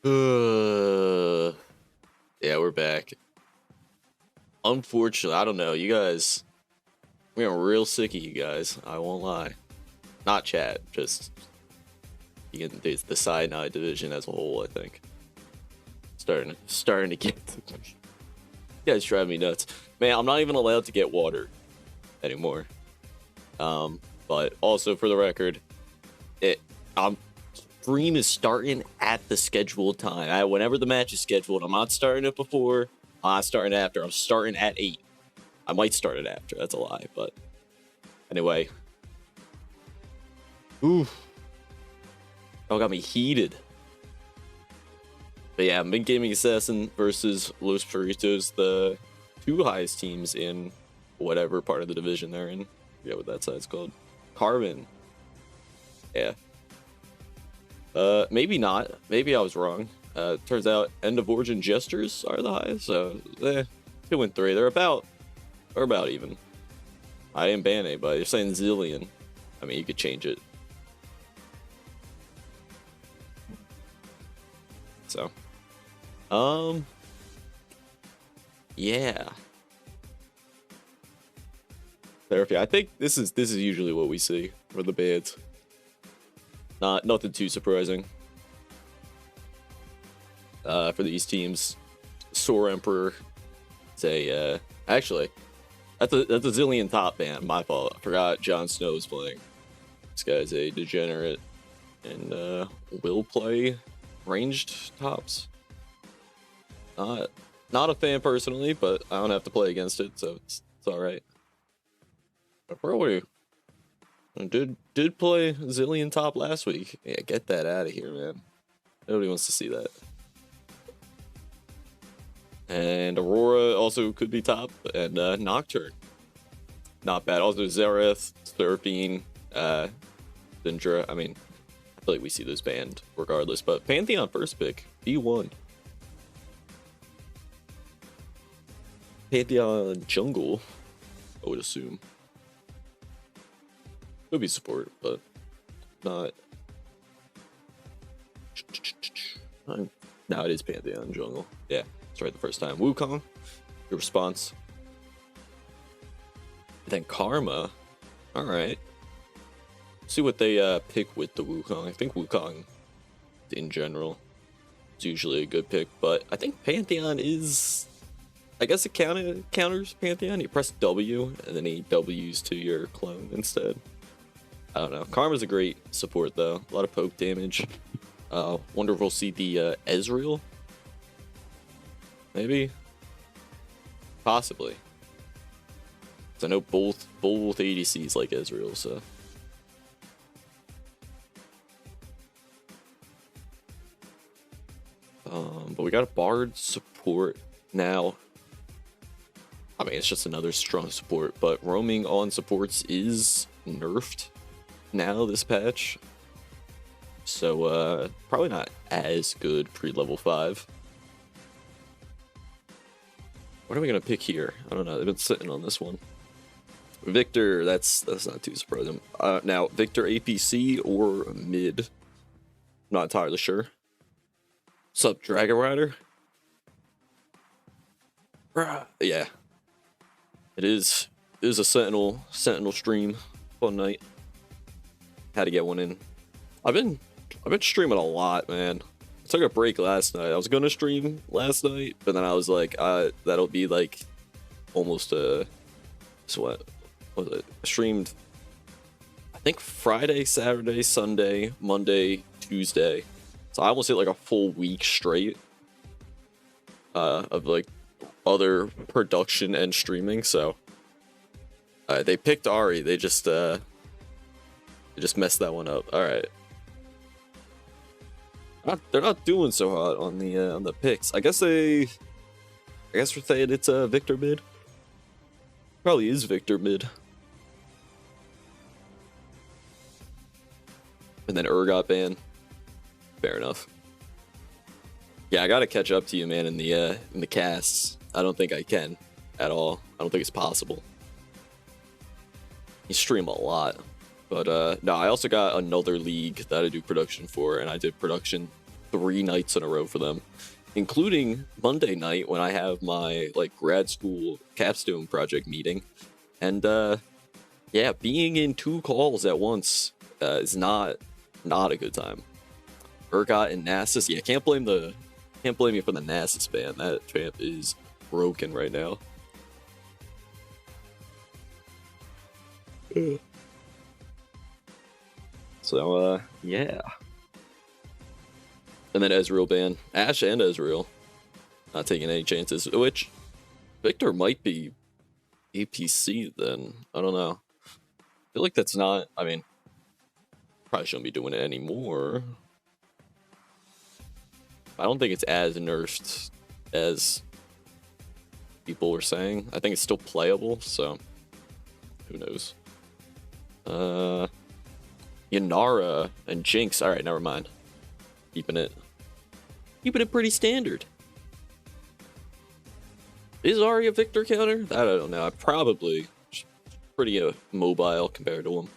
Yeah, we're back. Unfortunately, I don't know. You guys, we're real sick of you guys. I won't lie. Not chat, just the CYANIDE division as a whole. I think starting to get. You guys drive me nuts, man. I'm not even allowed to get water anymore. But also for the record, stream is starting at the scheduled time. Whenever the match is scheduled, I'm not starting it before. I'm not starting after. I'm starting at 8. I might start it after. That's a lie, but anyway. Oof. Oh, got me heated. But yeah, Mid Gaming Assassin versus Los Perritos, the 2 highest teams in whatever part of the division they're in. I forget what that side's called. Carbon. Yeah. Maybe not. Maybe I was wrong. Turns out End of Origin Jesters are the highest, so 2 and 3. They're about even. I didn't ban anybody. You're saying zillion. I mean, you could change it. So, yeah. Therapy. I think this is usually what we see for the bans. Nothing too surprising. For these teams, Soar Emperor. Say, actually, that's a zillion top ban. My fault. I forgot Jon Snow was playing. This guy's a degenerate and will play ranged tops. Not a fan personally, but I don't have to play against it, so it's all right. But where were you? Did play zillion top last week. Yeah, get that out of here, man. Nobody wants to see that. And Aurora also could be top, and Nocturne. Not bad. Also Zareth, Therapine, Syndra. I mean, I feel like we see those banned regardless, but Pantheon first pick, B1. Pantheon jungle, I would assume. Could be support, but not. No, it is Pantheon jungle. Yeah, that's right the first time. Wukong, your response. And then Karma. Alright. See what they pick with the Wukong. I think Wukong, in general, is usually a good pick, but I think Pantheon is... I guess it counters Pantheon. You press W, and then he Ws to your clone instead. I don't know. Karma's a great support, though. A lot of poke damage. Wonder if we'll see the Ezreal? Maybe? Possibly. I know both ADCs like Ezreal, so... But we got a Bard support now. I mean, it's just another strong support, but roaming on supports is nerfed now this patch. So, probably not as good pre-level 5. What are we gonna pick here? I don't know, they've been sitting on this one. Victor, that's not too surprising. Now, Victor APC or mid? Not entirely sure. What's up, Dragon Rider? Yeah. It is a Sentinel stream. Fun night. Had to get one in. I've been streaming a lot, man. I took a break last night. I was gonna stream last night, but then I was like, that'll be like almost so what was it? I streamed I think Friday, Saturday, Sunday, Monday, Tuesday. So I almost hit like a full week straight of like other production and streaming. So they picked Ari. They just messed that one up. All right. They're not doing so hot on the picks. I guess we're saying it's Victor mid. Probably is Victor mid. And then got banned. Fair enough. Yeah, I gotta catch up to you, man, in the casts. I don't think I can at all. I don't think it's possible. You stream a lot. But no, I also got another league that I do production for, and I did production 3 nights in a row for them, including Monday night when I have my like grad school capstone project meeting. And yeah, being in 2 calls at once is not a good time. Urgot and Nasus, yeah, can't blame you for the Nasus ban. That champ is broken right now. So yeah. And then Ezreal ban. Ashe and Ezreal. Not taking any chances. Which Victor might be APC then. I don't know. I feel like that's not, I mean, probably shouldn't be doing it anymore. I don't think it's as nerfed as people were saying. I think it's still playable, so who knows. Yanara and Jinx. Alright, never mind. Keeping it pretty standard. Is Ahri a Victor counter? I don't know. I probably pretty mobile compared to him.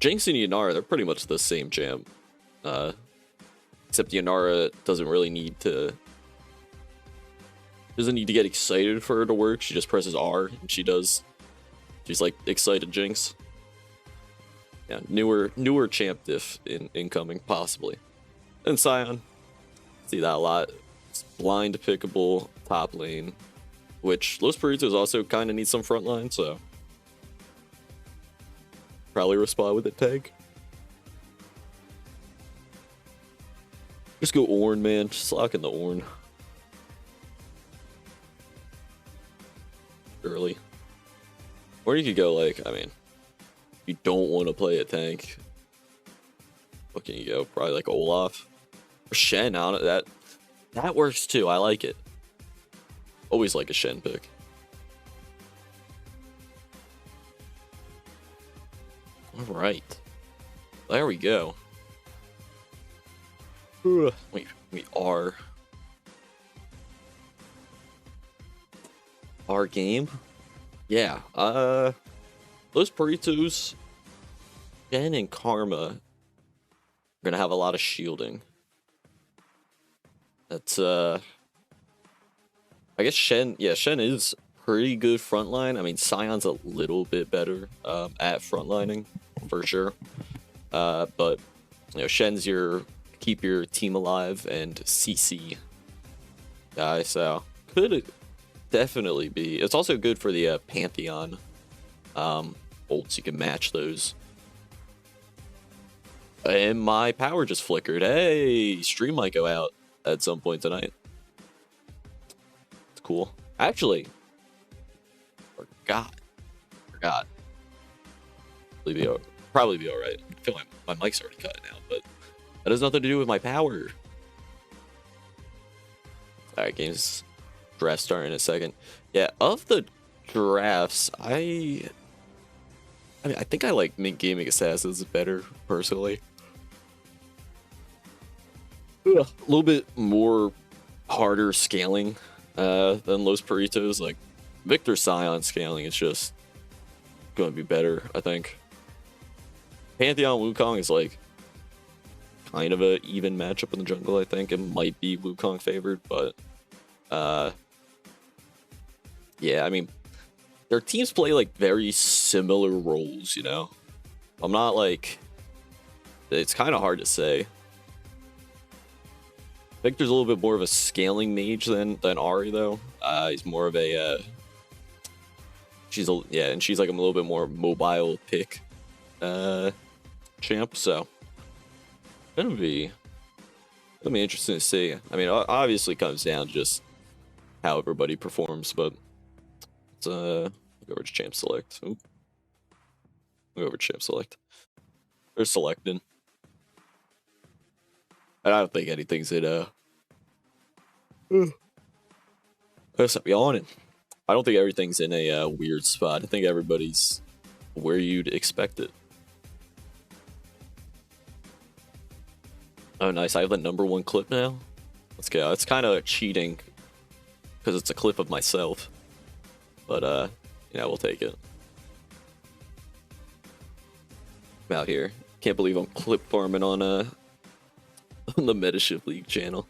Jinx and Yanara, they're pretty much the same champ. Except Yanara doesn't really need to get excited for her to work. She just presses R and she's like excited Jinx. Yeah, newer champ diff incoming, possibly. And Sion, see that a lot. It's blind pickable top lane, which Los Perritos also kind of needs some front line, so probably respond with a tank. Just go Ornn, man. Just lock in the Ornn. Early. Or you could go like, I mean, you don't want to play a tank. What can you go? Probably like Olaf or Shen on it. That works too. I like it. Always like a Shen pick. All right, there we go. Wait, we are our game. Yeah. Those Perritos, Shen and Karma are gonna have a lot of shielding. That's I guess Shen, yeah, Shen is pretty good frontline. I mean, Sion's a little bit better at frontlining for sure. But you know, Shen's your keep your team alive and CC guy, so could definitely be. It's also good for the Pantheon ults. You can match those. And my power just flickered. Hey, stream might go out at some point tonight. It's cool. Actually, forgot. Probably be all right. I feel like my mic's already cut now, but that has nothing to do with my power. All right, games draft starting in a second. Yeah, of the drafts, I mean, I think I like Mint Gaming Assassins better personally. A little bit more harder scaling than Los Perritos. Like Victor Sion scaling is just going to be better, I think. Pantheon Wukong is like kind of a even matchup in the jungle. I think it might be Wukong favored, but yeah, I mean, their teams play like very similar roles, you know. I'm not like, it's kind of hard to say. Victor's a little bit more of a scaling mage than Ahri though. He's more of a she's like a little bit more mobile pick champ, so it'll be interesting to see. I mean, obviously it comes down to just how everybody performs, but let's go over to champ select. Ooh. Go over to champ select. They're selected. I don't think anything's in stop yawning. I don't think everything's in a weird spot. I think everybody's where you'd expect it. Oh, nice. I have the #1 clip now. Let's go. It's kind of cheating because it's a clip of myself. But, yeah, we'll take it. I'm out here. Can't believe I'm clip farming on on the Metaship League channel.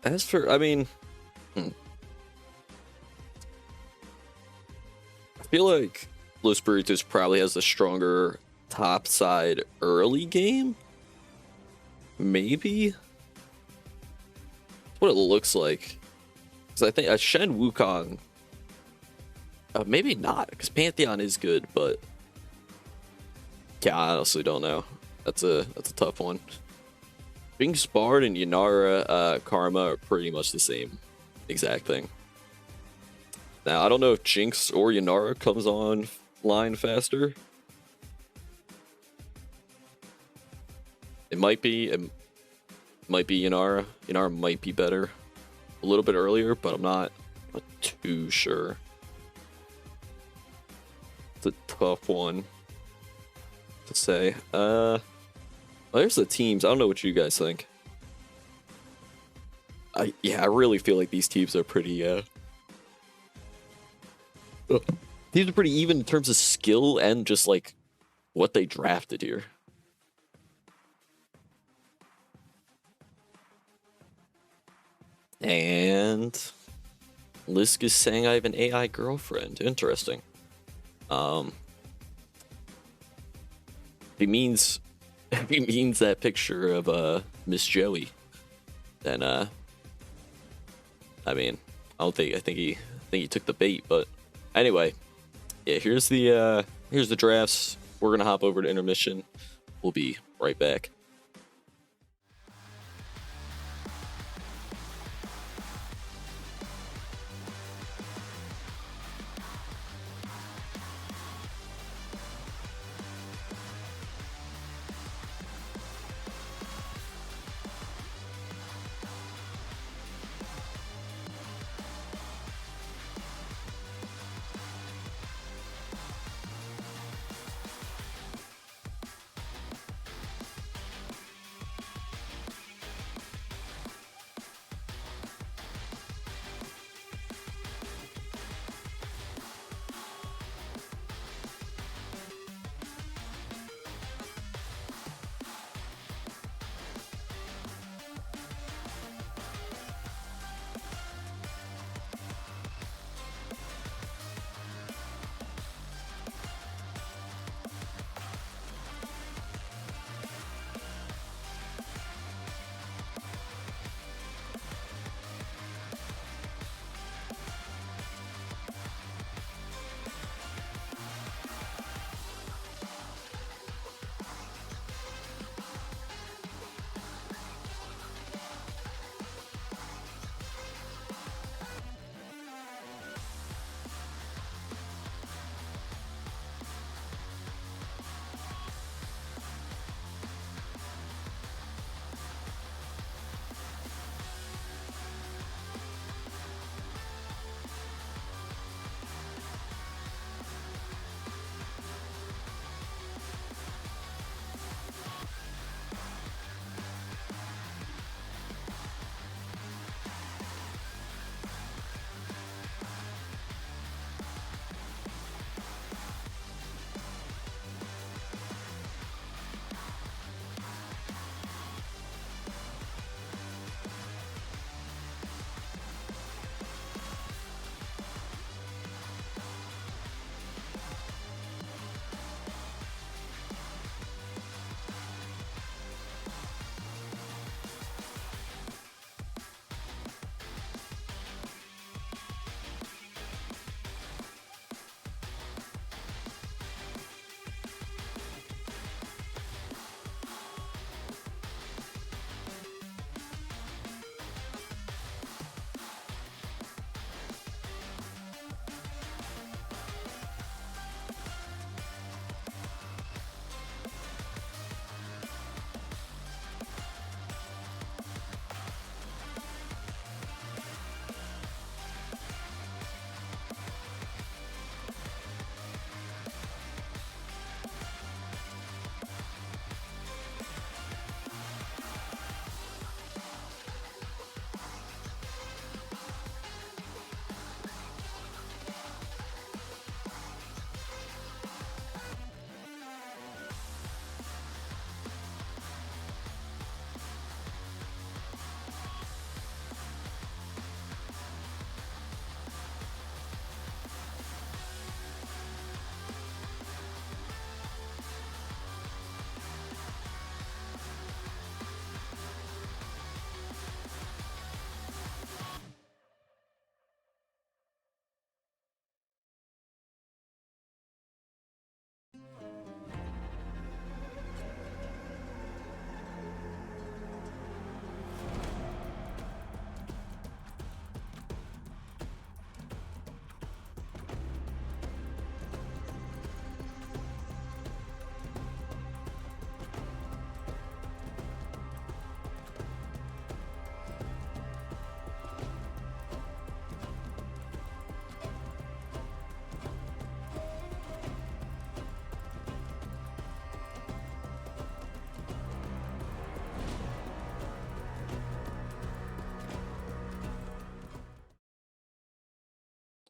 As for, I mean, I feel like Los Perritos probably has the stronger top side early game. Maybe. That's what it looks like. Because I think Shen Wukong. Maybe not, because Pantheon is good, but yeah, I honestly don't know. That's a tough one. Jinx, Bard, and Yanara Karma are pretty much the same exact thing. Now, I don't know if Jinx or Yanara comes on line faster. It might be Yanara. Yanara might be better a little bit earlier, but I'm not too sure. It's a tough one to say. Well, there's the teams. I don't know what you guys think. I really feel like these teams are pretty these are pretty even in terms of skill and just like what they drafted here. And Lisk is saying I have an AI girlfriend. Interesting. If he means that picture of Miss Joey, then I mean, I think he took the bait, but anyway, yeah, here's the drafts. We're gonna hop over to intermission. We'll be right back.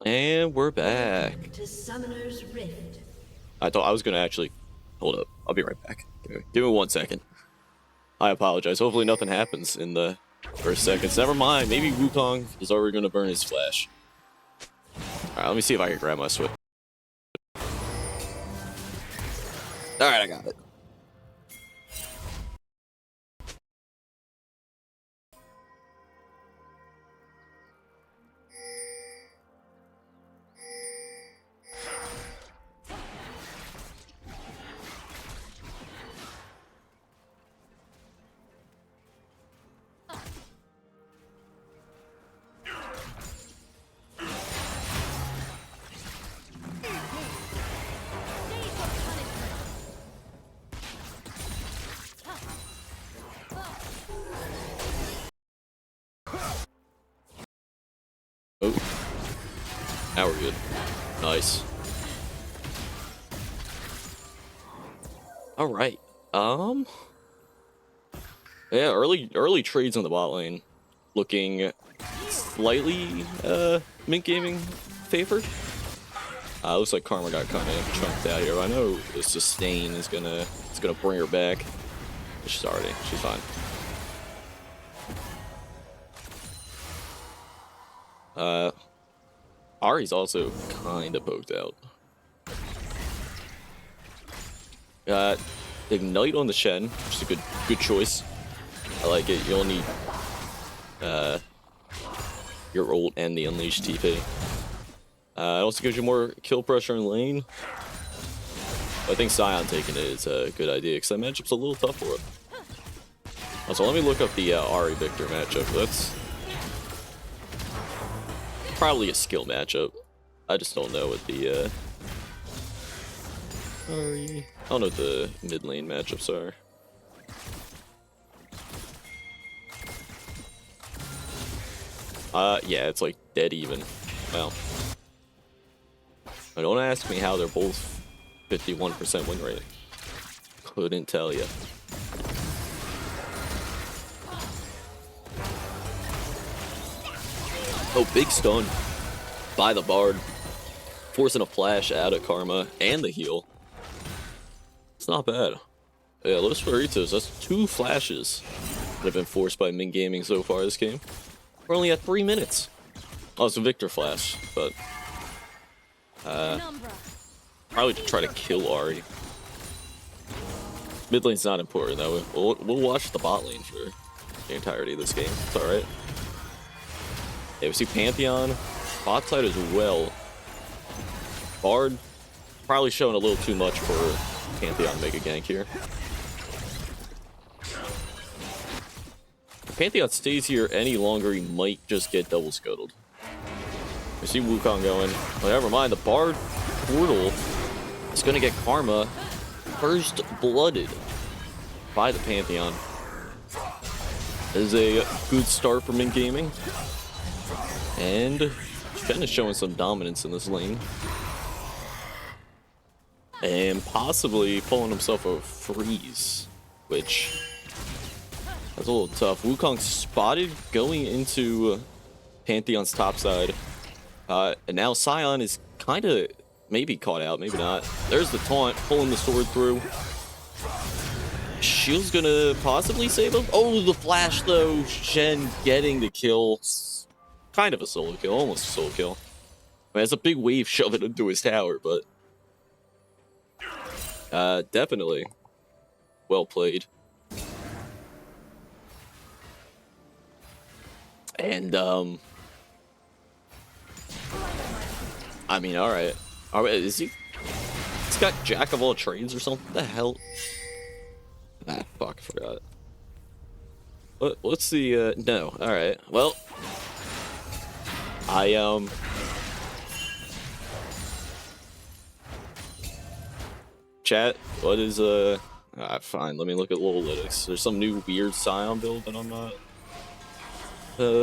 And we're back. To Summoner's Rift. I thought I was gonna actually hold up. I'll be right back. Give me 1 second. I apologize. Hopefully nothing happens in the first seconds. Never mind. Maybe Wukong is already gonna burn his flash. Alright, let me see if I can grab my switch. Alright, I got it. Oh. Now we're good. Nice. Alright. Yeah, early trades on the bot lane. Looking slightly mint gaming favored. Looks like Karma got kind of chunked out here. I know the sustain is gonna bring her back. She's fine. Ari's also kind of poked out. Got Ignite on the Shen, which is a good choice. I like it. You'll need your ult and the Unleashed TP. It also gives you more kill pressure in lane. I think CYAN taking it is a good idea because that matchup's a little tough for it. Also, let me look up the Ari Victor matchup. That's probably a skill matchup. I just don't know what the Ari. I don't know what the mid lane matchups are. Yeah, it's like dead even. Well, don't ask me how they're both 51% win rate. Couldn't tell you. Oh, big stun by the Bard, forcing a flash out of Karma and the heal. It's not bad. Yeah, Los Perritos, that's 2 flashes that have been forced by Min Gaming so far this game. We're only at 3 minutes. Oh, it's a Victor flash, but probably to try to kill Ari. Mid lane's not important though. We'll watch the bot lane for the entirety of this game. It's alright. Yeah, we see Pantheon, bot side as well. Bard probably showing a little too much for Pantheon to make a gank here. If Pantheon stays here any longer, he might just get double scuttled. We see Wukong going. But never mind, the Bard portal is going to get Karma first blooded by the Pantheon. This is a good start for Min Gaming. And Shen is showing some dominance in this lane. And possibly pulling himself a freeze, which that's a little tough. Wukong spotted going into Pantheon's top side. And now CYAN is kind of maybe caught out, maybe not. There's the taunt, pulling the sword through. Shield's gonna possibly save him. Oh, the flash though. Shen getting the kill. Kind of a solo kill, almost a solo kill. I mean, it's a big wave shoving into his tower, but definitely well played. And I mean, all right, is he? He's got Jack of all trades or something. What the hell? Ah, fuck, I forgot. What's the no? All right, well, chat. What is fine. Let me look at Lolytics. There's some new weird CYAN build that I'm not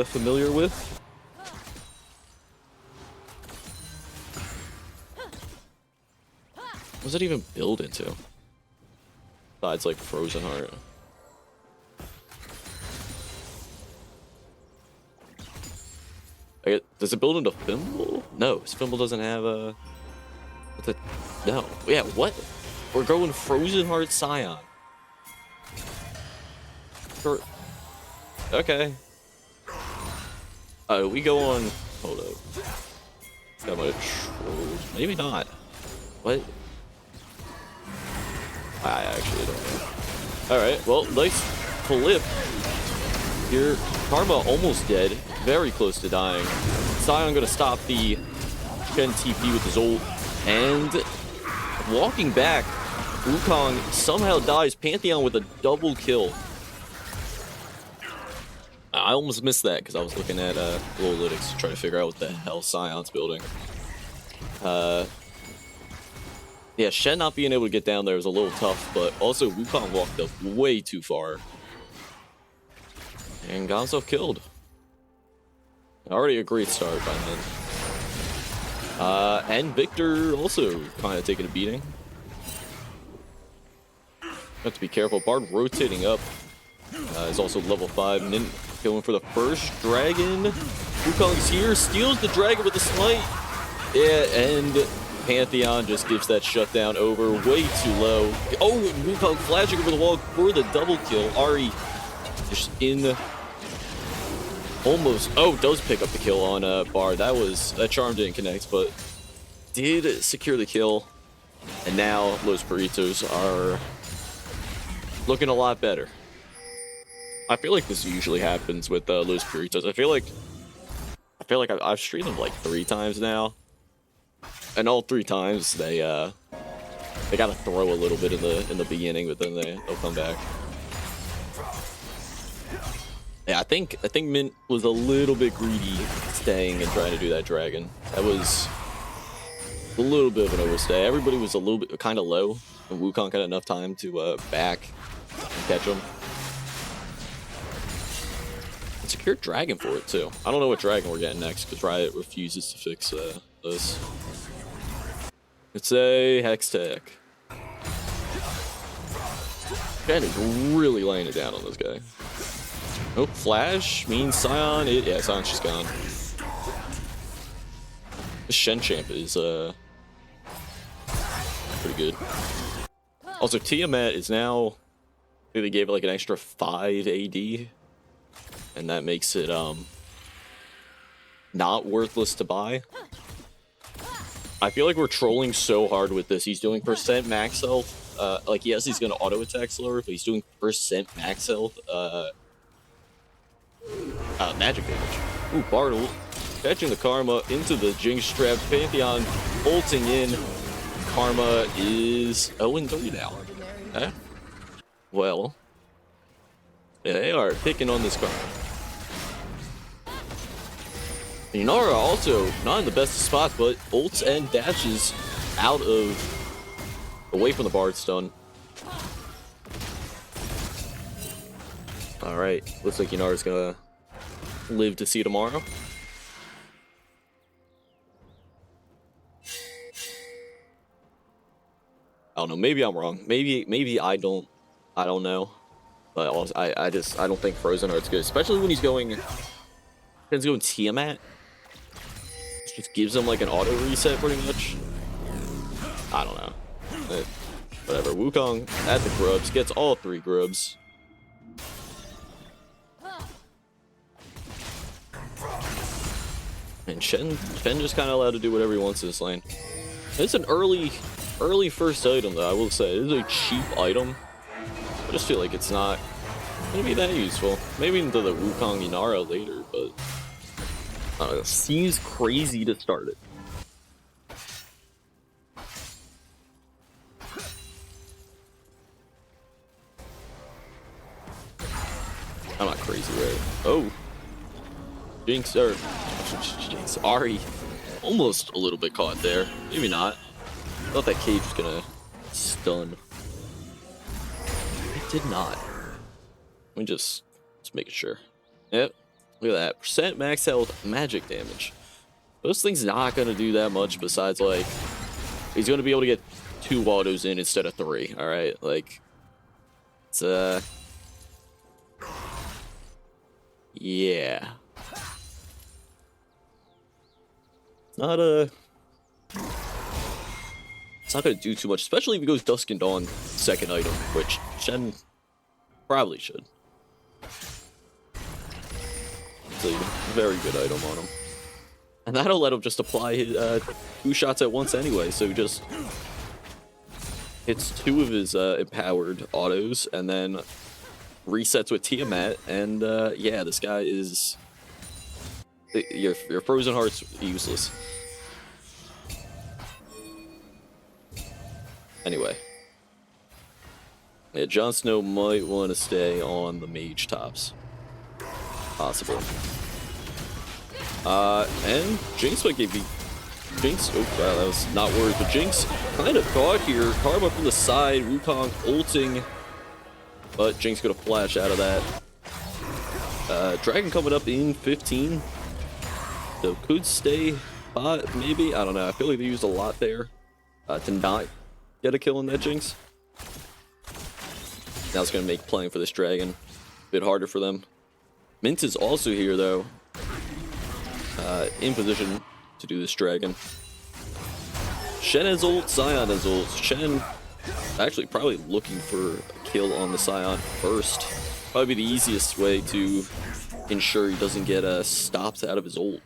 familiar with. What does it even build into? Besides, like, Frozen Heart. Does it build into Fimble? No, Fimble doesn't have a... No. Yeah, what? We're going Frozen Heart Scion. Okay. We go on... Hold up. Got my trolls. Maybe not. What? I actually don't know. Alright, well, nice flip. Here, Karma almost dead. Very close to dying. Scion gonna stop the Shen TP with his ult. And walking back, Wukong somehow dies. Pantheon with a double kill. I almost missed that because I was looking at Analytics to try to figure out what the hell Scion's building. Yeah, Shen not being able to get down there was a little tough, but also Wukong walked up way too far. And got himself killed. Already a great start by then. And Victor also kind of taking a beating. Have to be careful. Bard rotating up. Is also level 5. Nin going for the first dragon. Wukong's here, steals the dragon with a smite. Yeah, and Pantheon just gives that shutdown over way too low. Oh, Wukong flashing over the wall for the double kill. Ahri just in almost. Oh, does pick up the kill on Bard. That charm didn't connect, but did secure the kill. And now Los Perritos are looking a lot better. I feel like this usually happens with Los Perritos. I feel like I've streamed them like 3 times now, and all 3 times they gotta throw a little bit in the beginning, but then they'll come back. Yeah, I think Mint was a little bit greedy staying and trying to do that dragon. That was a little bit of an overstay. Everybody was a little bit kind of low, and Wukong got enough time to back and catch him. Secured dragon for it too. I don't know what dragon we're getting next because Riot refuses to fix this. It's a Hextech. Ken is really laying it down on this guy. Nope, flash means Scion. Yeah, Scion's just gone. This Shen champ is pretty good. Also, Tiamat is now, I think they gave it like an extra 5 AD. And that makes it not worthless to buy. I feel like we're trolling so hard with this. He's doing percent max health. Like, yes, he's gonna auto attack slower, but he's doing percent max health. Magic damage. Ooh, Bard catching the Karma into the Jinx trap. Pantheon ulting in. Karma is 0-3 now. Okay. Well, yeah, they are picking on this Karma. Inara also not in the best of spots, but ults and dashes out of away from the Bard stun. All right, looks like Inara's gonna live to see tomorrow. I don't know. Maybe I'm wrong. Maybe I don't know. But also, I don't think Frozen Heart's good, especially when he's going Tiamat. It just gives him like an auto reset pretty much. I don't know. Whatever. Wukong at the grubs, gets all 3 grubs. And Shen just kind of allowed to do whatever he wants in this lane. It's an early first item though, I will say. It is a cheap item. I just feel like it's not gonna be that useful. Maybe into the Wukong Inara later, but I don't know, it seems crazy to start it. I'm not crazy, right? Oh, Jinx or Jinx, Ahri, almost a little bit caught there. Maybe not. I thought that cage was gonna stun. It did not. Let me just making sure. Yep. Look at that. Percent max health, magic damage. Those things not gonna do that much besides like he's gonna be able to get 2 autos in instead of 3. All right, like it's yeah. not it's not gonna do too much, especially if he goes Dusk and Dawn second item, which Shen probably should. It's a very good item on him. And that'll let him just apply his, 2 shots at once anyway, so he just hits 2 of his empowered autos and then resets with Tiamat, and yeah, this guy is... Your Frozen Heart's useless. Anyway. Yeah, Jon Snow might want to stay on the mage tops. Possible. And Jinx might give you... Jinx, oh wow, that was not words, but Jinx kind of caught here. Karma from the side, Wukong ulting, but Jinx gonna flash out of that. Dragon coming up in 15, so could stay bot, maybe, I don't know. I feel like they used a lot there to not get a kill on that Jinx. Now it's gonna make playing for this dragon a bit harder for them. Mint is also here though, in position to do this dragon. Shen has ult, Sion has ult. Shen actually probably looking for a kill on the Sion first. Probably the easiest way to ensure he doesn't get stopped out of his ult.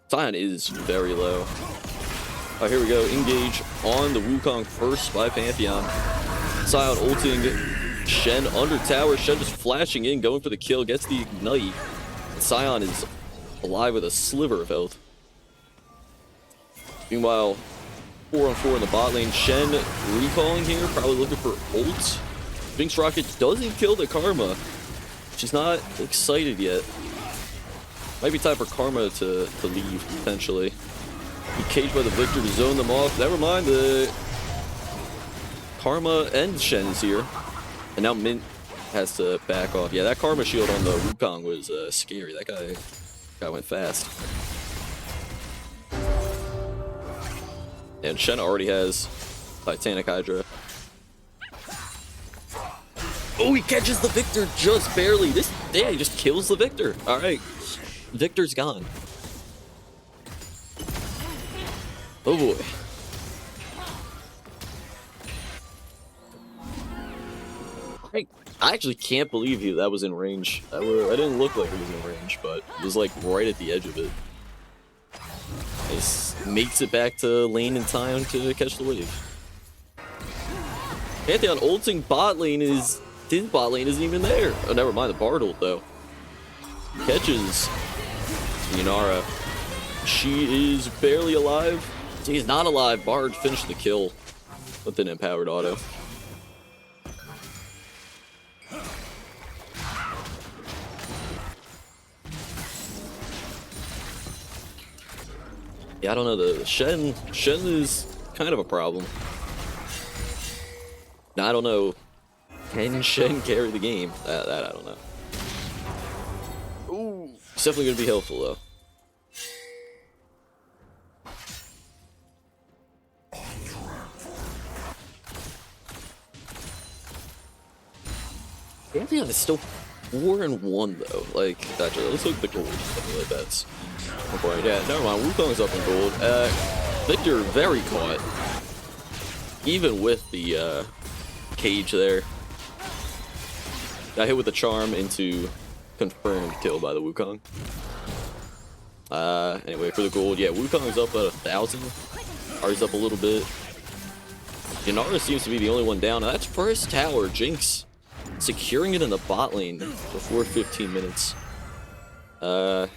Sion is very low. Oh, here we go. Engage on the Wukong first by Pantheon. Sion ulting. Shen under tower. Shen just flashing in, going for the kill. Gets the ignite. And Sion is alive with a sliver of health. Meanwhile, 4-on-4 in the bot lane. Shen recalling here, probably looking for ult. Jinx Rocket doesn't kill the Karma. She's not excited yet. Might be time for Karma to leave, potentially. Be caged by the Victor to zone them off. Never mind, the Karma and Shen is here. And now Mint has to back off. Yeah, that Karma shield on the Wukong was scary. That guy went fast. And Shen already has Titanic Hydra. Oh, he catches the Victor just barely. He just kills the Victor. All right, Victor's gone. Oh boy. I actually can't believe that was in range. I didn't look like it was in range, but it was like right at the edge of it. He makes it back to lane in time to catch the wave. Pantheon ulting bot lane is... His bot lane isn't even there. Oh, never mind, the Bard ult though. Catches Yanara. She is barely alive. She's not alive. Bard finished the kill with an empowered auto. Yeah, I don't know, the Shen is kind of a problem. Now, I don't know, can Shen carry the game? That I don't know. Ooh, it's definitely going to be helpful, though. Pantheon is still 4-1 though. Like, actually, let's look at the gold. Like that's important. Yeah, never mind. Wukong's up in gold. Victor very caught, even with the cage there. Got hit with the charm into confirmed kill by the Wukong. Anyway, for the gold, yeah, Wukong's up at 1,000. Ari's up a little bit. Yanara seems to be the only one down. And that's first tower. Jinx securing it in the bot lane before 15 minutes. And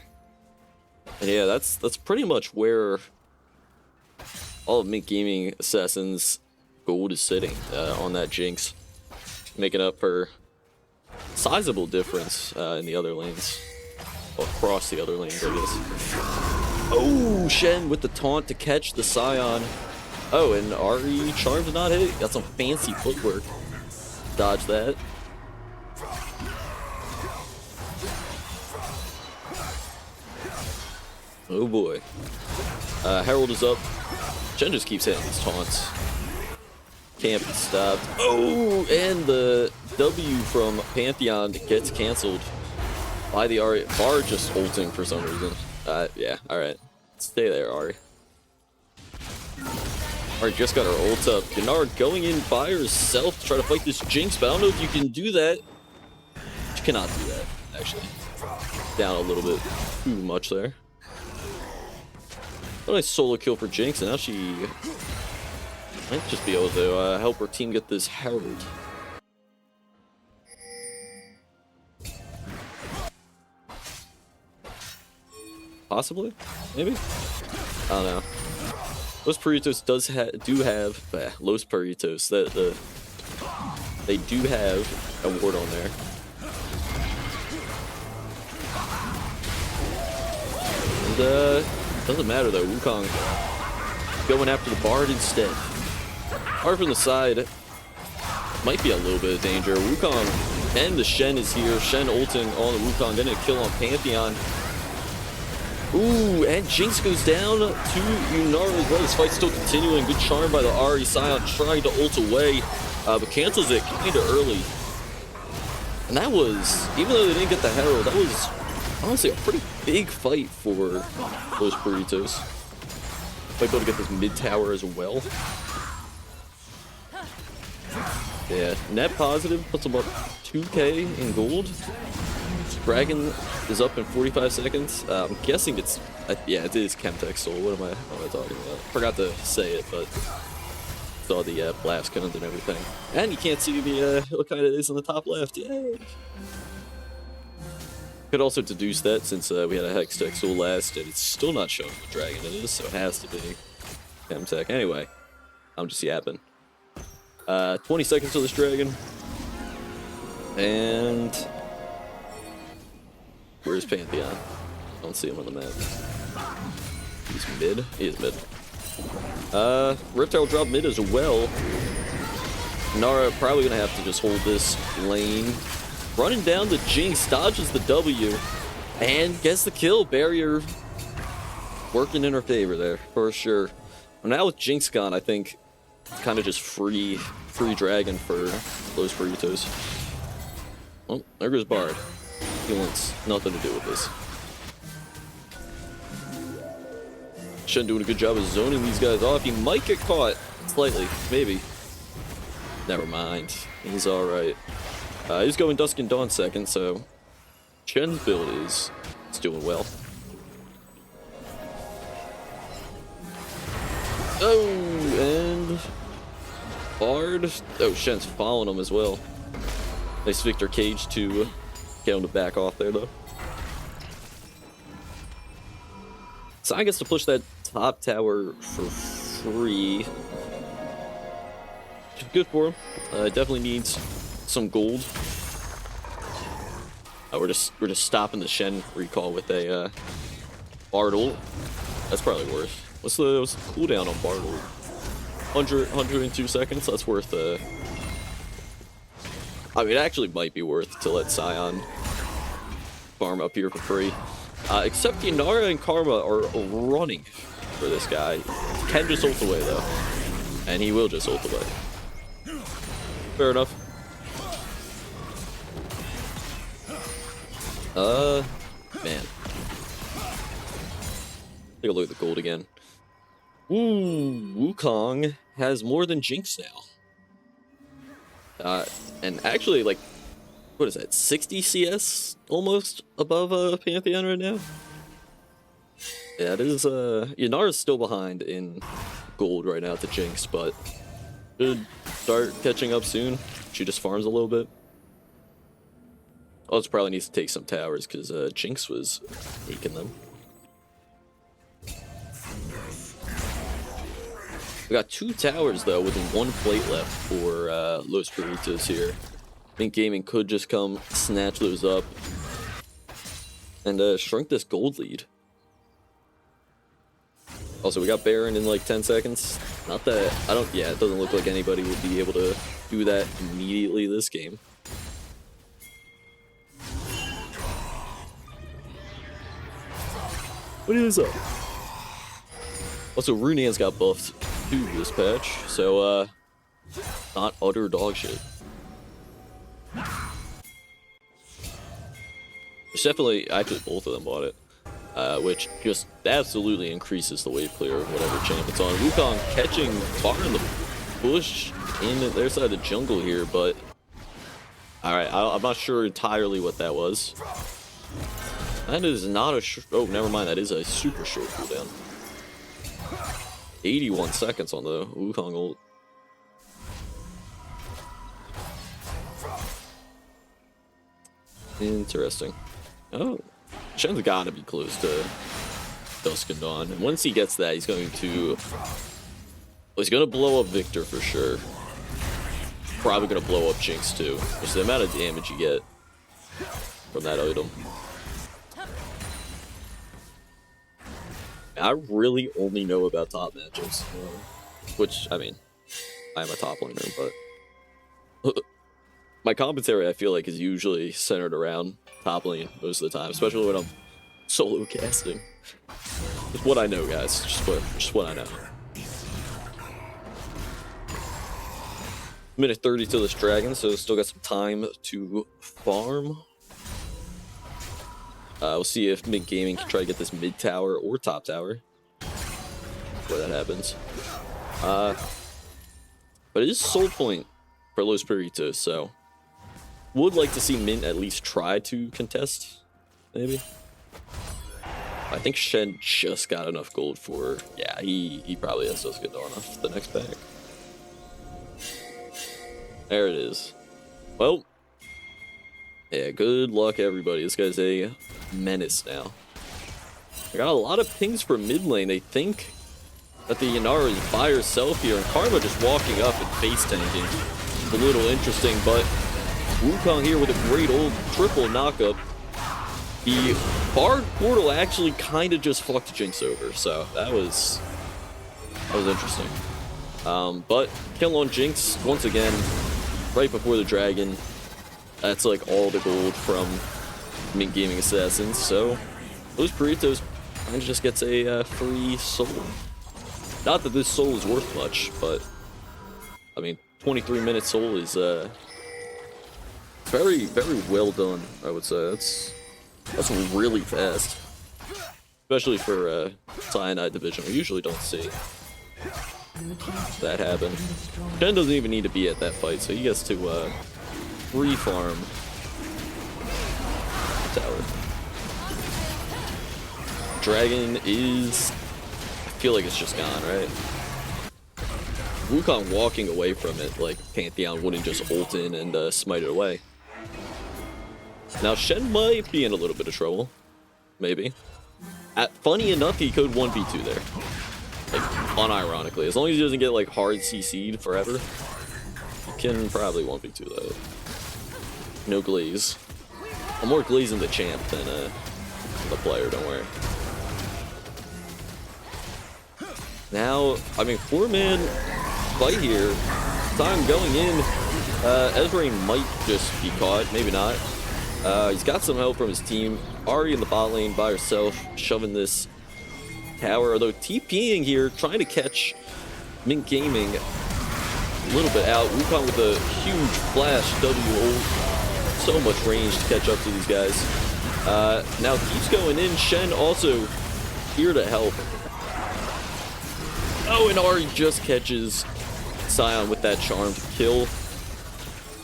yeah, that's pretty much where all of Mint Gaming Assassin's gold is sitting, on that Jinx, making up for sizable difference in the other lanes, well, across the other lanes, I guess. Oh, Shen with the taunt to catch the Scion. Oh, and Ari charm did not hit. Got some fancy footwork. Dodge that. Oh boy. Herald is up. Shen just keeps hitting these taunts. Can't be stopped. Oh, and the W from Pantheon gets canceled by the Bard just ulting for some reason. Yeah, alright. Stay there, Ari. Ari just got her ult up. Yanara going in by herself to try to fight this Jinx, but I don't know if you can do that. She cannot do that, actually. Down a little bit too much there. A nice solo kill for Jinx, and now she might just be able to help her team get this Herald. Possibly? Maybe? I don't know. Los Perritos do have Los Perritos. They do have a ward on there. And doesn't matter though. Wukong going after the Bard instead. Bard from the side might be a little bit of danger. Wukong and the Shen is here. Shen ulting on the Wukong, getting a kill on Pantheon. Ooh, and Jinx goes down to Yunara as well. This fight's still continuing. Good charm by the Ahri. Sion trying to ult away, but cancels it kind of early. And that was, even though they didn't get the Herald, that was honestly a pretty big fight for those Perritos. Might be able to get this mid tower as well. Yeah, net positive, puts them up 2k in gold. Dragon is up in 45 seconds. I'm guessing it's, yeah, it is Chemtech Soul. What am I talking about? Forgot to say it, but saw the blast guns and everything. And you can't see the what kind it is in the top left. Yay! Could also deduce that since we had a Hextech Soul last, and it's still not showing what dragon it is, so it has to be Chemtech. Anyway, I'm just yapping. 20 seconds to this dragon. And where's Pantheon? I don't see him on the map. He's mid. He is mid. Reptile will drop mid as well. Nara probably gonna have to just hold this lane. Running down the Jinx, dodges the W, and gets the kill. Barrier working in her favor there, for sure. And now with Jinx gone, I think kind of just free dragon for those Perritos. Oh, there goes Bard. He wants nothing to do with this. Shen doing a good job of zoning these guys off. He might get caught slightly, maybe. Never mind. He's alright. He's going Dusk and Dawn second, so Shen's build is doing well. Oh, and Bard. Oh, Shen's following him as well. Nice Victor Cage to get him to back off there, though. So I guess to push that top tower for free. Which is good for him. Definitely needs some gold. We're just stopping the Shen recall with a Bard ult. That's probably worth. What's the cooldown on Bard ult? 102 seconds. That's worth. I mean, it actually might be worth to let Sion farm up here for free. Except Yanara and Karma are running for this guy. Can just ult away though, and he will just ult away. Fair enough. Man. Take a look at the gold again. Ooh, Wukong has more than Jinx now. And actually, like, what is that, 60 CS almost above Pantheon right now? Yeah, it is, Yanara's still behind in gold right now at the Jinx, but should start catching up soon. She just farms a little bit. Also probably needs to take some towers, because Jinx was taking them. We got 2 towers, though, with 1 plate left for Los Perritos here. I think Gaming could just come snatch those up and shrink this gold lead. Also, we got Baron in like 10 seconds. Not that, yeah, it doesn't look like anybody would be able to do that immediately this game. What is up? Also, Runean's got buffed too this patch, so not utter dog shit. There's definitely, actually both of them bought it. which just absolutely increases the wave clear of whatever champ it's on. Wukong catching far in the bush in their side of the jungle here, but alright, I'm not sure entirely what that was. That is not a oh, never mind, that is a super short cooldown. 81 seconds on the Wukong ult. Interesting. Oh, Shen's gotta be close to Dusk and Dawn. And once he gets that, he's going to blow up Victor for sure. Probably gonna blow up Jinx too. Just the amount of damage you get from that item. I really only know about top matchups, which, I mean, I'm a top laner, but my commentary, I feel like, is usually centered around top lane most of the time, especially when I'm solo casting. Just what I know, guys. Just what I know. Minute 30 to this dragon, so still got some time to farm. We'll see if mid gaming can try to get this mid tower or top tower before that happens. But it is soul point for Los Perritos, so would like to see Mint at least try to contest, maybe. I think Shen just got enough gold for, yeah, he probably has Dusk and Dawn off the next pack. There it is. Well, yeah, good luck everybody. This guy's a menace now. I got a lot of pings from mid lane. They think that the Yanara is by herself here, and Karma just walking up and face tanking. It's a little interesting, but Wukong here with a great old triple knockup. The Bard Portal actually kind of just fucked Jinx over, so that was interesting. But kill on Jinx once again, right before the dragon. That's like all the gold from Mint Gaming Assassins, so those Perritos kind of just gets a free soul. Not that this soul is worth much, but I mean, 23-minute soul is very, very well done, I would say. That's really fast, especially for CYANIDE division. We usually don't see that happen. Shen doesn't even need to be at that fight, so he gets to free farm tower. Dragon is, I feel like it's just gone, right? Wukong walking away from it, like Pantheon wouldn't just ult in and smite it away. Now Shen might be in a little bit of trouble, maybe. Funny enough, he could 1v2 there, like unironically. As long as he doesn't get like hard CC'd forever, he can probably 1v2 that. No glaze. I'm more glazing the champ than the player, don't worry. Now, I mean, 4-man fight here. Time going in. Ezrein might just be caught, maybe not. He's got some help from his team. Ahri in the bot lane by herself, shoving this tower. Although TPing here, trying to catch Mint Gaming a little bit out. Wukong with a huge flash W ult. So much range to catch up to these guys. Now keeps going in. Shen also here to help. Oh, and Ahri just catches Sion with that charmed kill.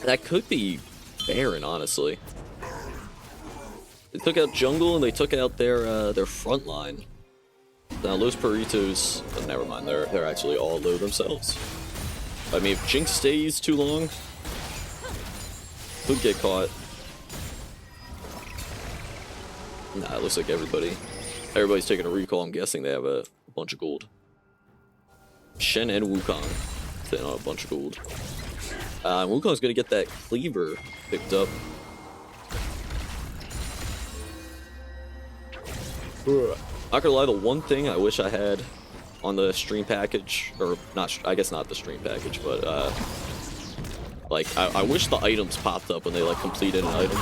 That could be Baron, honestly. They took out jungle and they took out their front line. Now Los Perritos, oh, never mind, they're actually all low themselves. I mean, if Jinx stays too long, could get caught. Nah, it looks like everybody's taking a recall. I'm guessing they have a bunch of gold. Shen and Wukong sitting on a bunch of gold. Wukong's gonna get that cleaver picked up. Not gonna lie, the one thing I wish I had on the stream package, or not, I guess not the stream package, but like I wish the items popped up when they like completed an item.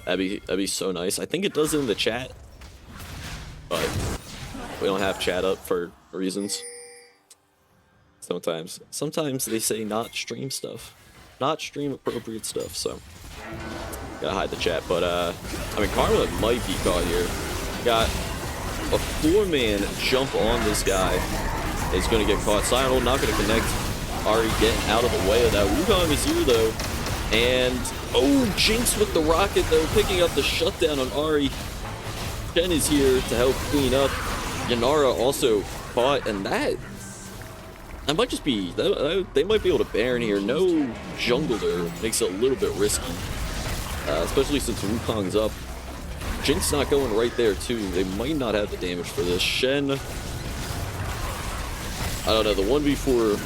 That'd be so nice. I think it does in the chat, but we don't have chat up for reasons. Sometimes they say not stream stuff, not stream appropriate stuff, so gotta hide the chat. But I mean, Karma might be caught here. got a 4-man jump on this guy. Is going to get caught. CYANIDE not going to connect. Ari getting out of the way of that. Wukong is here, though. And, oh, Jinx with the rocket, though, picking up the shutdown on Ari. Shen is here to help clean up. Yanara also caught, and that might just be, they might be able to Baron here. No jungler makes it a little bit risky, especially since Wukong's up. Jinx not going right there, too. They might not have the damage for this. Shen, I don't know, the 1v4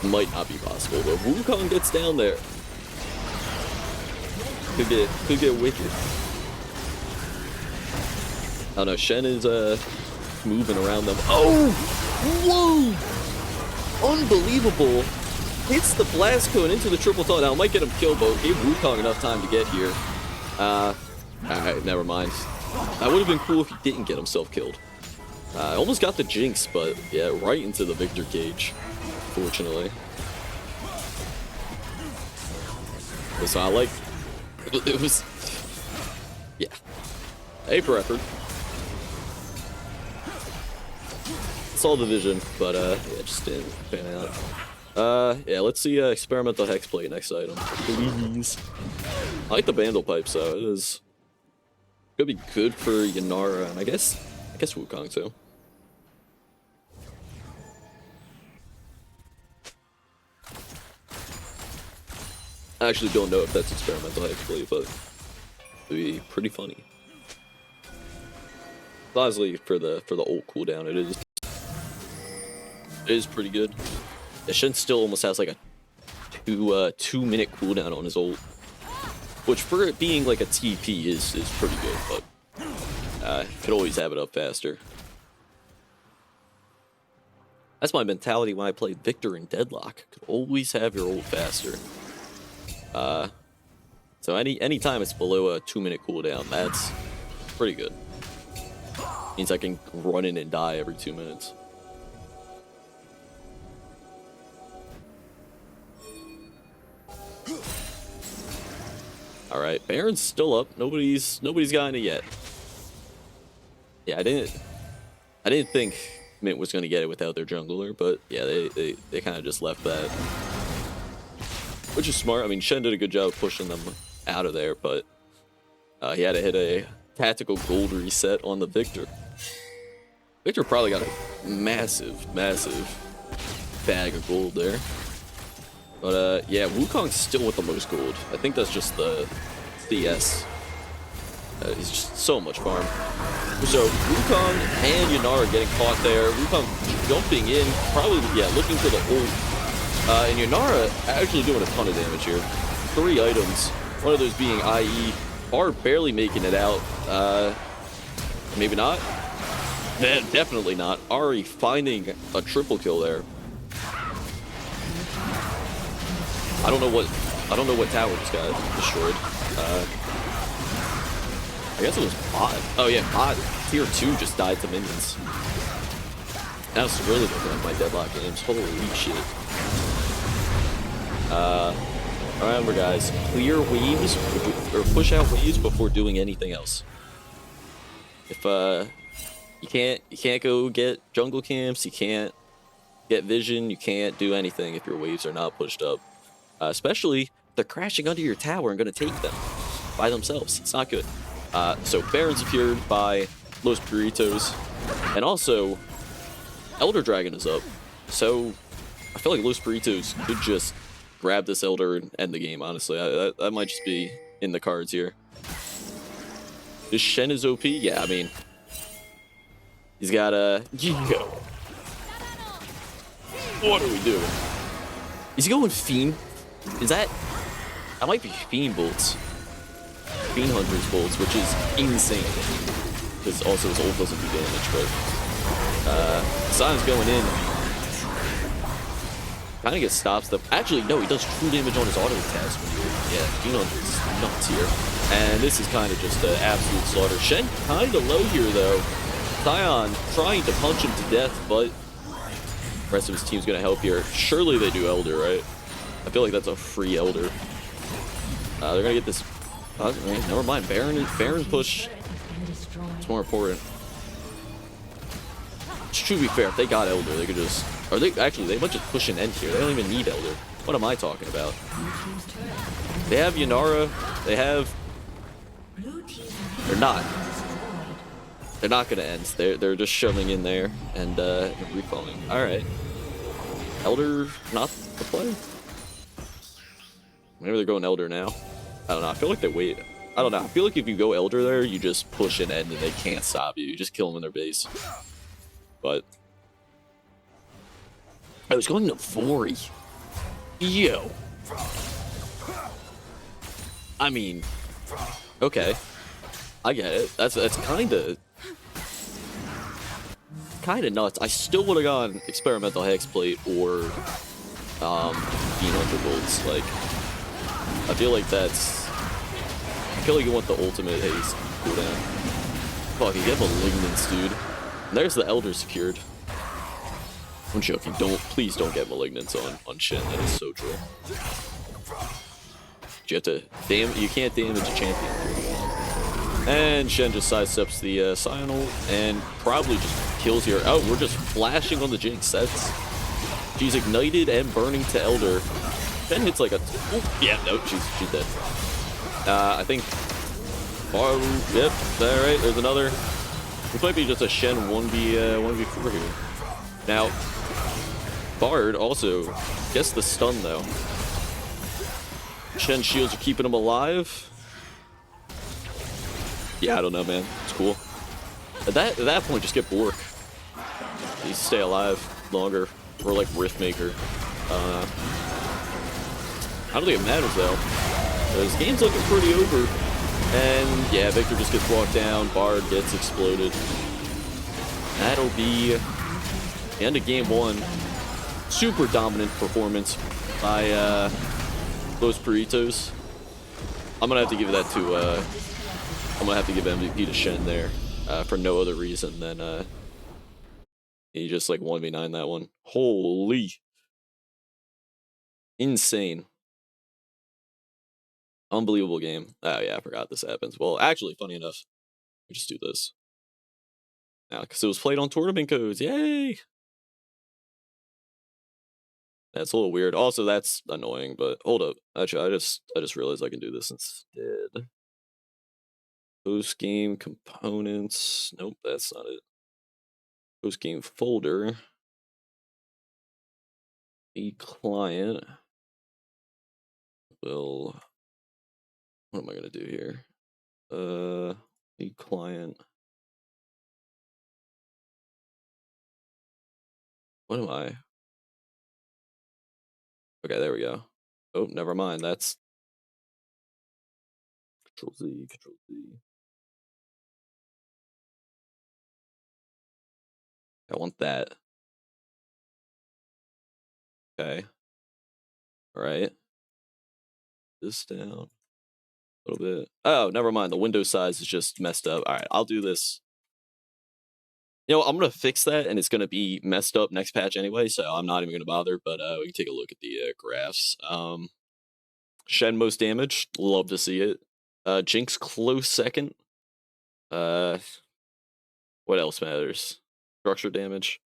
might not be possible, but Wukong gets down there. Could get wicked. I don't know, Shen is moving around them. Oh! Whoa! Unbelievable! Hits the blast cone into the triple taunt. Now, it might get him killed, but gave Wukong enough time to get here. Alright, never mind. That would have been cool if he didn't get himself killed. Almost got the Jinx, but yeah, right into the Victor cage, fortunately. So I like, it was, yeah, A for effort. Saw the vision, but yeah, just didn't pan out. Yeah, let's see experimental hexblade next item, please. I like the Vandal Pipes, though. It is could be good for Yanara, and I guess Wukong too. I actually don't know if that's experimental hexblade, but it'd be pretty funny. Honestly, for the ult cooldown, it is pretty good. Shen still almost has like a 2-minute cooldown on his ult, which for it being like a TP is pretty good, but could always have it up faster. That's my mentality when I played Victor in Deadlock. Could always have your ult faster. So any time it's below a 2-minute cooldown, that's pretty good. Means I can run in and die every 2 minutes. All right, Baron's still up. Nobody's gotten it yet. Yeah, I didn't think Mint was gonna get it without their jungler, but yeah, they kind of just left that, which is smart. I mean, Shen did a good job pushing them out of there, but he had to hit a tactical gold reset on the Victor. Victor probably got a massive bag of gold there. But yeah, Wukong's still with the most gold. I think that's just the CS. He's just so much farm. So Wukong and Yanara getting caught there. Wukong jumping in, probably, yeah, looking for the ult. And Yanara actually doing a ton of damage here. 3 items, one of those being IE. Are barely making it out. Maybe not. Definitely not. Ari finding a triple kill there. I don't know what tower just got destroyed. I guess it was bot. Oh yeah, bot tier 2 just died to minions. That was really looking at my Deadlock games. Holy shit. Remember, guys, clear waves or push out waves before doing anything else. If you can't go get jungle camps, you can't get vision, you can't do anything if your waves are not pushed up. Especially if they're crashing under your tower and going to take them by themselves. It's not good. So Baron's secured by Los Perritos, and also Elder Dragon is up. So I feel like Los Perritos could just grab this Elder and end the game, honestly. That might just be in the cards here. This Shen is OP? Yeah, I mean, he's got a... What are we doing? Is he going Fiend? Is that might be Fiend bolts. Fiend Hunter's bolts, which is insane. Because also his ult doesn't do damage, but... Sion's going in. Kind of gets stops the... Actually, no, he does true damage on his auto attacks. Yeah, Fiend Hunter's nuts here. And this is kind of just an absolute slaughter. Shen kind of low here, though. Sion trying to punch him to death, but... The rest of his team's going to help here. Surely they do Elder, right? I feel like that's a free Elder. They're going to get this... never mind. Baron push. It's more important. To be fair, if they got Elder, they could just... Or they actually, they might just push an end here. They don't even need Elder. What am I talking about? They have Yanara. They have... They're not. They're not going to end. They're just shoving in there and recalling. Alright. Elder, not the play. Maybe they're going Elder now. I don't know. I feel like they wait. I don't know. I feel like if you go Elder there, you just push an end and they can't stop you. You just kill them in their base. But I was going to Vori. Yo. I mean, okay. I get it. That's kind of nuts. I still would have gone Experimental Hexplate or Bean Underbolts. Like, I feel like you want the ultimate haste cooldown. Fuck, you get Malignance, dude. And there's the Elder secured. I'm joking. Please don't get Malignance on Shen. That is so true. You have to you can't damage a champion. And Shen just sidesteps the Cyanide and probably just kills here. Oh, we're just flashing on the Jinx. She's ignited and burning to Elder. Shen hits like a... Oh, yeah, no, she's dead. I think... Oh, yep, alright, there's another. This might be just a Shen 1v4 here. Now, Bard also gets the stun, though. Shen shields are keeping him alive. Yeah, I don't know, man. It's cool. At that point, just get Bork. You stay alive longer. Or like Riftmaker. I don't think it matters, though. This game's looking pretty over. And yeah, Victor just gets walked down. Bard gets exploded. That'll be the end of game 1. Super dominant performance by those Perritos. I'm gonna have to give that to I'm gonna have to give MVP to Shen there for no other reason than he just like 1v9 that one. Holy, insane, unbelievable game. Oh yeah, I forgot this happens. Well, actually, funny enough, we just do this now because it was played on tournament codes. Yay! That's a little weird. Also, that's annoying. But hold up, actually, I just realized I can do this instead. Post game components. Nope, that's not it. Post game folder. The client will. What am I gonna do here? The client. What am I? Okay, there we go. Oh, never mind. That's Control Z, Control Z. I want that. Okay. All right. This down a little bit. Oh, never mind. The window size is just messed up. All right, I'll do this. You know, I'm going to fix that, and it's going to be messed up next patch anyway, so I'm not even going to bother, but we can take a look at the graphs. Shen most damage. Love to see it. Jinx close second. What else matters? Structure damage.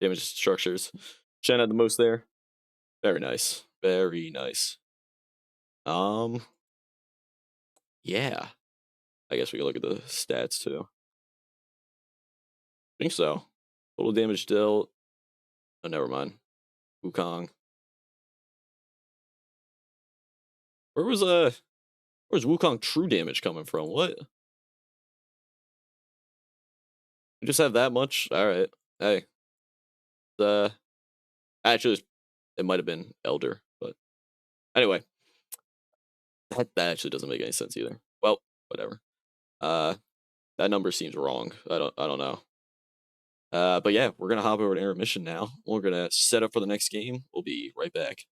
Damage structures. Shen had the most there. Very nice. Very nice. Yeah. I guess we can look at the stats too. I think so. Total damage dealt. Oh, never mind. Wukong. Where's Wukong true damage coming from? What? You just have that much? Alright. Hey. Actually, it might have been Elder, but anyway. That actually doesn't make any sense either. Well, whatever. That number seems wrong. I don't know. But yeah, we're gonna hop over to intermission now. We're gonna set up for the next game. We'll be right back.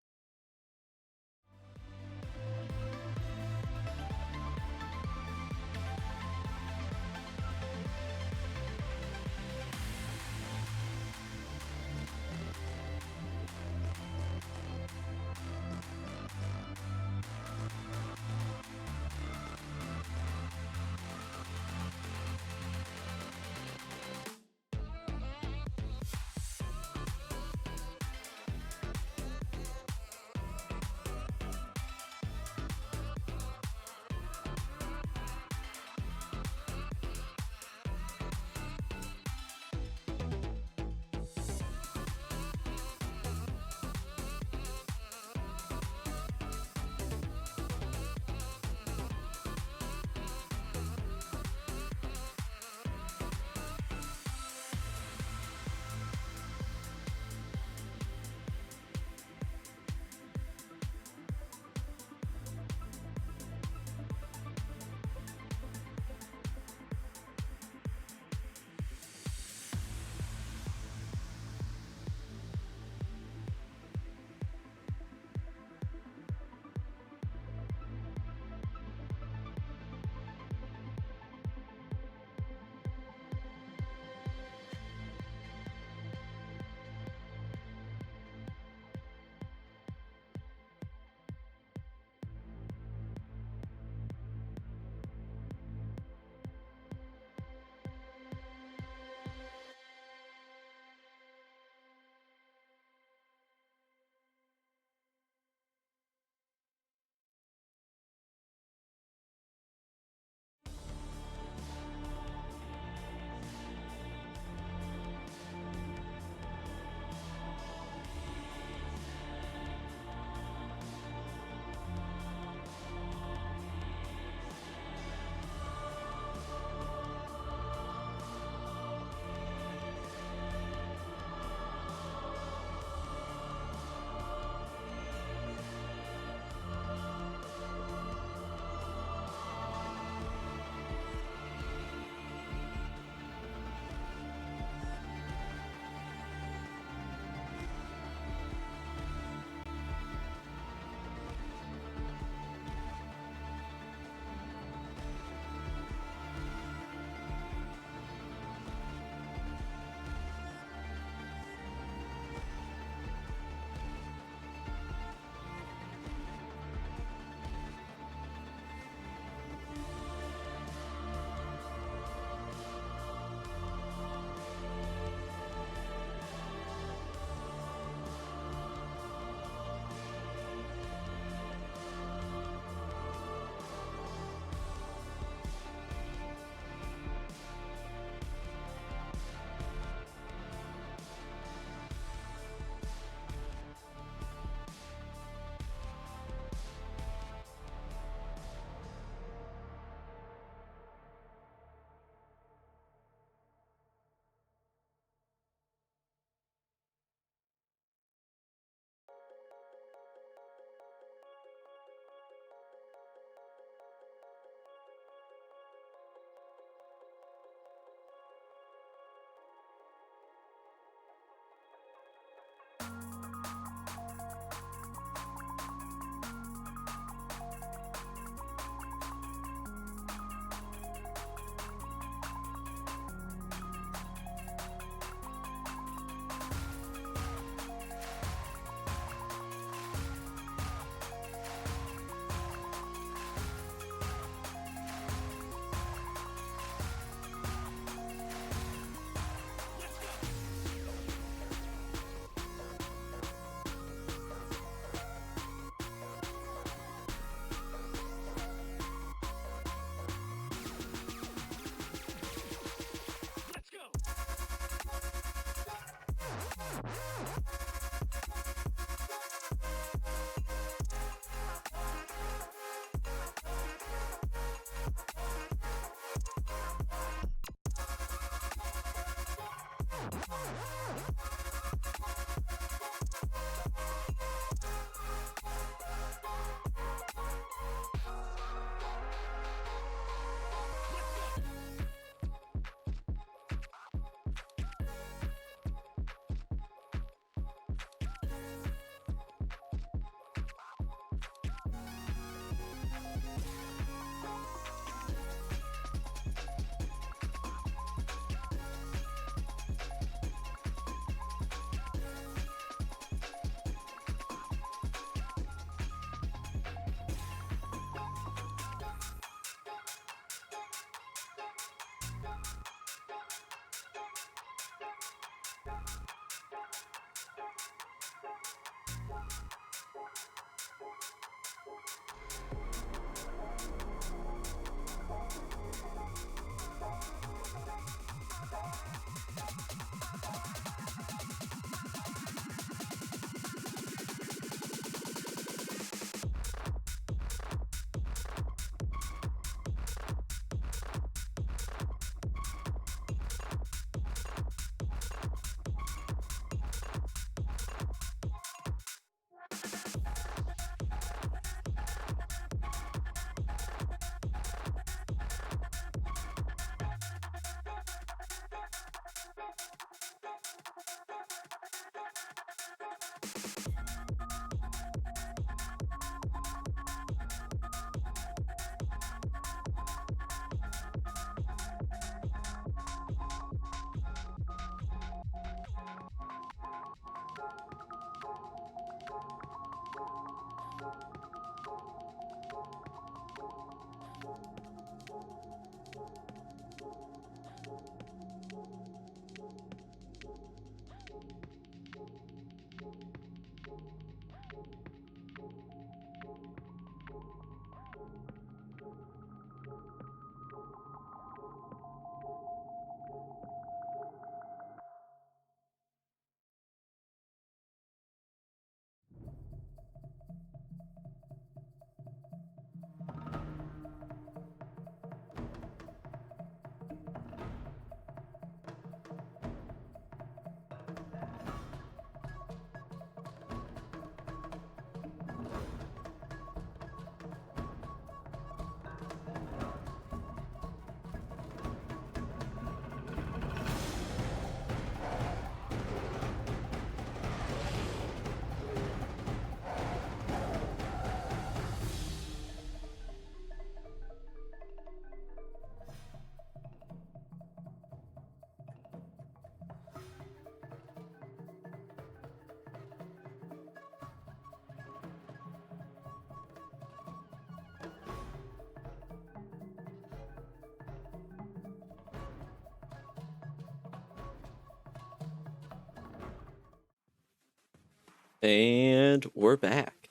And we're back.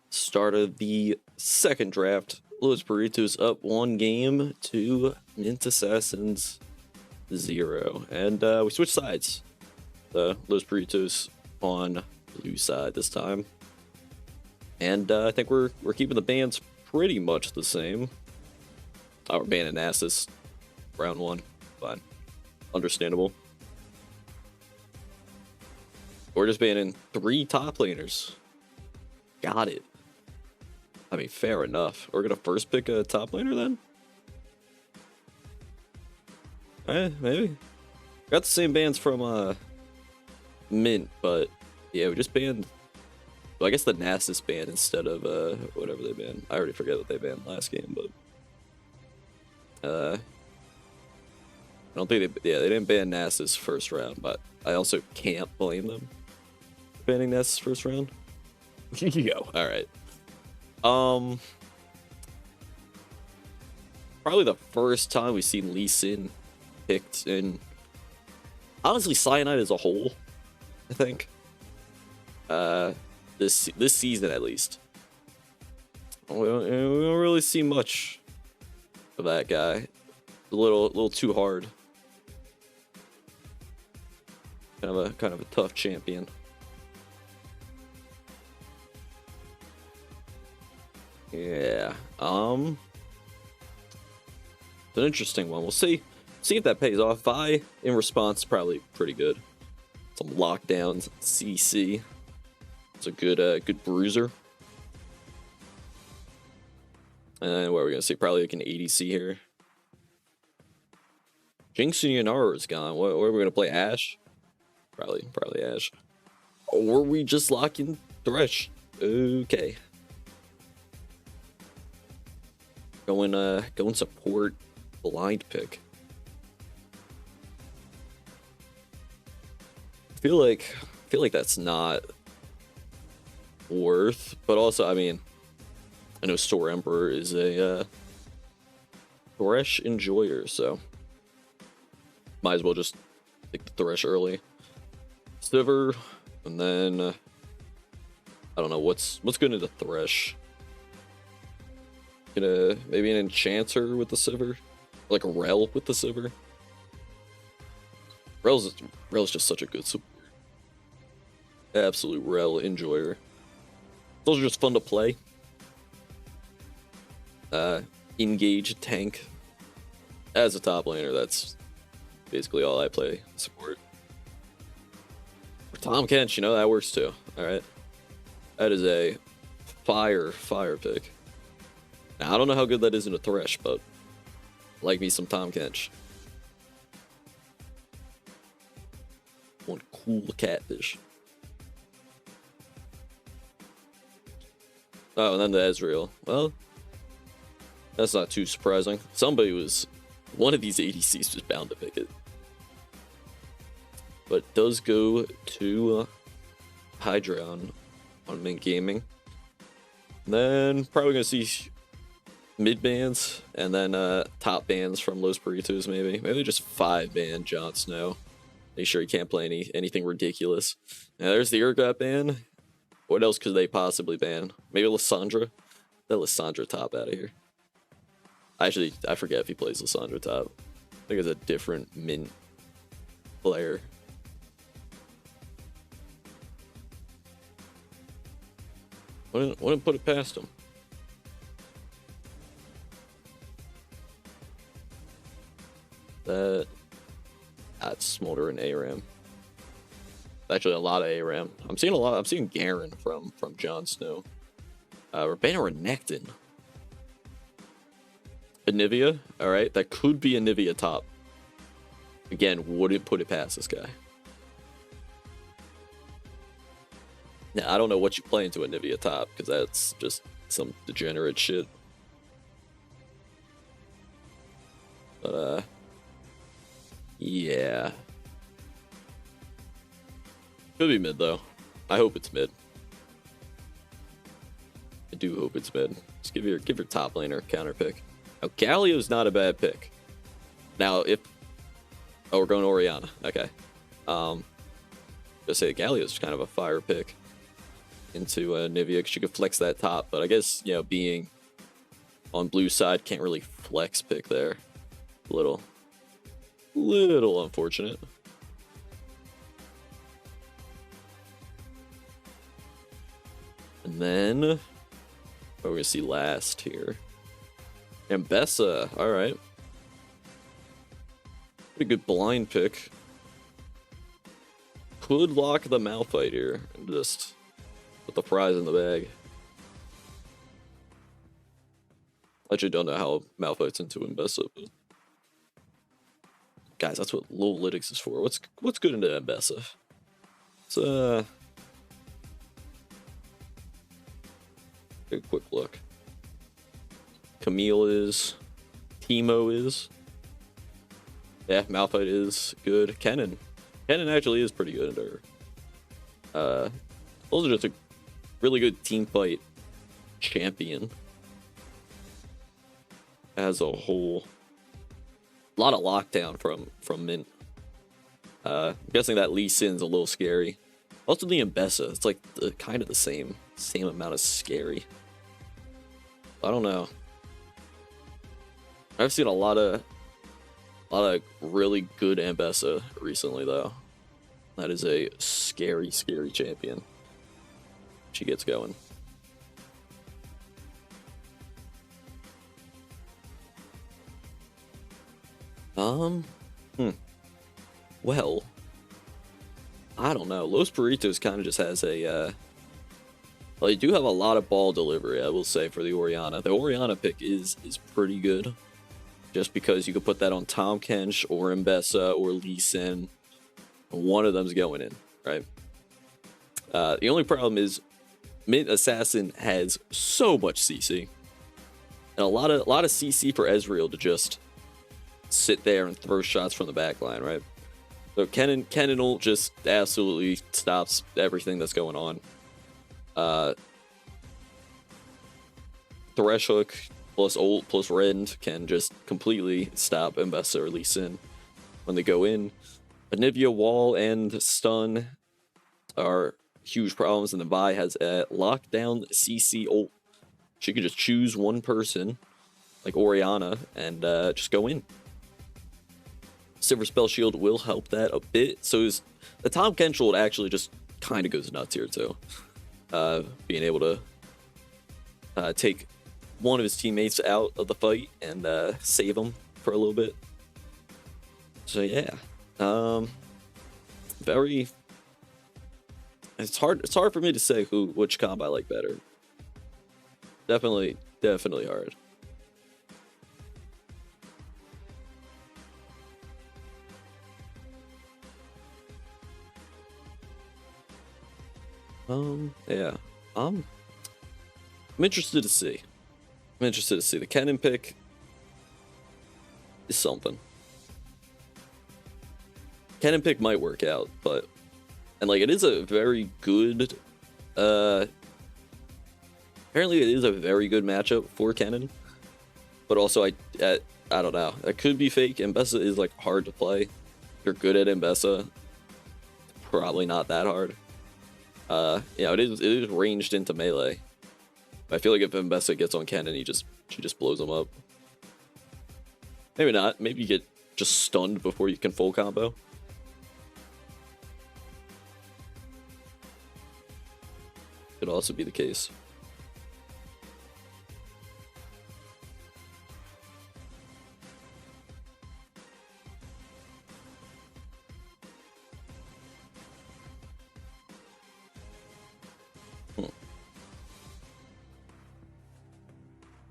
Start of the second draft. Los Perritos up 1 game to Mint Assassins 0. And we switched sides. Los Perritos on blue side this time. And I think we're keeping the bans pretty much the same. We're banning Nasus. Round 1. Fine. Understandable. We're just banning 3 top laners. Got it. I mean, fair enough. We're gonna first pick a top laner then? Maybe. Got the same bans from Mint, but yeah, we just banned. Well, I guess the Nasus banned instead of whatever they banned. I already forget what they banned last game, but I don't think they didn't ban Nasus first round, but I also can't blame them for banning Nasus first round. Yo, all right. Probably the first time we've seen Lee Sin picked in, honestly, CYANIDE as a whole, I think. This season at least. We don't really see much of that guy. A little too hard. Kind of a tough champion. Yeah. It's an interesting one. We'll see if that pays off. Vi in response probably pretty good. Some lockdowns, CC. It's a good bruiser. And what are we gonna see? Probably like an ADC here. Jinx and Yanara is gone. What are we gonna play? Ashe? Probably Ashe. Or we just lock in Thresh. Okay. Going support blind pick. I feel like that's not worth, but also I mean, I know Store Emperor is a Thresh enjoyer, so might as well just take the Thresh early. Sivir, and then I don't know what's good into Thresh. Gonna maybe an Enchanter with the Sivir, like a Rel with the Sivir. Rel's just such a good support. Absolute Rel enjoyer. Those are just fun to play. Engage tank. As a top laner, that's basically all I play support. For Tom Kench, you know, that works too. Alright. That is a fire pick. Now, I don't know how good that is in a Thresh, but like me some Tom Kench. One cool catfish. Oh, and then the Ezreal. Well, that's not too surprising. One of these ADCs was bound to pick it. But it does go to Hydra on Mint Gaming. And then probably gonna see mid bans and then top bans from Los Perritos maybe just 5 ban Jon Snow. Make sure he can't play anything ridiculous. Now there's the Urgot ban. What else could they possibly ban? Maybe Lissandra? That Lissandra top out of here. Actually, I forget if he plays Lissandra top. I think it's a different Mint player. Wouldn't put it past him. That's Smolder and ARAM. Actually, a lot of ARAM. I'm seeing Garen from Jon Snow. Urbana Renekton. Anivia. Alright, that could be Anivia top. Again, wouldn't put it past this guy. Now, I don't know what you play into Anivia top, because that's just some degenerate shit. But, yeah. Could be mid, though. I hope it's mid. I do hope it's mid. Just give your top laner a counter pick. Now, Galio's not a bad pick. Now, if... Oh, we're going Orianna. Okay. Just say Galio's kind of a fire pick into Nivea, because you could flex that top, but I guess, you know, being on blue side, can't really flex pick there. Little unfortunate. And then, what are we gonna see last here? Ambessa, alright. Pretty good blind pick. Could lock the Malphite here and just put the prize in the bag. I actually don't know how Malphite's into Ambessa, but guys, that's what low lytics is for. What's good into Ambessa? It's take a quick look. Camille is, Teemo is. Yeah, Malphite is good. Kennen actually is pretty good under. Those are just a really good team fight champion as a whole. A lot of lockdown from Mint. I'm guessing that Lee Sin's a little scary. Also the Ambessa, it's like kind of the same amount of scary. I don't know. I've seen a lot of really good Ambessa recently, though. That is a scary champion. She gets going. Well, I don't know. Los Perritos kind of just has a, well, you do have a lot of ball delivery, I will say, for the Orianna. The Orianna pick is pretty good. Just because you could put that on Tom Kench or Ambessa or Lee Sin. One of them's going in, right? The only problem is Mint Assassin has so much CC. And a lot of CC for Ezreal to just sit there and throw shots from the back line, right? So Kennen will just absolutely stops everything that's going on. Thresh Hook plus ult plus Rend can just completely stop Ambessa or Lee Sin when they go in. Anivia wall and stun are huge problems, and the Vi has a lockdown CC ult. She could just choose one person, like Orianna, and just go in. Silver Spell Shield will help that a bit. So the Tom Kench ult actually just kind of goes nuts here too. Being able to take one of his teammates out of the fight and save him for a little bit. So yeah, very. It's hard for me to say which comp I like better. Definitely hard. Yeah. I'm interested to see. The Kennen pick is something. Kennen pick might work out, but like it is a very good apparently it is a very good matchup for Kennen. But also I don't know. That could be fake. Ambessa is like hard to play. If you're good at Ambessa, probably not that hard. Yeah, it is ranged into melee. I feel like if Ambessa gets on Kennen, she just blows him up. Maybe not. Maybe you get just stunned before you can full combo. Could also be the case.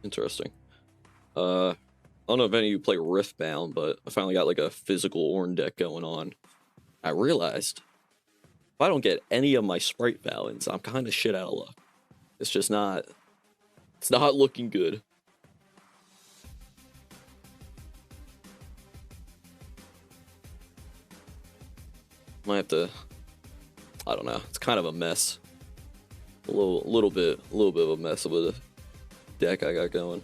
Interesting. I don't know if any of you play Riftbound, but I finally got like a physical Ornn deck going on. I realized if I don't get any of my Sprite Valens, I'm kind of shit out of luck. It's just not. It's not looking good. Might have to. I don't know. It's kind of a mess. A little bit of a mess with the deck I got going.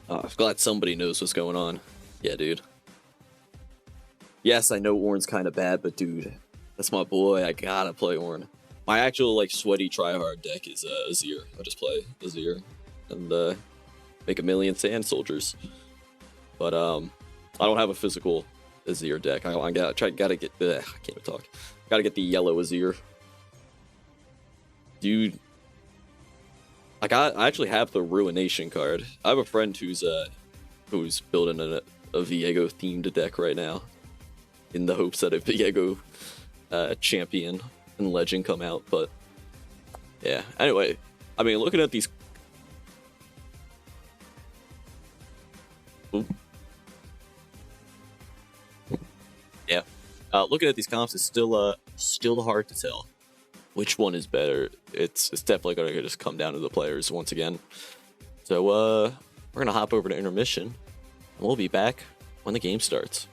Oh, I'm glad somebody knows what's going on. Yeah, dude. Yes, I know Ornn's kind of bad, but dude, that's my boy. I gotta play Ornn. My actual like sweaty tryhard deck is Azir. I'll just play Azir and make a million sand soldiers. But I don't have a physical Azir deck. I gotta get I can't even talk. Gotta get the yellow Azir. Dude, I actually have the Ruination card. I have a friend who's building a Viego themed deck right now, in the hopes that a Viego champion and legend come out. But yeah, anyway, I mean, looking at these. Ooh. Yeah, looking at these comps is still hard to tell which one is better. It's definitely gonna just come down to the players once again. So we're gonna hop over to intermission, and we'll be back when the game starts.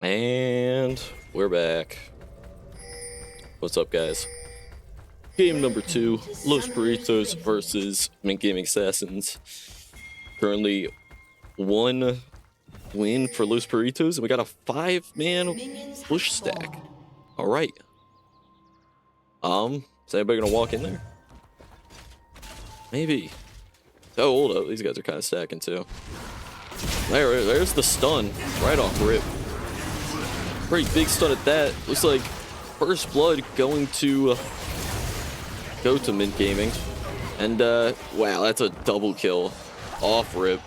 And we're back. What's up, guys? Game number 2, Los Perritos versus Mint Gaming Assassins. Currently 1 win for Los Perritos, and we got a 5-man push stack. All right. Is anybody gonna walk in there? Maybe. Oh, hold up. These guys are kind of stacking too. There's the stun right off rip. Pretty big stun at that. Looks like first blood going to go to Mint Gaming. And wow, that's a double kill off rip.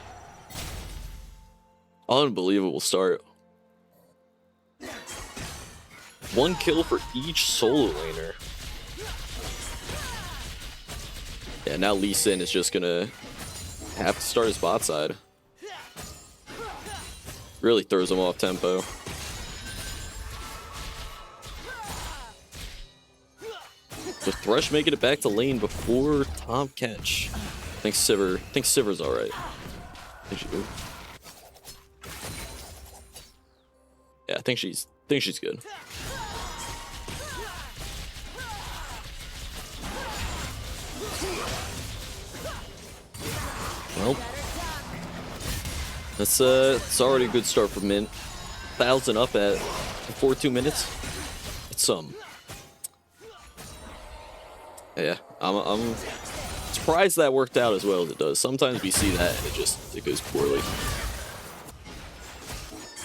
Unbelievable start. 1 kill for each solo laner. Yeah, now Lee Sin is just gonna have to start his bot side. Really throws him off tempo. So Thresh making it back to lane before Tom Catch. I think Siver's alright. Yeah, I think she's good. Well, it's already a good start for Mint. 1,000 up at 42 minutes. It's yeah, I'm surprised that worked out as well as it does. Sometimes we see that and it goes poorly.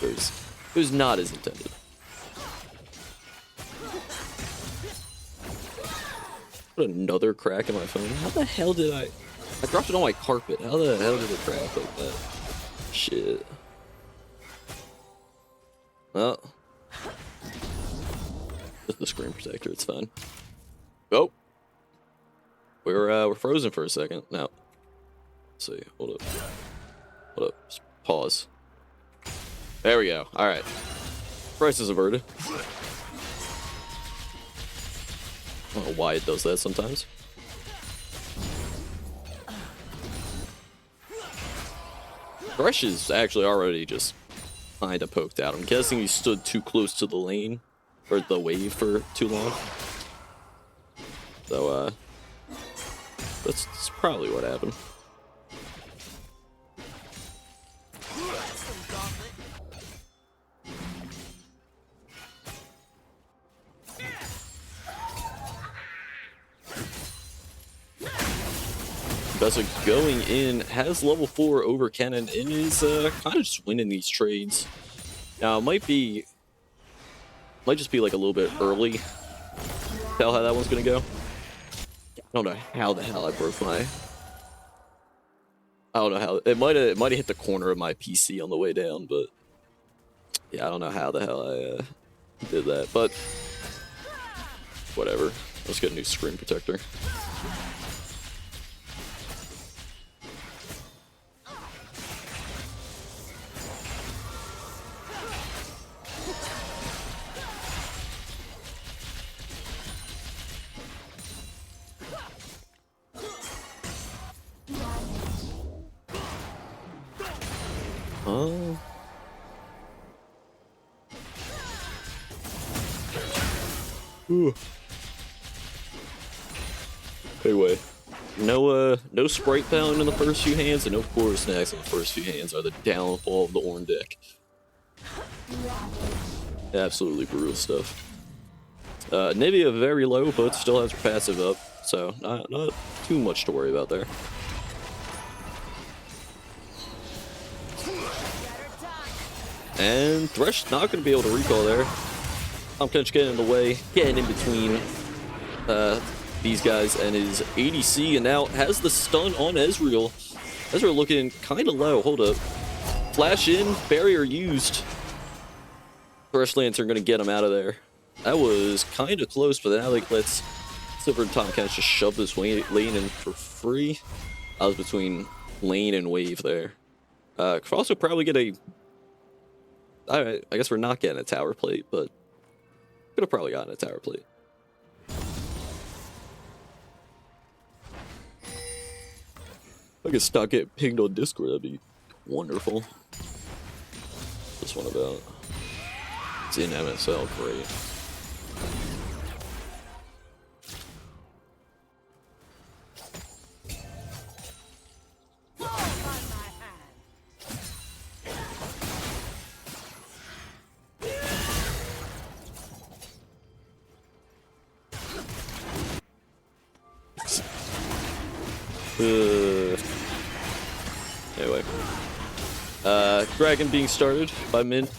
It was not as intended. Put another crack in my phone. How the hell did I dropped it on my carpet. How the hell did it crack like that? Shit. Well, just the screen protector. It's fine. Oh, we're frozen for a second. Now, let's see. Hold up. Just pause. There we go. All right. Crisis averted. I don't know why it does that sometimes. Thresh is actually already just kind of poked out. I'm guessing he stood too close to the lane or the wave for too long. So that's probably what happened. Bessa going in, has level 4 over Cannon, and is kind of just winning these trades. Now it might just be like a little bit early to tell how that one's gonna go. I don't know how the hell I broke my. I don't know how it might have hit the corner of my PC on the way down, but yeah, I don't know how the hell I did that, but whatever. Let's get a new screen protector. Anyway, no Sprite Fountain in the first few hands, and no Core Snacks in the first few hands are the downfall of the Ornn deck. Absolutely brutal stuff. Nivea very low, but still has her passive up, so not too much to worry about there. And Thresh not going to be able to recall there. Tom Catch getting in the way, getting in between these guys and his ADC, and now has the stun on Ezreal. Ezreal looking kind of low. Hold up. Flash in, barrier used. Thresh Lantern going to get him out of there. That was kind of close, but now like let's Silver and Tom Catch just shove this lane in for free. I was between lane and wave there. Could also probably get a. I guess we're not getting a tower plate, but could have probably gotten a tower plate. I could stop getting pinged on Discord. That'd be wonderful. What's this one about? It's in MSL, great. Anyway. Dragon being started by mid.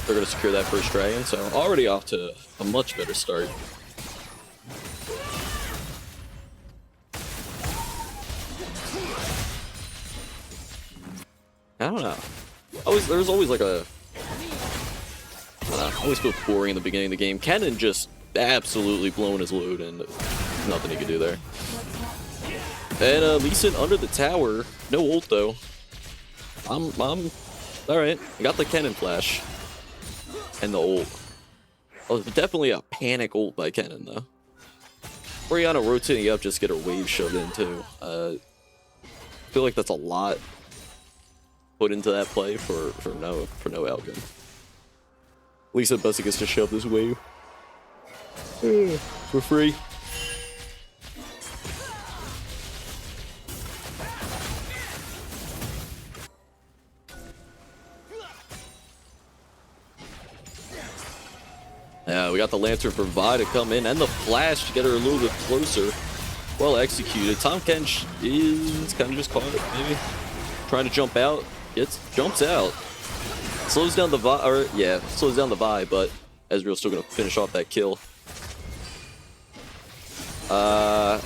They're going to secure that first dragon, so already off to a much better start. I don't know. There's always like a... I don't know, I always feel boring in the beginning of the game. Kennen just absolutely blowing his load and nothing he can do there. And Lee Sin under the tower. No ult though. I'm alright. I got the Kennen flash. And the ult. Oh, definitely a panic ult by Kennen though. Orianna rotating up, just get her wave shoved in too. I feel like that's a lot put into that play for no outcome. Lee Sin Buster gets to shove this wave for free. Yeah, we got the Lantern for Vi to come in and the flash to get her a little bit closer. Well executed. Tahm Kench is kind of just caught it, maybe. Trying to jump out. Jumps out. Slows down the Vi, or yeah, slows down the Vi, but Ezreal's still gonna finish off that kill. I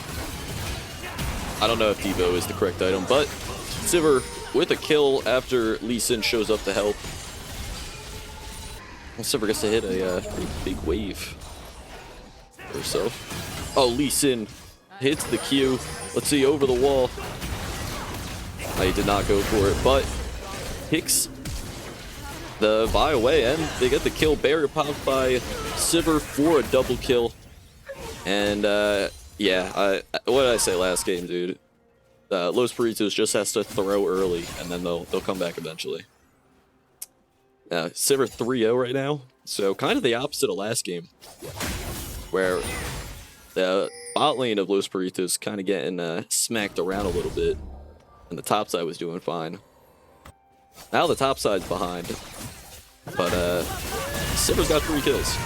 don't know if Devo is the correct item, but Sivir with a kill after Lee Sin shows up to help. Sivir gets to hit a pretty big wave herself. Oh, Lee Sin hits the Q. Let's see, over the wall. He did not go for it, but kicks the Vi away, and they get the kill. Barrier popped by Sivir for a double kill. And yeah, what did I say last game, dude? Los Perritos just has to throw early, and then they'll come back eventually. Sivir 3-0 right now, so kind of the opposite of last game, where the bot lane of Los Perritos kind of getting smacked around a little bit, and the top side was doing fine. Now the top side's behind, but Sivir's got 3 kills.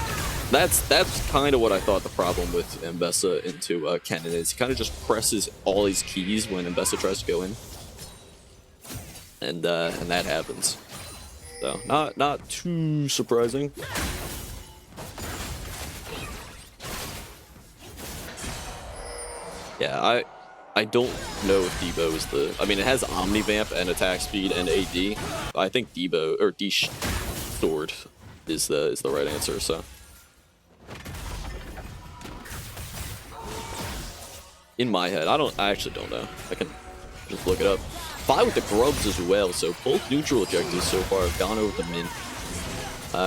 That's kind of what I thought the problem with Mbessa into Kennen is. He kind of just presses all his keys when Mbessa tries to go in, and that happens. So not too surprising. Yeah, I don't know if Devo is the... I mean, it has Omnivamp and attack speed and AD. I think Devo, or Sword is the right answer, so... In my head, I actually don't know. I can just look it up. Vi with the grubs as well, so both neutral objectives so far have gone over the mid.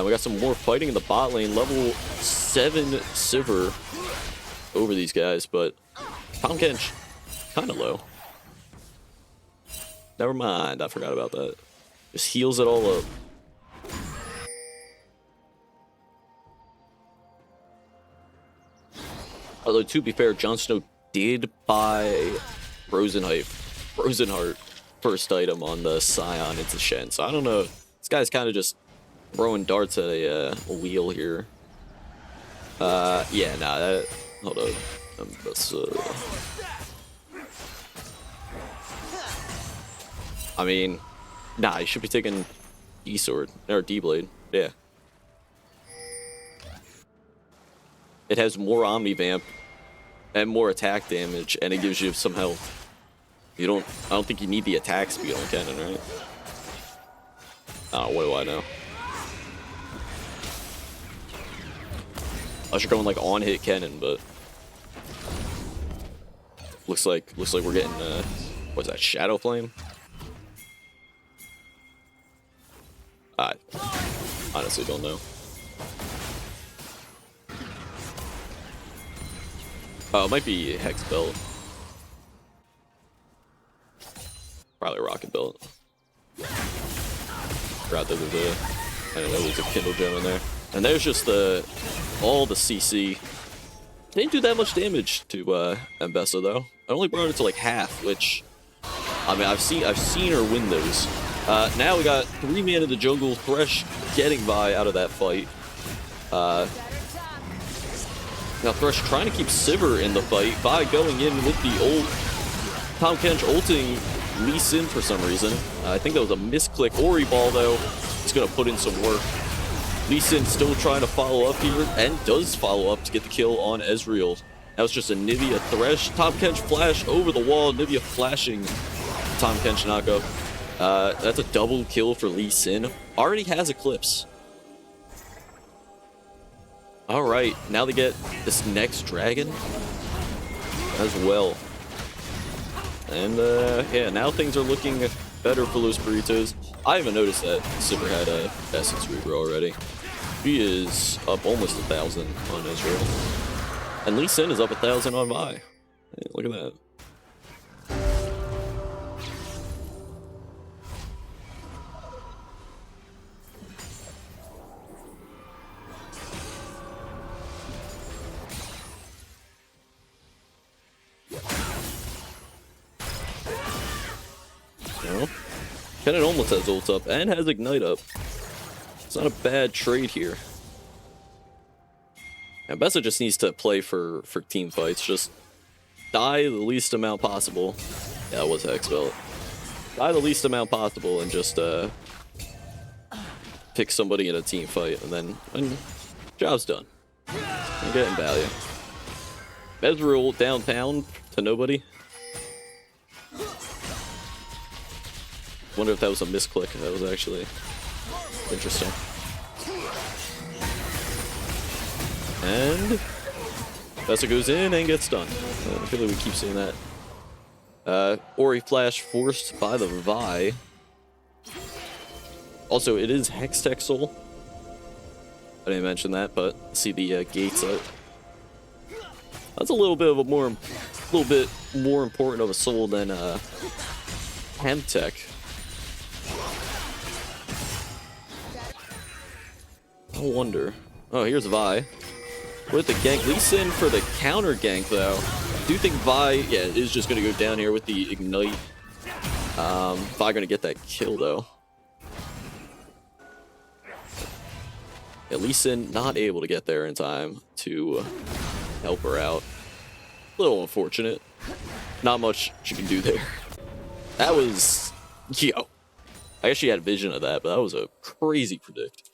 We got some more fighting in the bot lane. Level 7 Sivir over these guys, but Tahm Kench kind of low. Never mind, I forgot about that. Just heals it all up. Although, to be fair, Jon Snow did buy Rosenheart first item on the Scion into Shen, so I don't know. This guy's kind of just throwing darts at a wheel here. Yeah, nah, that... Hold on. That's, I mean, nah, he should be taking D-Sword, or D-Blade, yeah. It has more Omnivamp and more attack damage, and it gives you some health. I don't think you need the attack speed on Kennen, right? Oh, what do I know? I should go like on hit Kennen, but looks like we're getting what's that, Shadow Flame? I honestly don't know. Oh, it might be Hex Belt. Probably Rocket Belt. Forgot there was I don't know, there's a Kindle gem in there. And there's just all the CC. Didn't do that much damage to Mbessa though. I only brought it to like half, which I mean I've seen her win those. Now we got 3 man in the jungle. Thresh getting Vi out of that fight. Now Thresh trying to keep Sivir in the fight. Vi going in with the ult. Tahm Kench ulting Lee Sin for some reason. I think that was a misclick. Ori ball though. He's gonna put in some work. Lee Sin still trying to follow up here, and does follow up to get the kill on Ezreal. That was just a Nivea Thresh. Tahm Kench flash over the wall. Nivea flashing Tahm Kench knockup. That's a double kill for Lee Sin. Already has Eclipse. Alright, now they get this next dragon as well. And yeah, now things are looking better for Los Perritos. I haven't noticed that Sivir had a Essence Reaver already. He is up almost 1,000 on Ezreal. And Lee Sin is up 1,000 on Vi. Hey, look at that. Well, Kennen almost has ult up and has Ignite up. It's not a bad trade here. Now, Bessa just needs to play for team fights. Just die the least amount possible. Yeah, it was Hexbelt. Die the least amount possible and just pick somebody in a team fight, and job's done. I'm getting value. Ezreal downtown to nobody. Wonder if that was a misclick. That was actually interesting. And Bessa goes in and gets stunned. I feel like we keep seeing that. Ori flash forced by the Vi. Also, it is Hextech Soul. I didn't mention that, but see the gates up. That's a little bit more important of a soul than Hemtech. I wonder. Oh, here's Vi with the gank. Lee Sin for the counter gank though. I do think Vi, yeah, is just gonna go down here with the Ignite. Vi gonna get that kill though. Yeah, Lee Sin not able to get there in time to help her out. A little unfortunate. Not much she can do there. That was, yo. I actually had vision of that, but that was a crazy predict.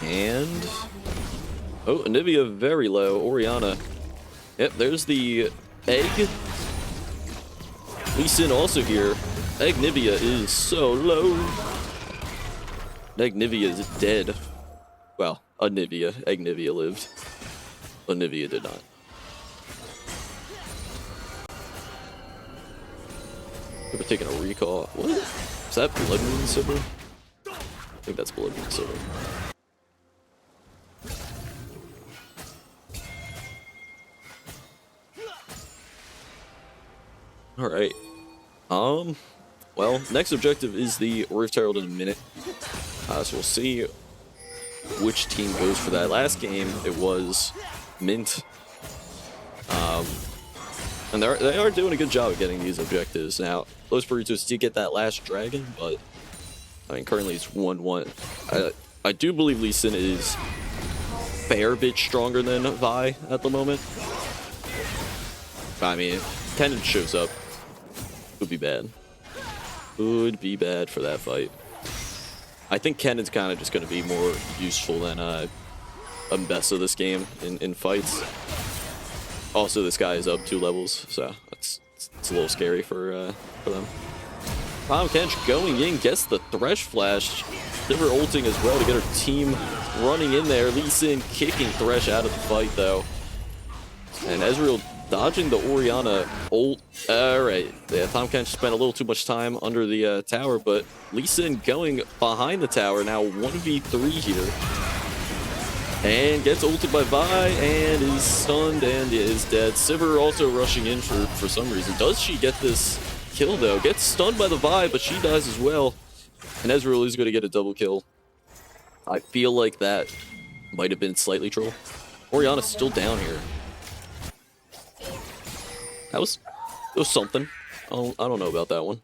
And oh, Anivia very low. Orianna. Yep, there's the egg. Lee Sin also here. Egg Nivea is so low. Egg Nivea is dead. Well, Anivia. Egg Nivea lived. Anivia did not. We're taking a recall. What? Is that Blood Moon Silver? I think that's Blood Moon Silver. Alright. Well, next objective is the Rift Herald in a minute. So we'll see which team goes for that. Last game, it was Mint. And they are doing a good job of getting these objectives. Now, Los Perritos did get that last dragon, but I mean, currently it's 1-1. I do believe Lee Sin is fair bit stronger than Vi at the moment. I mean, if Kennen shows up, would be bad. Would be bad for that fight. I think Kennen's kind of just going to be more useful than Mbessa this game in fights. Also, this guy is up 2 levels, so it's a little scary for them. Tahm Kench going in, gets the Thresh Flash. Sivir ulting as well to get her team running in there. Lee Sin kicking Thresh out of the fight, though. And Ezreal dodging the Orianna ult. Alright, yeah, Tahm Kench spent a little too much time under the tower, but Lee Sin going behind the tower now, 1v3 here. And gets ulted by Vi and is stunned and is dead. Sivir also rushing in for some reason. Does she get this kill though? Gets stunned by the Vi, but she dies as well. And Ezreal is going to get a double kill. I feel like that might have been slightly troll. Orianna's still down here. That was something. I don't know about that one.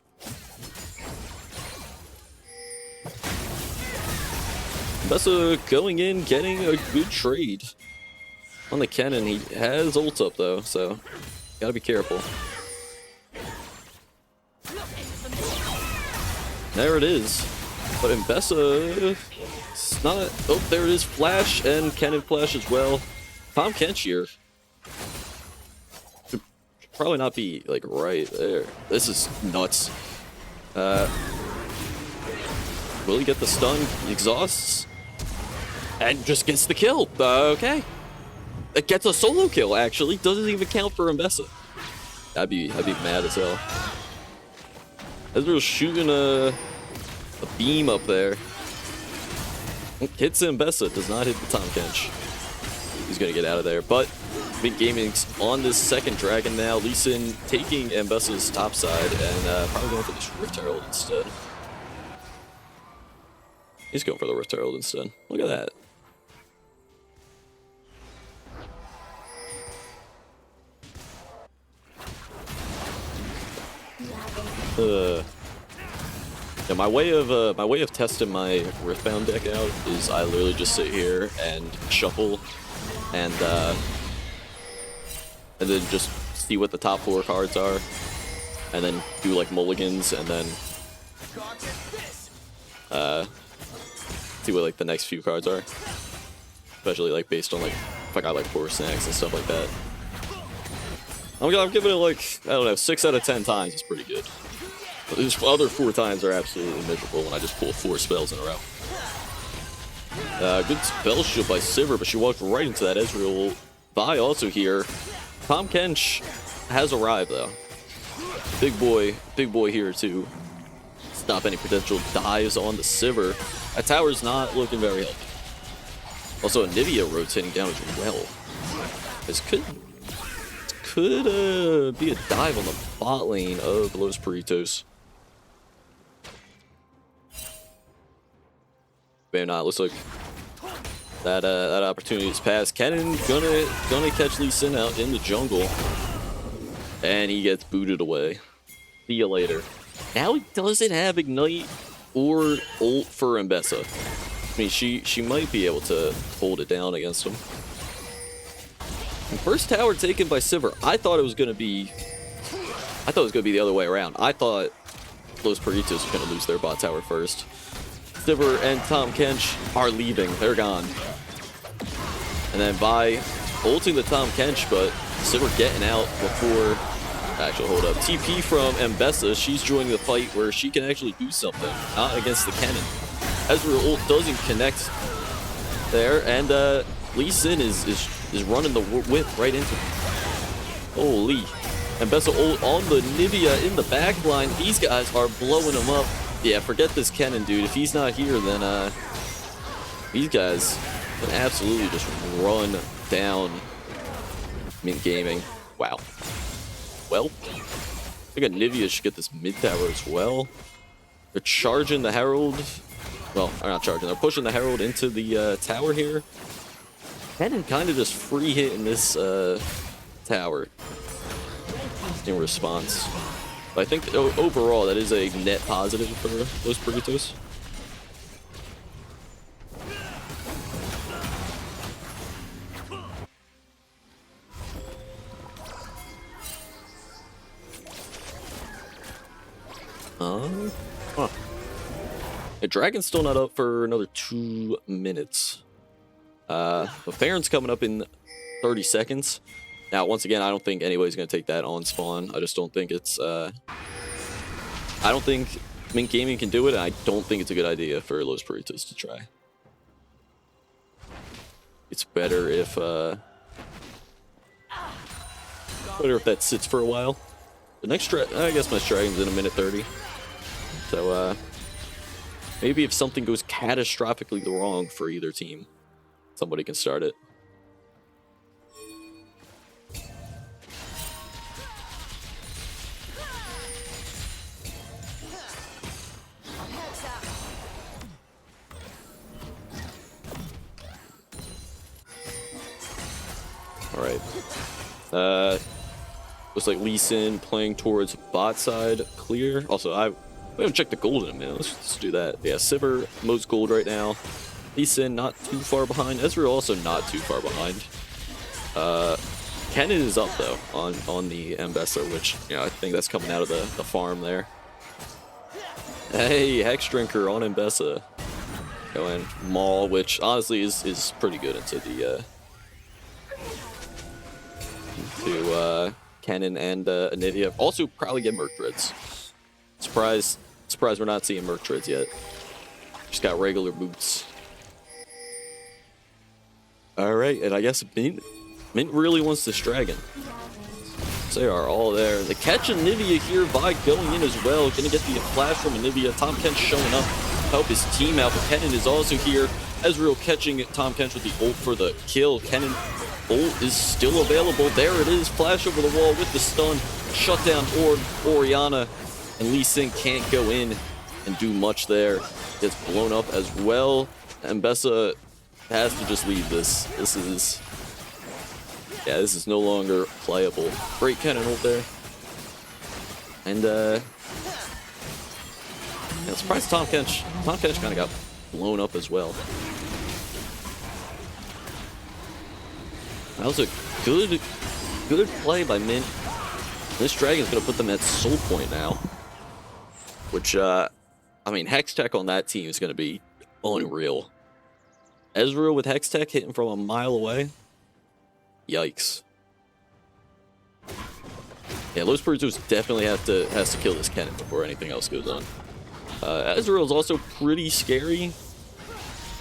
Bessa going in, getting a good trade. On the Kennen, he has ult up though, so gotta be careful. There it is. But in Bessa, it's not... Oh, there it is. Flash and Kennen flash as well. Tahm Kench here. Should probably not be, like, right there. This is nuts. Will he get the stun? He exhausts. And just gets the kill. Okay. It gets a solo kill, actually. Doesn't even count for Mbessa. I'd be mad as hell. Ezreal's shooting a beam up there. Hits Mbessa, does not hit the Tahm Kench. He's gonna get out of there. But Big Gaming's on this second dragon now. Lee Sin taking Mbessa's top side and probably going for this Rift Herald instead. He's going for the Rift Herald instead. Look at that. Yeah, my way of testing my Riftbound deck out is I literally just sit here and shuffle and then just see what the top 4 cards are, and then do like mulligans, and then see what like the next few cards are, especially like based on like if I got like 4 snacks and stuff like that. I'm giving it like, I don't know, 6 out of 10 times is pretty good. These other 4 times are absolutely miserable when I just pull 4 spells in a row. Good spell shield by Sivir, but she walked right into that Ezreal. Vi also here. Tahm Kench has arrived though. Big boy here to stop any potential dives on the Sivir. That tower's not looking very healthy. Also, Anivia rotating down as well. This could be a dive on the bot lane of Los Perritos. Maybe not. Looks like that opportunity is passed. Kennen gonna catch Lee Sin out in the jungle, and he gets booted away. See you later. Now he doesn't have Ignite or ult for Mbessa. I mean, she might be able to hold it down against him. First tower taken by Sivir. I thought it was gonna be the other way around. I thought Los Perritos were gonna lose their bot tower first. Sivir and Tahm Kench are leaving. They're gone. And then Vi ulting the Tahm Kench, but Sivir getting out before... Actually, hold up. TP from Mbessa. She's joining the fight where she can actually do something. Not against the Kennen. Ezreal ult doesn't connect there, and Lee Sin is running the whip right into him. Holy. Mbessa ult on the Nivea in the back line. These guys are blowing him up. Yeah, forget this Kennen, dude. If he's not here, then these guys can absolutely just run down Mint Gaming. Wow. Well, I think Anivia should get this mid tower as well. They're charging the Herald. Well, they're not charging. They're pushing the Herald into the tower here. Kennen kind of just free hitting this tower in response. But I think overall that is a net positive for those Perritos. The Dragon's still not up for another 2 minutes. The Farron's coming up in 30 seconds. Now, once again, I don't think anybody's going to take that on spawn. I just don't think it's... I don't think Mint Gaming can do it, and I don't think it's a good idea for Los Perritos to try. It's better if that sits for a while. The next I guess my dragon's in 1:30. So maybe if something goes catastrophically wrong for either team, somebody can start it. All right. Looks like Lee Sin playing towards bot side clear. Also, we haven't checked the gold in a minute. Let's do that. Yeah, Sivir most gold right now. Lee Sin not too far behind. Ezreal also not too far behind. Kennen is up though on the Mbessa, which I think that's coming out of the farm there. Hey, Hex Drinker on Mbessa. Going Maul, which honestly is pretty good into the Kennen and Anivia. Also probably get Merc Treads. Surprised we're not seeing Merc Treads yet. Just got regular boots. Alright, and I guess Mint really wants this dragon. They are all there. They catch Anivia here by going in as well. Gonna get the flash from Anivia. Tahm Kench showing up to help his team out, but Kennen is also here. Ezreal catching Tahm Kench with the ult for the kill. Kennen ult is still available. There it is. Flash over the wall with the stun. Shut down Orianna. And Lee Sin can't go in and do much there. Gets blown up as well. Mbessa has to just leave this. This is no longer playable. Great Kennen ult there. And I'm surprised Tahm Kench kind of got blown up as well. That was a good play by Mint. This dragon's gonna put them at soul point now. Which, I mean, Hex Tech on that team is gonna be unreal. Ezreal with Hex Tech hitting from a mile away. Yikes. Yeah, Los Perritos definitely has to kill this Kennen before anything else goes on. Ezreal is also pretty scary.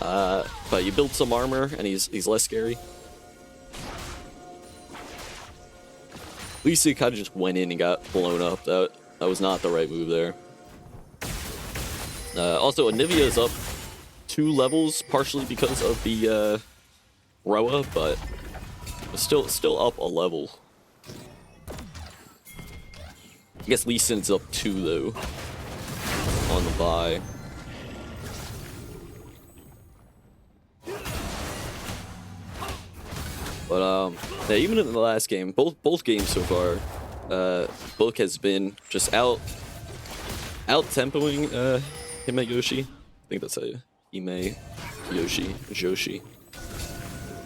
But you build some armor and he's less scary. Lee Sin kind of just went in and got blown up. That was not the right move there. Also, Anivia is up 2 levels, partially because of the Roa, but still up a level. I guess Lee Sin's up 2 though on the bye. But yeah, even in the last game, both games so far, Book has been just out tempoing Himeyoshi. I think that's how you Joshi.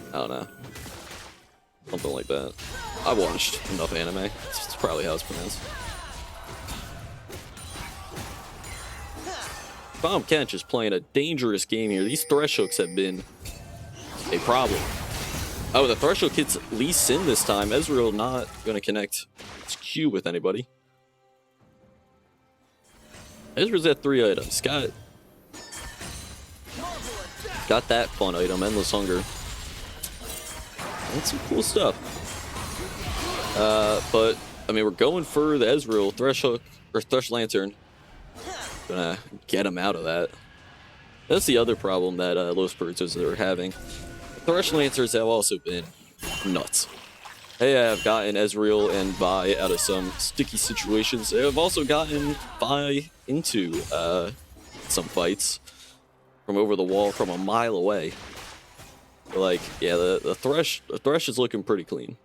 I don't know. Something like that. I watched enough anime. It's probably how it's pronounced. Tahm Kench is playing a dangerous game here. These thresh hooks have been a problem. Oh, the thresh hook hits Lee Sin this time. Ezreal not going to connect his Q with anybody. Ezreal's at 3 items. Got that fun item, Endless Hunger. That's some cool stuff. But, I mean, we're going for the Ezreal Thresh Hook, or Thresh Lantern. Gonna get him out of that. That's the other problem that Los Perritos are having. Thresh Lancers have also been nuts. They have gotten Ezreal and Vi out of some sticky situations. They have also gotten Vi into some fights from over the wall from a mile away. Like, yeah, the Thresh is looking pretty clean.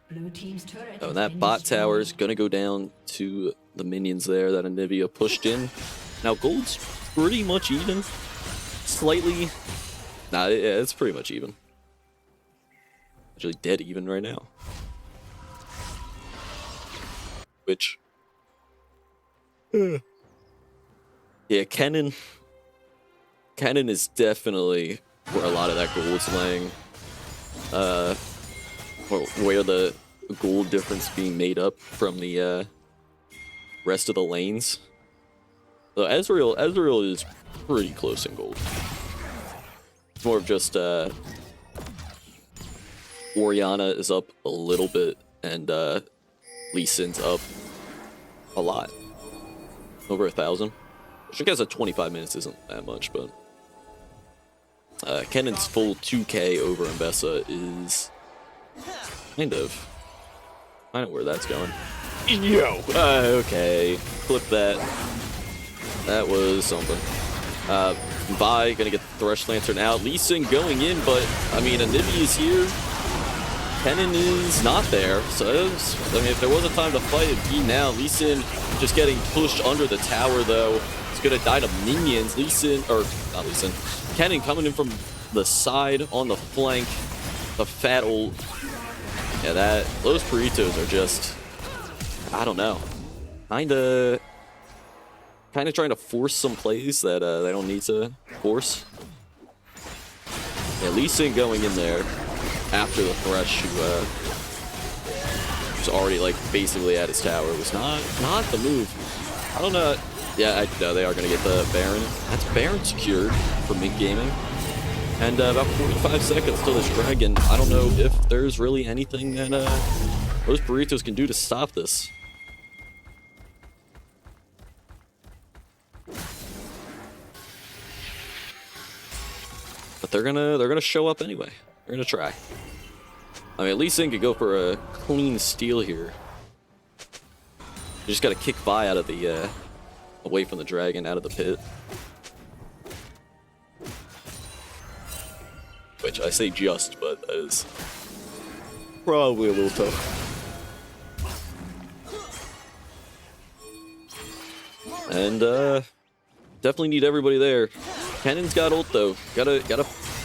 Blue team's turret Oh, and that bot tower is gonna go down to the minions there that Anivia pushed in. Now gold's pretty much even. Slightly. Nah, yeah, it's pretty much even. Actually dead even right now. Which... yeah, Kennen is definitely where a lot of that gold's laying. Where the gold difference being made up from the rest of the lanes. So Ezreal is pretty close in gold. It's more of just Orianna is up a little bit and Lee Sin's up a lot. Over 1,000. Which I guess at 25 minutes isn't that much, but Kennen's full 2K over Mbessa is kind of where that's going. Yo! Okay, flip that. That was something. Vi gonna get the Thresh Lantern out. Lee Sin going in, but I mean, Anivy is here. Kennen is not there, so I mean, if there was a time to fight, it'd be now. Lee Sin just getting pushed under the tower, though. He's gonna die to minions. Lee Sin, or not Lee Sin, Kennen coming in from the side on the flank. The fat old, yeah, those Perritos are just, I don't know, kind of trying to force some plays that they don't need to force. Yeah, Lee Sin going in there after the Thresh, who was already like basically at his tower, was not the move. I don't know. Yeah, no, they are gonna get the Baron. That's Baron secured for mid gaming. And about 45 seconds till this dragon. I don't know if there's really anything that those Perritos can do to stop this. But they're gonna show up anyway. They're gonna try. I mean, at least they could go for a clean steal here. You just gotta kick Vi out of the away from the dragon, out of the pit. Which I say just, but that is probably a little tough. And definitely need everybody there. Kennen's got ult though. Gotta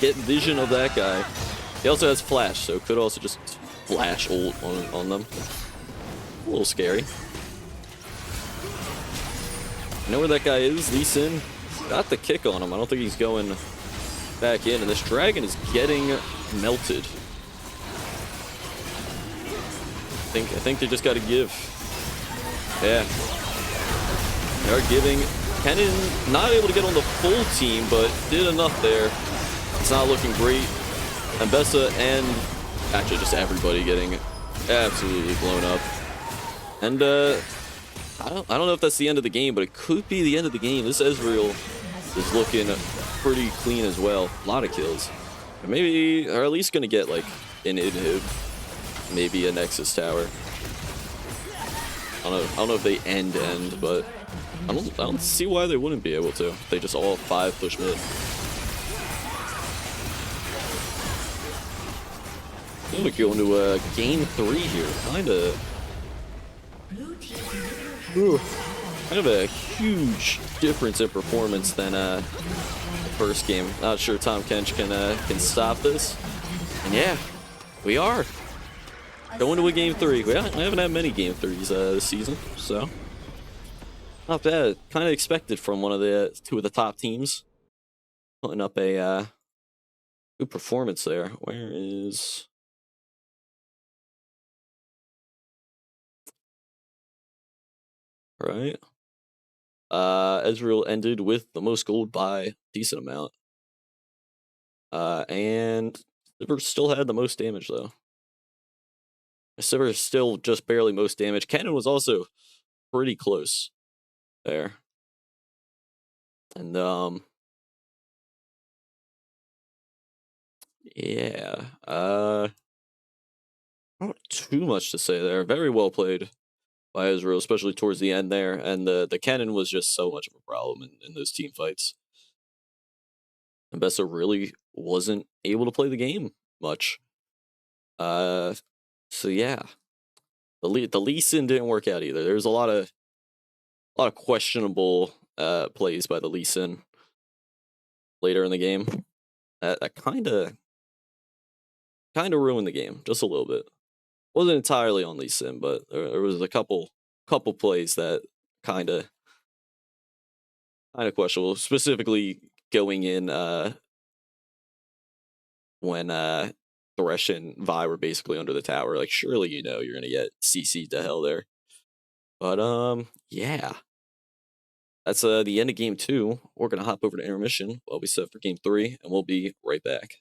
get vision of that guy. He also has flash, so could also just flash ult on them. A little scary. You know where that guy is? Lee Sin got the kick on him. I don't think he's going back in, and this dragon is getting melted. I think they just got to give. Yeah, they are giving. Kennen not able to get on the full team, but did enough there. It's not looking great. Mbessa and actually just everybody getting absolutely blown up. And I don't know if that's the end of the game, but it could be the end of the game. This Ezreal is looking pretty clean as well. A lot of kills. And maybe, or at least gonna get like an inhib, maybe a Nexus tower. I don't know if they end, but I don't see why they wouldn't be able to. They just all 5 push mid. I'm gonna go into game 3 here. Kind of a huge difference in performance than the first game. Not sure Tom Kench can stop this. And yeah, we are going to a game 3. We haven't had many game 3s this season, so not bad. Kind of expected from one of the 2 of the top teams. Putting up a good performance there. Where is? Right. Ezreal ended with the most gold by a decent amount. And Sivir still had the most damage though. Sivir is still just barely most damage. Kennen was also pretty close there. And yeah. Not too much to say there. Very well played by Ezreal, especially towards the end there. And the Kennen was just so much of a problem in those team fights. And Mbessa really wasn't able to play the game much. So yeah. The Lee Sin didn't work out either. There's a lot of questionable plays by the Lee Sin later in the game. That kind of ruined the game just a little bit. Wasn't entirely on Lee Sin, but there was a couple plays that kind of questionable. Specifically going in when Thresh and Vi were basically under the tower. Like, surely you know you're gonna get CC'd to hell there. But yeah, that's the end of game 2. We're gonna hop over to intermission while we set for game 3, and we'll be right back.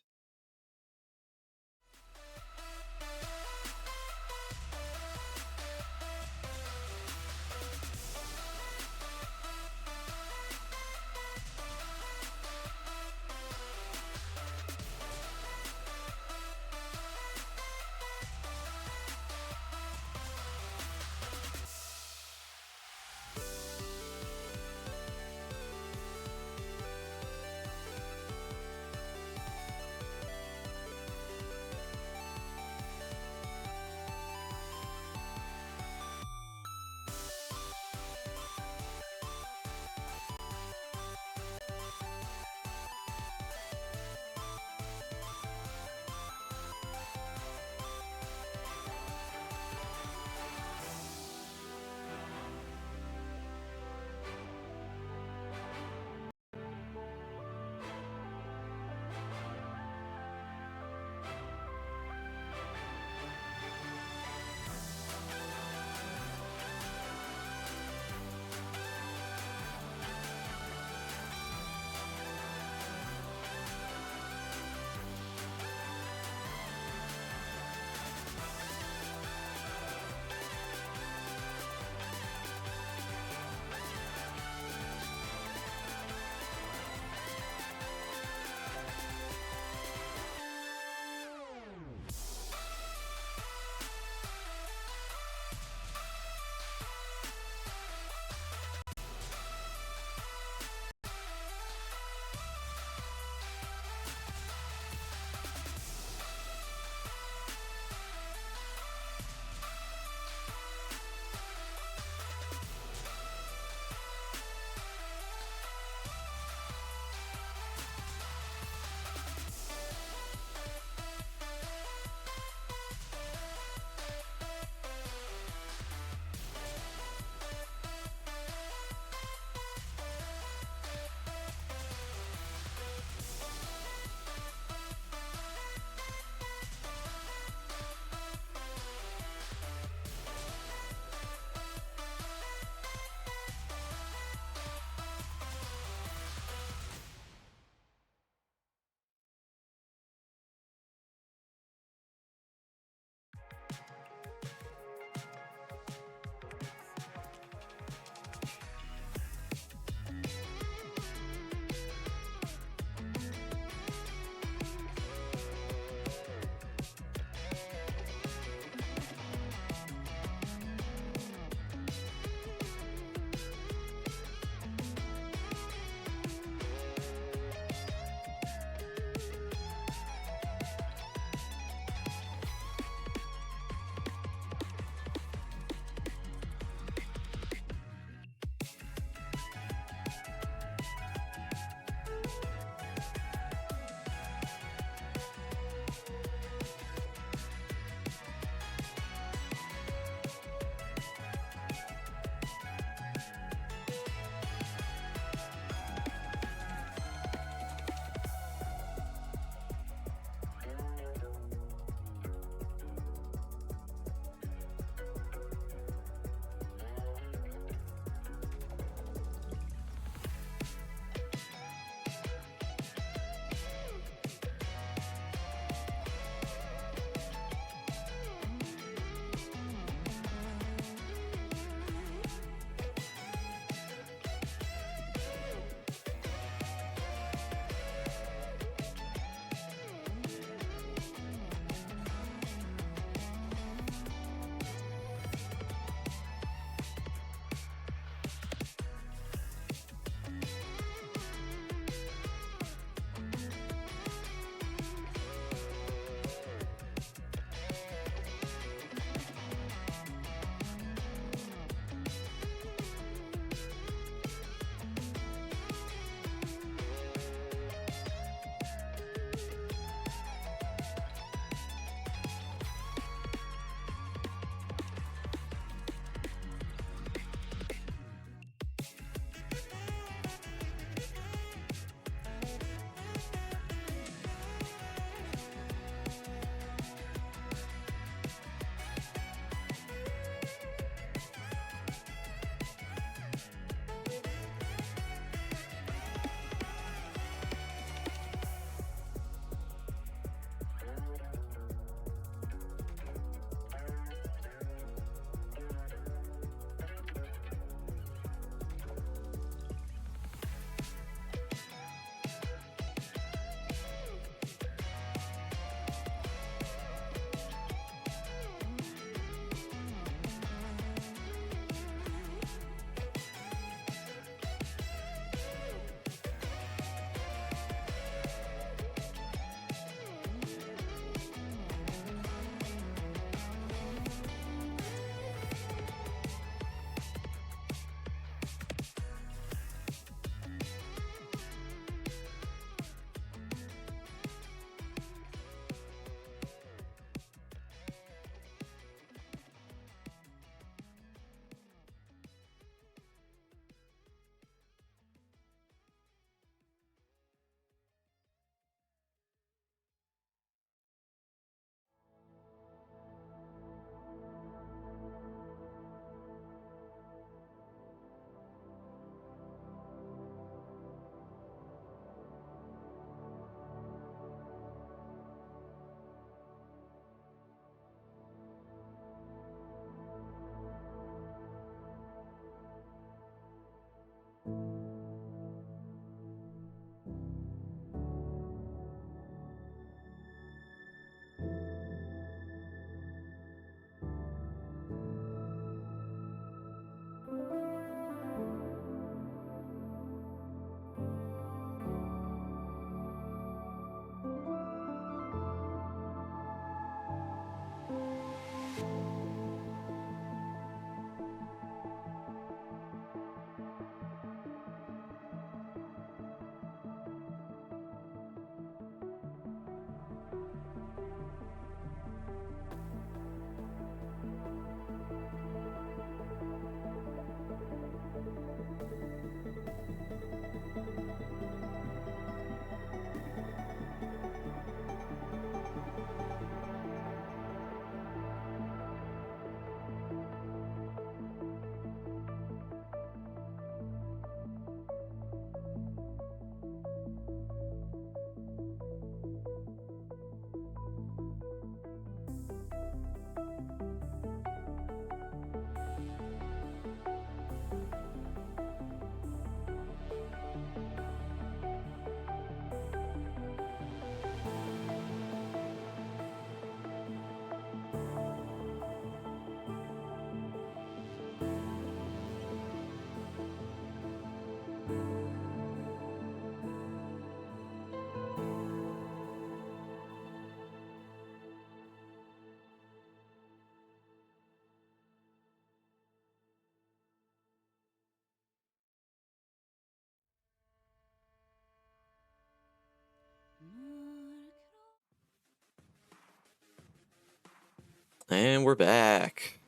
And we're back.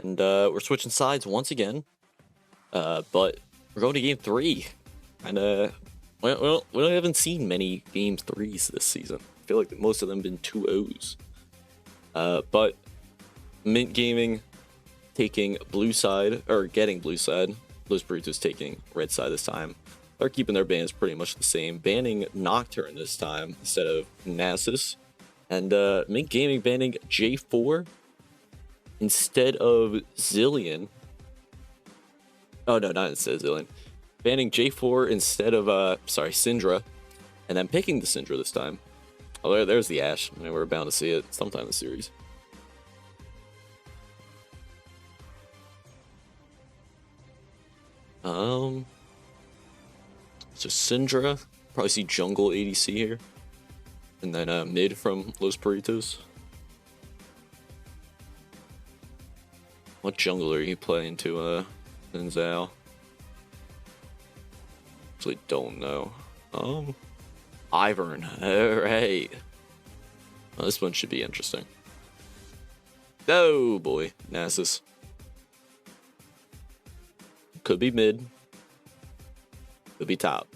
And we're switching sides once again. But we're going to game 3. And we haven't seen many game 3s this season. I feel like most of them have been 2-0s. But Mint Gaming taking blue side, or getting blue side. Los Perritos taking red side this time. They're keeping their bans pretty much the same. Banning Nocturne this time instead of Nasus. And Mint Gaming banning J4 instead of Zillion. Oh no, not instead of Zillion. Banning J4 instead of Syndra. And then picking the Syndra this time. Oh, there's the Ashe. I mean, we're bound to see it sometime in the series. So Syndra, probably see jungle ADC here. And then mid from Los Perritos. What jungle are you playing to Zhao? Actually don't know. Ivern, alright. Well, this one should be interesting. Oh boy, Nasus. Could be mid. Could be top.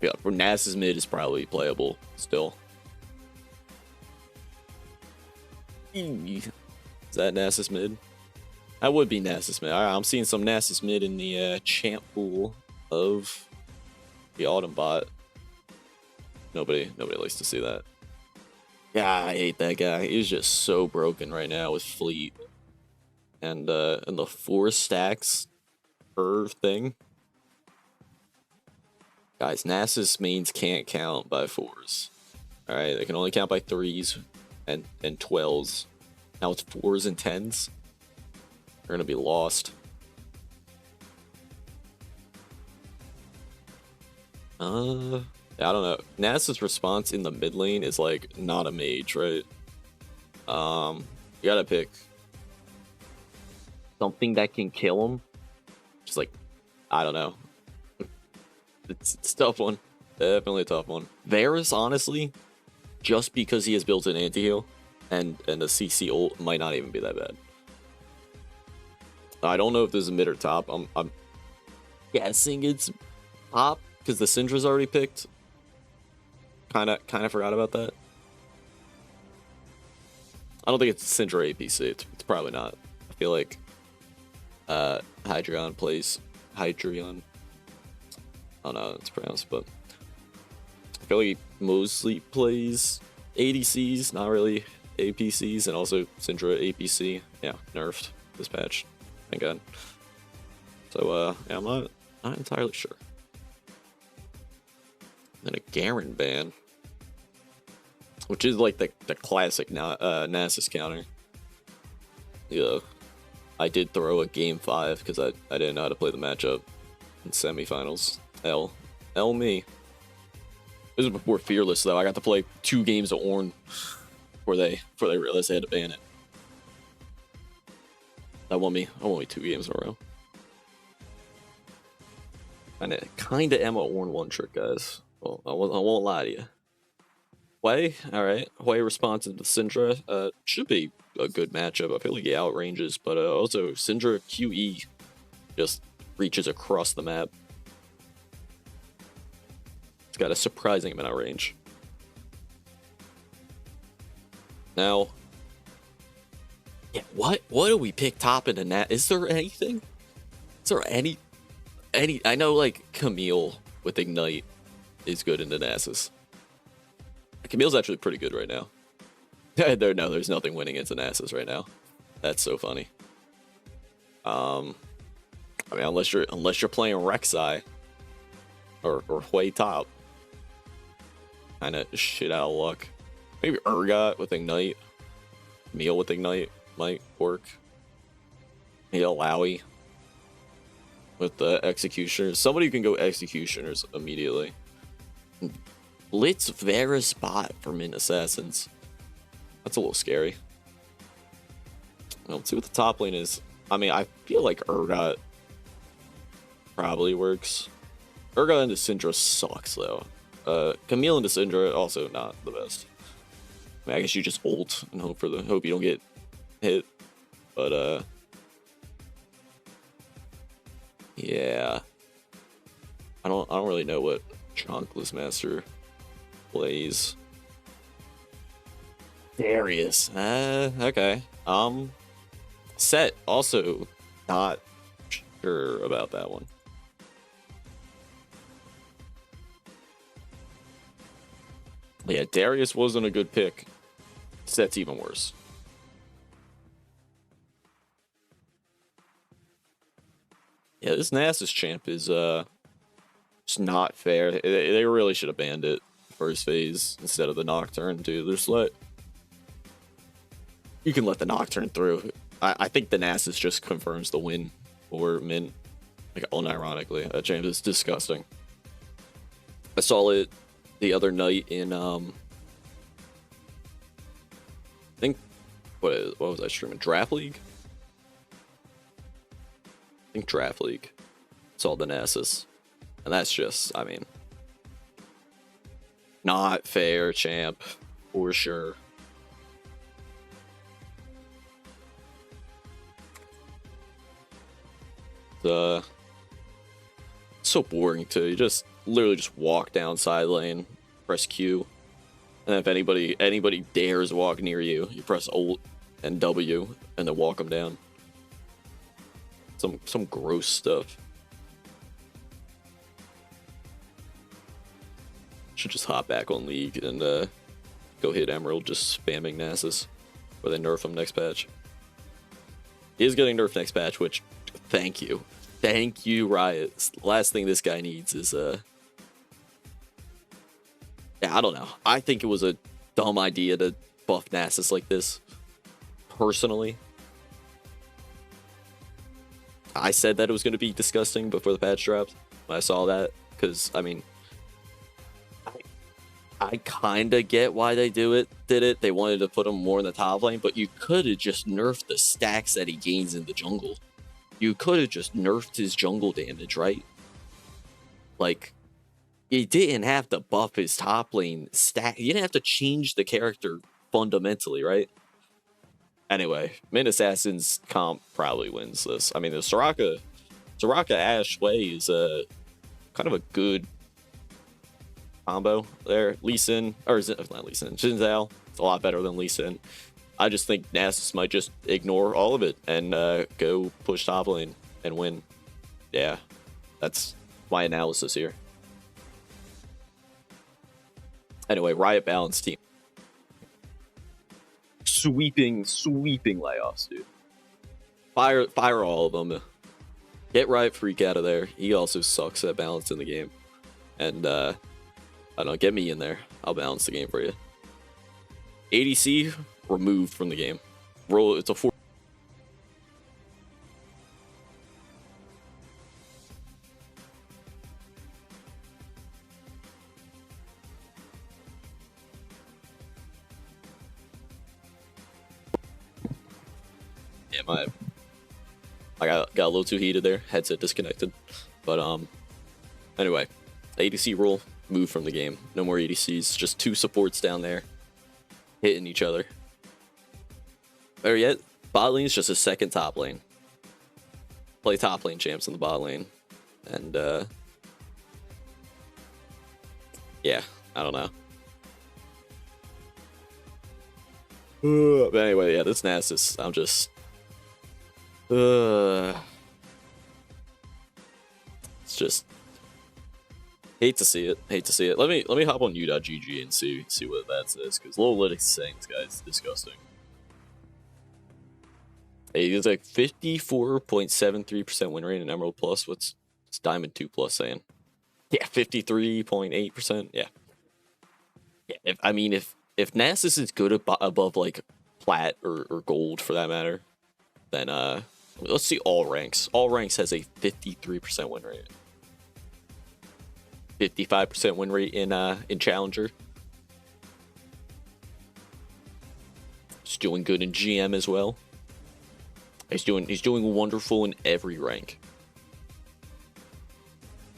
Yeah, for Nasus mid is probably playable still. Is that Nasus mid? That would be Nasus mid. Alright, I'm seeing some Nasus mid in the champ pool of the Autumn bot. Nobody likes to see that. Yeah, I hate that guy. He's just so broken right now with Fleet. And the 4 stacks per thing. Guys, Nasus mains can't count by 4s. Alright, they can only count by 3s and 12s. Now it's 4s and 10s. They're gonna be lost. I don't know. Nasus' response in the mid lane is like not a mage, right? You gotta pick something that can kill him. Just like, I don't know. It's a tough one. Definitely a tough one. Varus, honestly, just because he has built an anti-heal and the CC ult might not even be that bad. I don't know if this is mid or top. I'm guessing it's top because the Syndra's already picked. Kind of forgot about that. I don't think it's Syndra APC. It's probably not. I feel like Hydreion plays Hydreion. I don't know how it's pronounced, but I feel like he mostly plays ADCs, not really APCs, and also Syndra APC. Yeah, nerfed this patch. Thank God. So yeah, I'm not entirely sure. Then a Garen ban, which is like the classic Nasus counter. Yeah, I did throw a game 5 because I didn't know how to play the matchup in semifinals. L me. This was before Fearless though. I got to play 2 games of Ornn before they realized they had to ban it. I won me 2 games in a row. Kinda am a Ornn 1 trick, guys. Well, I won't lie to you. Hwei, alright. Hwei responsive to Syndra. Should be a good matchup. I feel like he outranges, but also Syndra QE just reaches across the map. It's got a surprising amount of range. Now, yeah, what do we pick top in the net? Is there anything? Is there any? I know like Camille with Ignite is good in the Nasus. Camille's actually pretty good right now. There's nothing winning into Nasus right now. That's so funny. I mean, unless you're playing Rek'Sai or Hwei top, kind of shit out of luck. Maybe Urgot with Ignite, Camille with Ignite might work. Maybe Alawi with the Executioners. Somebody who can go Executioners immediately. Blitz Varus bot for Mint Assassins. That's a little scary. Well, let's see what the top lane is. I mean, I feel like Urgot probably works. Urgot into Syndra sucks though. Camille into Syndra also not the best. I mean, I guess you just ult and hope you don't get hit. But yeah, I don't really know what Chonkless Master plays. Darius, okay. Set also not sure about that one. Yeah, Darius wasn't a good pick. Set's even worse. Yeah, this Nasus champ is just not fair. They really should have banned it first phase instead of the Nocturne, dude. You can let the Nocturne through. I think the Nasus just confirms the win for Mint. Like, unironically, that champ is disgusting. I saw it the other night in I think what was I streaming? Draft League? I think Draft League. Saw the Nasus. And that's just, I mean, not fair, champ, for sure. It's so boring too. You just literally just walk down side lane, press Q, and then if anybody dares walk near you, you press Alt and W, and then walk them down. Some gross stuff. Should just hop back on League and go hit Emerald, just spamming Nasus, or they nerf him next patch. He is getting nerfed next patch, which thank you, Riot. Last thing this guy needs is yeah, I don't know. I think it was a dumb idea to buff Nasus like this. Personally, I said that it was going to be disgusting before the patch dropped when I saw that, because I mean, I kind of get why they did it. They wanted to put him more in the top lane, but you could have just nerfed the stacks that he gains in the jungle. You could have just nerfed his jungle damage, right? Like, you didn't have to buff his top lane stack. You didn't have to change the character fundamentally, right? Anyway, Mint Assassin's comp probably wins this. I mean, the Soraka Ashe way is kind of a good combo there. Lee Sin, or is it not Lee Sin? Xin Zhao. It's a lot better than Lee Sin. I just think Nasus might just ignore all of it and go push top lane and win. Yeah, that's my analysis here. Anyway, Riot Balance team. Sweeping layoffs, dude. Fire all of them. Get Riot Freak out of there. He also sucks at balance in the game. And I don't know, get me in there. I'll balance the game for you. ADC removed from the game. Roll. It's a 4. Yeah, I got a little too heated there. Headset disconnected. But anyway, ADC rule moved from the game. No more ADCs. Just 2 supports down there hitting each other. Better yet, bot lane is just a second top lane. Play top lane champs in the bot lane. And yeah, I don't know. But anyway, yeah, this Nasus, I'm just it's just hate to see it. Let me hop on u.gg and see what that says, because Lolytics is saying this guy's disgusting. Hey, it's like 54.73% win rate in Emerald Plus. What's Diamond 2 Plus saying? Yeah, 53.8%. Yeah. If Nasus is good above like plat or gold for that matter, then let's see all ranks. All ranks has a 53% win rate. 55% win rate in Challenger. He's doing good in GM as well. He's doing wonderful in every rank.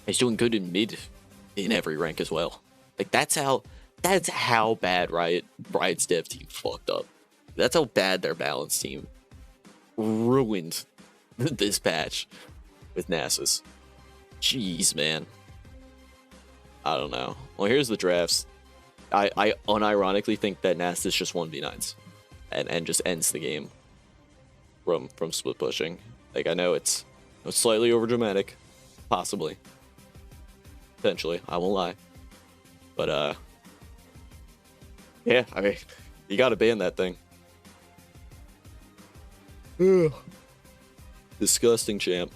He's doing good in mid in every rank as well. Like that's how That's how bad Riot's dev team fucked up. That's how bad their balance team ruined this patch with Nasus. Jeez, man. I don't know. Well, here's the drafts. I unironically think that Nasus just 1v9s and just ends the game from split pushing. Like, I know it's slightly overdramatic, possibly, potentially. I won't lie, but yeah. I mean, you gotta ban that thing. Disgusting champ.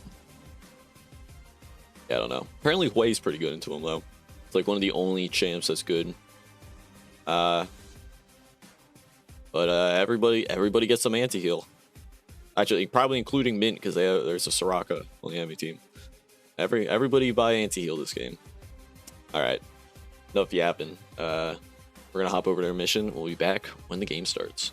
Yeah, I don't know. Apparently, Hui's pretty good into him though. It's like one of the only champs that's good. But everybody gets some anti-heal. Actually, probably including Mint, because there's a Soraka on the enemy team. Everybody buy anti-heal this game. Alright. Enough yapping. We're gonna hop over to our mission. We'll be back when the game starts.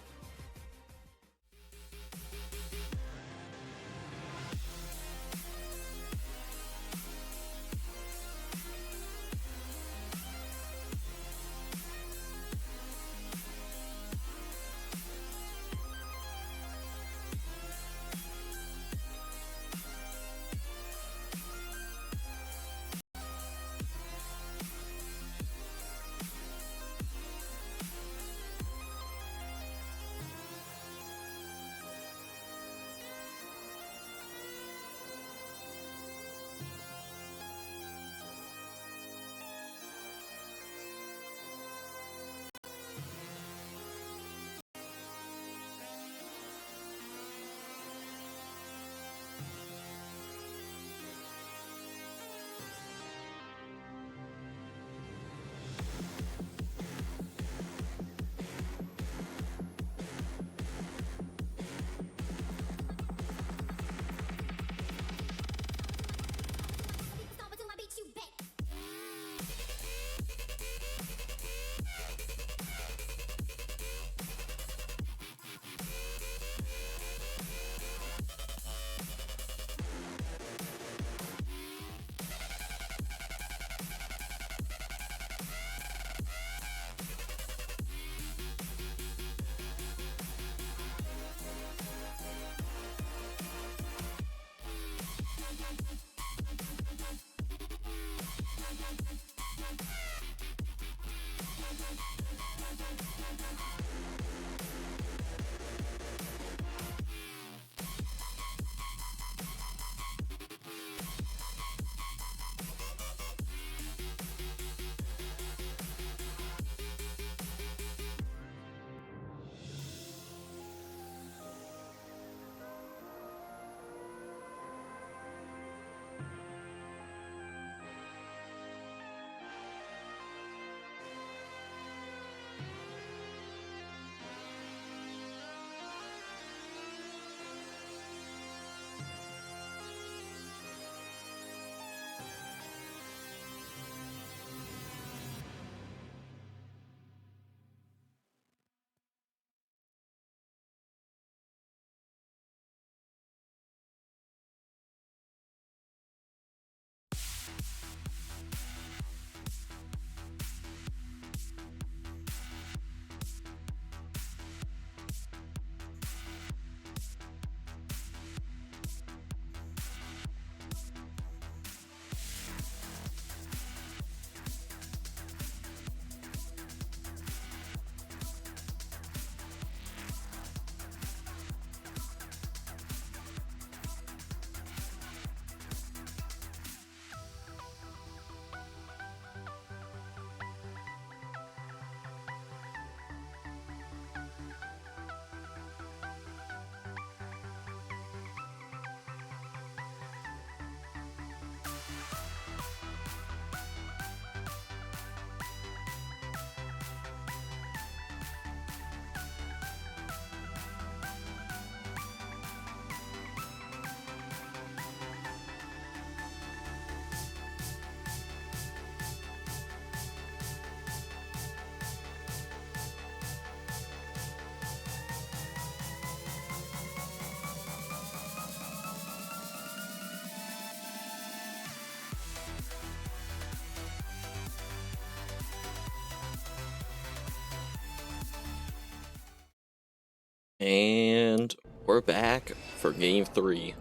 And we're back for game 3.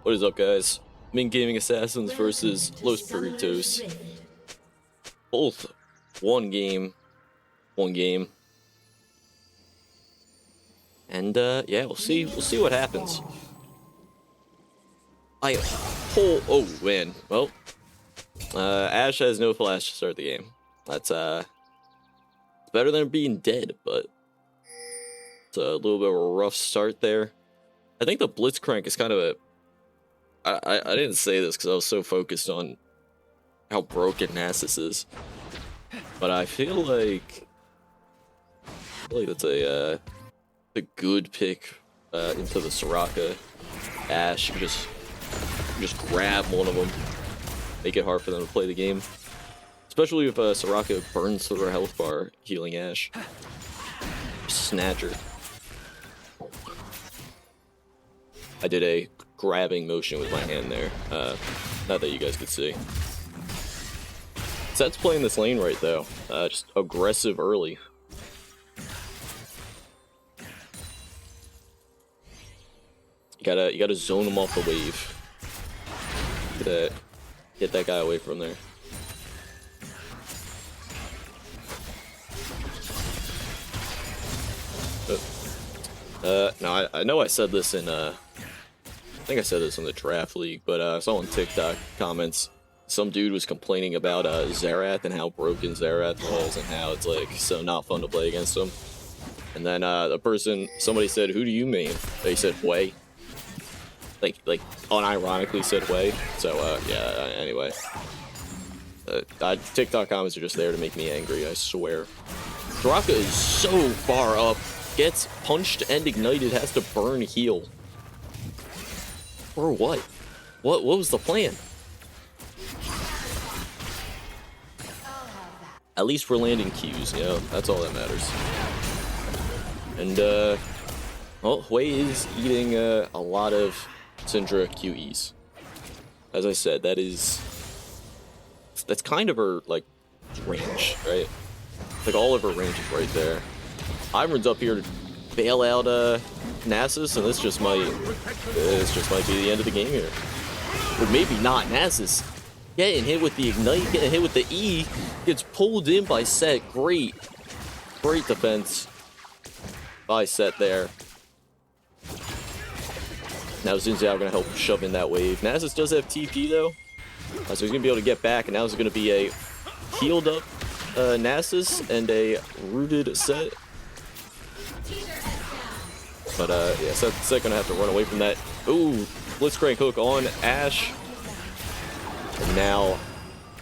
What is up, guys? Min Gaming Assassins versus Los Perritos. Both one game. And yeah, we'll see what happens. Oh man. Well, Ash has no flash to start the game. That's better than being dead, but it's a little bit of a rough start there. I think the Blitzcrank is kind of a... I didn't say this because I was so focused on how broken Nasus is, but I feel like that's a good pick into the Soraka Ash. You just grab one of them, make it hard for them to play the game, especially if Soraka burns through her health bar healing Ash. Snatcher. I did a grabbing motion with my hand there. Not that you guys could see. Set's playing this lane right though. Just aggressive early. You gotta zone him off the wave. Get that guy away from there. No, I know I said this in I think I said this in the draft league, but I saw on TikTok comments some dude was complaining about Xerath and how broken Xerath was and how it's like so not fun to play against him. And then somebody said, "Who do you mean?" They said Wei. Like unironically said Wei. So yeah. Anyway, TikTok comments are just there to make me angry. I swear. Soraka is so far up. Gets punched and ignited. Has to burn heal. Or what? What was the plan? At least we're landing Qs, you know, that's all that matters. And, well, Hui is eating a lot of Syndra QEs. As I said, that's kind of her, like, range, right? Like, all of her range is right there. Ivern's up here to bail out, Nasus, and this just might be the end of the game here. Or maybe not. Nasus getting hit with the Ignite, getting hit with the E, gets pulled in by Set. Great defense by Set there. Now Xin Zhao gonna help shove in that wave. Nasus does have TP though, so he's gonna be able to get back, and now there's gonna be a healed up Nasus and a rooted Set. But yeah, Set gonna have to run away from that. Ooh, Blitzcrank hook on Ash. And now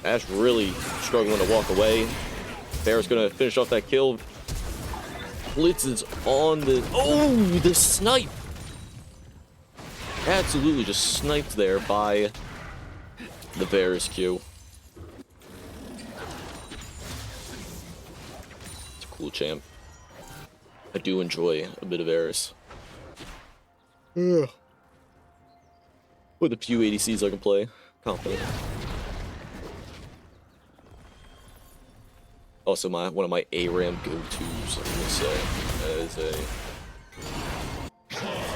Ash really struggling to walk away. Bear's gonna finish off that kill. Blitz is on the... Oh, the snipe! Absolutely just sniped there by the Bears Q. It's a cool champ. I do enjoy a bit of Eris. With a few ADCs I can play. Confident. Also one of my ARAM go-tos, I'm gonna say. That is a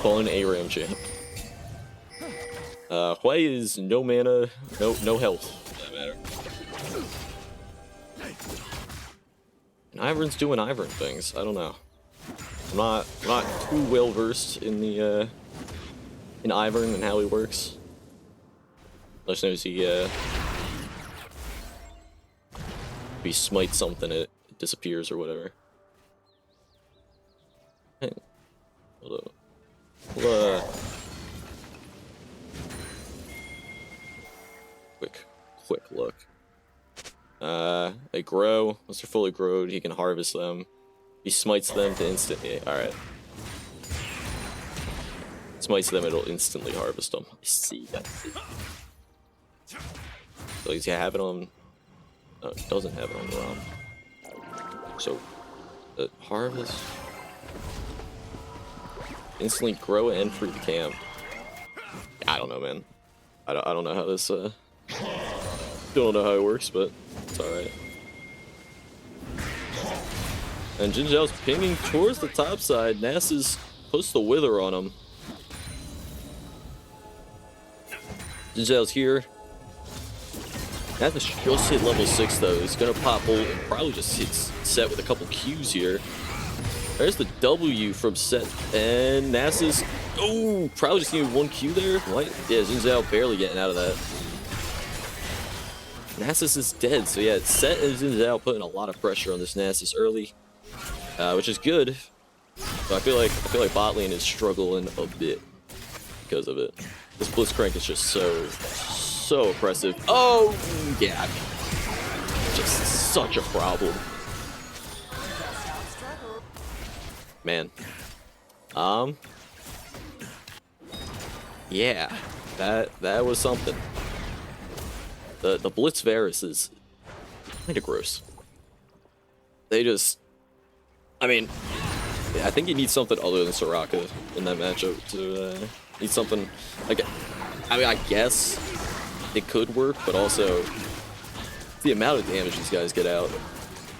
fun ARAM champ. Hui is no mana, no health, for that matter. And Ivern's doing Ivern things, I don't know. I'm not too well versed in the in Ivern and how he works. I just notice if he smites something, it disappears or whatever. Hey, hold up. Quick look. They grow. Once they're fully growed, he can harvest them. He smites them to instantly. Alright. Smites them, it'll instantly harvest them. I see, that's it. So does he have it on... No, it doesn't have it on the ROM. So, harvest... Instantly grow and free the camp. I don't know, man. I don't know how this, don't know how it works, but it's alright. And Jin Zhao's pinging towards the top side. Nasus puts the wither on him. Jin Zhao's here. Nasus just hit level 6 though. He's gonna pop ult and probably just hit Set with a couple Qs here. There's the W from Set, and Nasus, oh, probably just needed 1 Q there. What? Yeah, Jin Zhao barely getting out of that. Nasus is dead, so yeah, Set and Jin Zhao putting a lot of pressure on this Nasus early, which is good. But I feel like bot lane is struggling a bit because of it. This Blitzcrank is just so oppressive. Oh yeah, just such a problem. Man, yeah, that was something. The Blitz Varus is kind of gross. They just, I mean, I think you need something other than Soraka in that matchup to need something like. I mean, I guess it could work, but also the amount of damage these guys get out.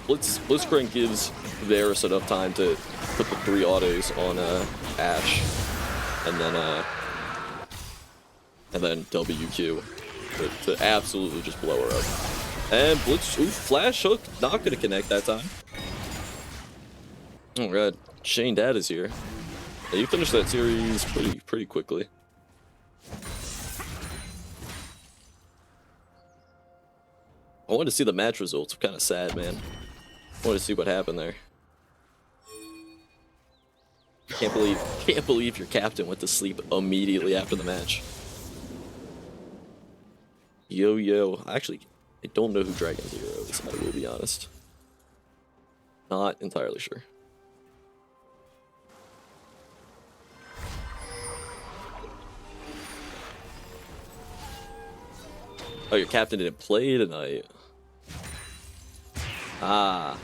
Blitzcrank gives Varus enough time to put the 3 autos on Ashe, and then WQ to absolutely just blow her up. And Blitz, ooh, flash hook, not gonna connect that time. Oh god, Shane Dad is here. Yeah, you finished that series pretty quickly. I wanted to see the match results. I'm kind of sad, man. I wanted to see what happened there. Can't believe your captain went to sleep immediately after the match. Yo, actually, I don't know who Dragon Zero is. I will be honest. Not entirely sure. Oh, your captain didn't play tonight. Ah,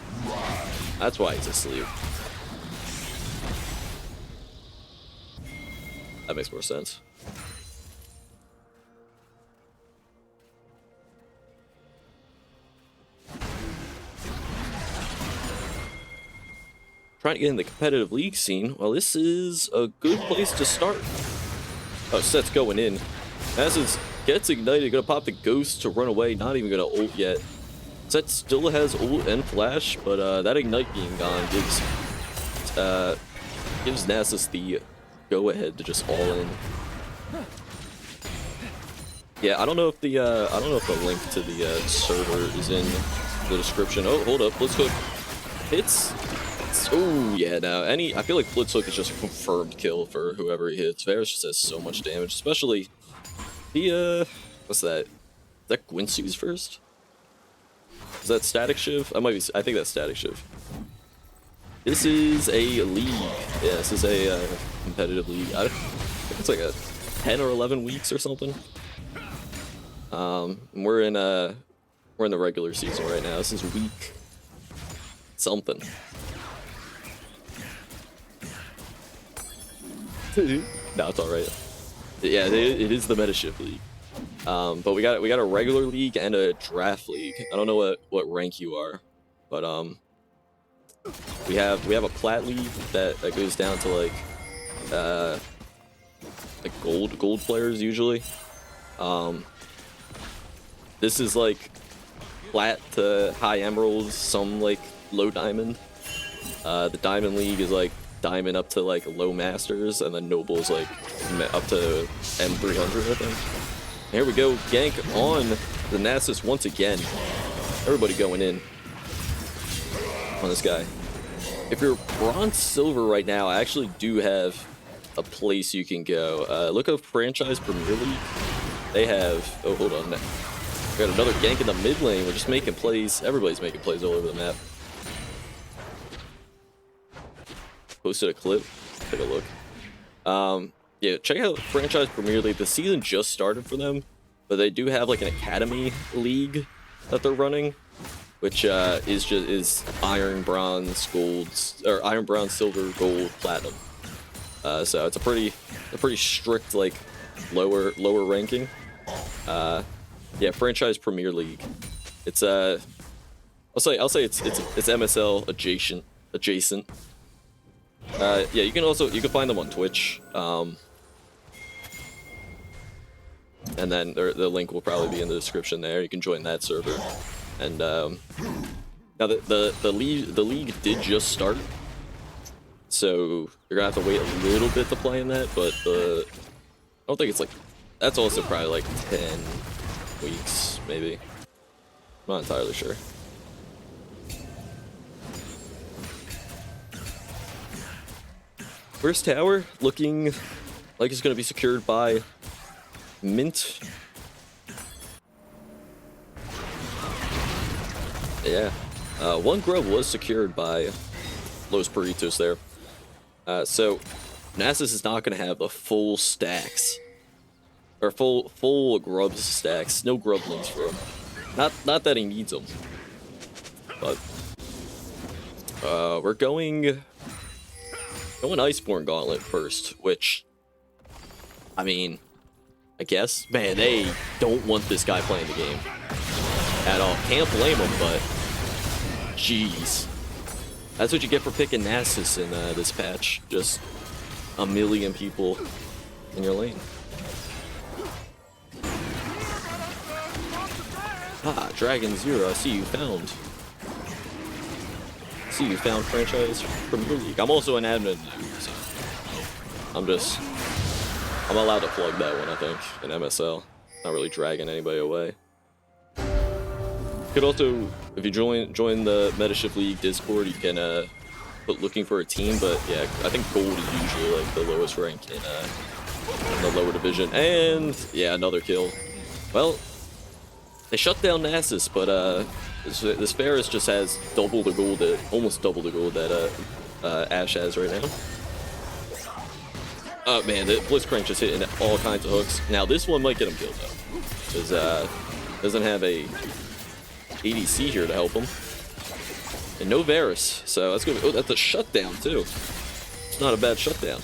that's why he's asleep. That makes more sense. Trying to get in the competitive league scene. Well, this is a good place to start. Oh, Set's going in. Nasus gets ignited, gonna pop the ghost to run away, not even gonna ult yet. Set still has ult and flash, but that ignite being gone gives Nasus the go ahead to just all in. Yeah, I don't know if the link to the server is in the description. Oh, hold up, Blitz Hook hits. Oh yeah, now I feel like Blitz Hook is just a confirmed kill for whoever he hits. Varus just has so much damage, especially the what's that? Is that Gwynsu's first? Is that Static Shiv? I think that's Static Shiv. This is a league. Yeah, this is a competitive league. I think it's like a 10 or 11 weeks or something. We're in the regular season right now. This is week something. No, it's all right. Yeah, it is the Meta Shift League. But we got a regular league and a draft league. I don't know what rank you are, but we have a plat league that goes down to like gold players usually. This is like plat to high emeralds, some like low diamond. The diamond league is like diamond up to like low masters, and then noble is like up to M300, I think. Here we go, gank on the Nasus once again. Everybody going in on this guy. If you're bronze silver right now, I actually do have a place you can go. Look up Franchise Premier League. They have, oh hold on, we got another gank in the mid lane. We're just making plays. Everybody's making plays all over the map. Posted a clip. Take a look. Yeah, check out Franchise Premier League. The season just started for them, but they do have like an academy league that they're running, which is iron, bronze, gold, or iron, bronze, silver, gold, platinum. So it's a pretty strict like lower ranking. Yeah, Franchise Premier League. It's I'll say it's MSL adjacent. adjacent. Yeah, you can find them on Twitch. And then the link will probably be in the description there. You can join that server. And now the league did just start, so you're gonna have to wait a little bit to play in that. But I don't think it's like, that's also probably like 10 weeks maybe. I'm not entirely sure. First tower looking like it's gonna be secured by Mint. Yeah, one grub was secured by Los Perritos there. So Nasus is not going to have the full stacks, or full grub stacks. No grub links for him. Not that he needs them, but we're going Iceborne Gauntlet first, which, I mean, I guess, man, they don't want this guy playing the game at all. Can't blame him, but jeez, that's what you get for picking Nasus in this patch. Just a million people in your lane. Ah, Dragon Zero, I see you found. Franchise Premier League. I'm also an admin, so I'm allowed to plug that one, I think, in MSL. Not really dragging anybody away. You could also, if you join the Metashift League Discord, you can put looking for a team, but yeah, I think gold is usually like the lowest rank in the lower division. And yeah, another kill. Well, they shut down Nasus, but this Ferris just has double the gold, almost double the gold that Ashe has right now. Oh man, the Blitzcrank just hitting all kinds of hooks. Now this one might get him killed though, because doesn't have a ADC here to help him, and no Varus, so that's gonna be, oh, that's a shutdown too. It's not a bad shutdown.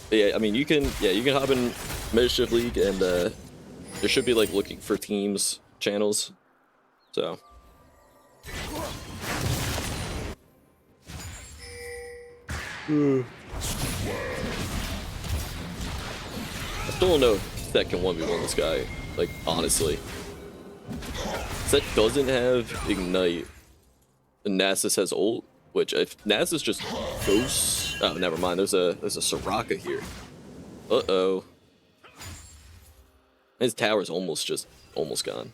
But yeah, I mean you can hop in Metashift League, and there should be like looking for teams channels, so. I still don't know if that can 1v1 this guy, like, honestly. Set doesn't have Ignite, and Nasus has ult, which if Nasus just goes... Oh, never mind, there's a Soraka here. Uh-oh. His tower's almost gone.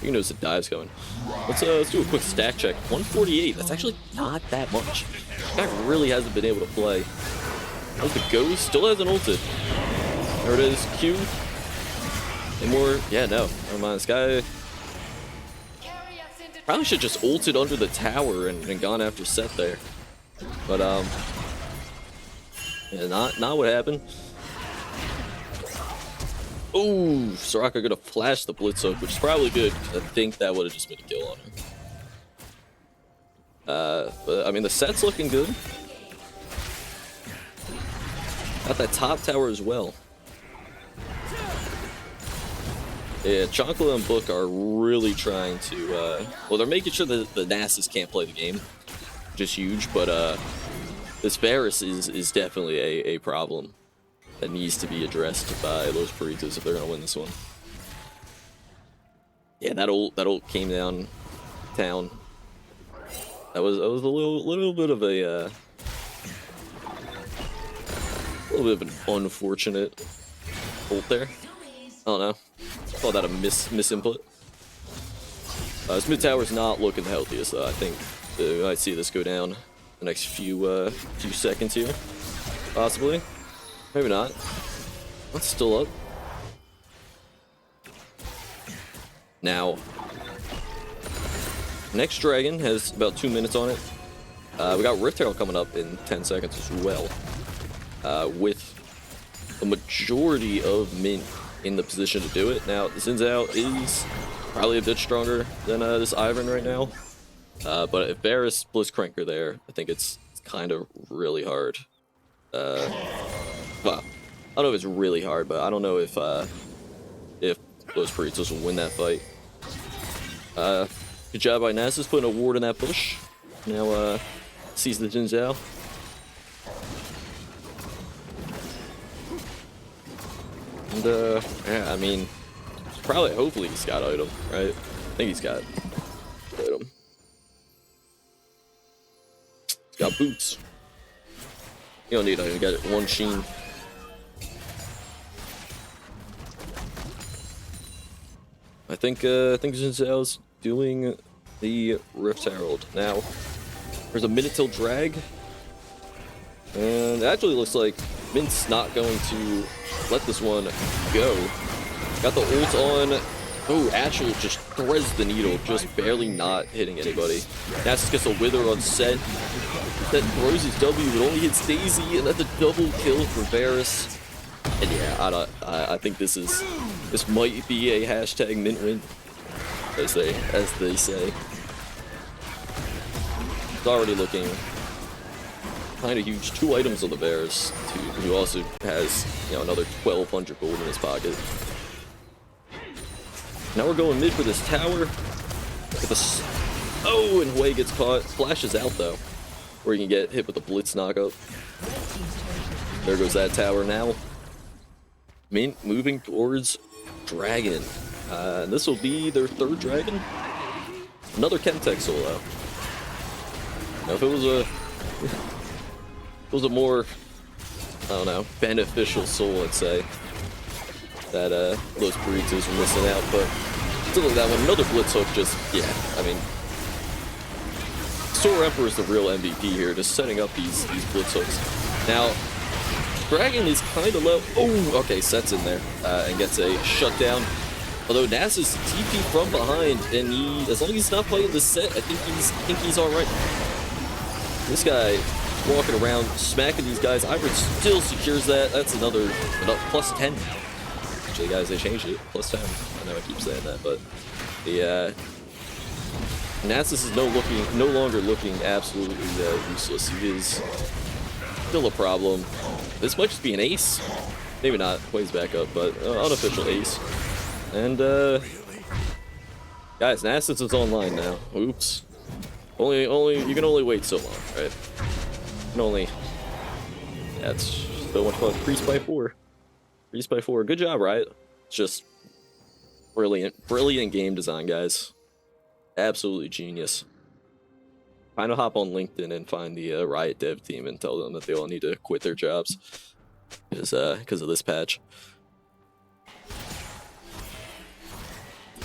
You can notice the dive's going. Let's do a quick stack check. 148. That's actually not that much. This guy really hasn't been able to play. How's the ghost? Still hasn't ulted. There it is. Q. And more. Yeah, no. Never mind. This guy probably should just ulted under the tower and gone after Set there. But yeah, not what happened. Ooh, Soraka gonna flash the Blitz Hook, which is probably good, because I think that would have just been a kill on her. But I mean, the Set's looking good. Got that top tower as well. Yeah, Chonkla and Book are really trying to, well, they're making sure that the Nasus can't play the game, which is huge, but this Varus is definitely a problem that needs to be addressed by Los Perritos if they're gonna win this one. Yeah, that ult came down town. That was a little bit of a little bit of an unfortunate ult there. I don't know. Call that a misinput. This mid tower's not looking the healthiest though. I think we might see this go down the next few seconds here, possibly. Maybe not. That's still up. Now, next dragon has about 2 minutes on it. We got Rift Herald coming up in 10 seconds as well, with a majority of Mint in the position to do it. Now, Xin Zhao is probably a bit stronger than this Ivern right now, but if Varus Blitzcrank are there, I think it's kind of really hard. Well, I don't know if it's really hard, but I don't know if those Perritos will win that fight. Good job by Nasus putting a ward in that bush. Now sees the Jin Zhao. And yeah, I mean, probably, hopefully he's got item, right? I think he's got item. He's got boots. You don't need item, you got one sheen. I think Jin Zhao's doing the Rift Herald. Now, there's a minute till drag. And it actually looks like Mint's not going to let this one go. Got the ult on. Oh, Ashel just threads the needle, just barely not hitting anybody. Nasus gets a wither on set. That throws his W, but only hits Daisy, and that's a double kill for Varus. And yeah, I think this might be a hashtag mint win, as they say. It's already looking kind of huge. 2 items on the Varus, who also has, you know, another 1,200 gold in his pocket. Now we're going mid for this tower. Oh, and Hui gets caught. Flashes out though, where you can get hit with a blitz knockup. There goes that tower now. Mint moving towards Dragon. And this will be their 3rd Dragon. Another Chemtech solo. Now, if it was a more, I don't know, beneficial soul, let's say, that those Perritos were missing out, but still like that one. Another blitz hook, just, yeah, I mean, Soar Emperor is the real MVP here, just setting up these blitz hooks. Now, Dragon is kind of low. Oh, okay, Set's in there and gets a shutdown. Although Nasus TP from behind, and as long as he's not playing the Set, I think he's all right. This guy walking around, smacking these guys. Ivern still secures that. That's another plus 10. Actually, guys, they changed it. Plus 10. I know I keep saying that, but the Nasus is no longer looking absolutely useless. He is still a problem. This might just be an ace. Maybe not. Plays back up, but unofficial ace. And guys, Nasus is online now. Oops. You can only wait so long, right? You can only. That's so much fun. Priest by 4. Priest by 4. Good job, Riot. It's just brilliant game design, guys. Absolutely genius. Kind of hop on LinkedIn and find the Riot dev team and tell them that they all need to quit their jobs because of this patch.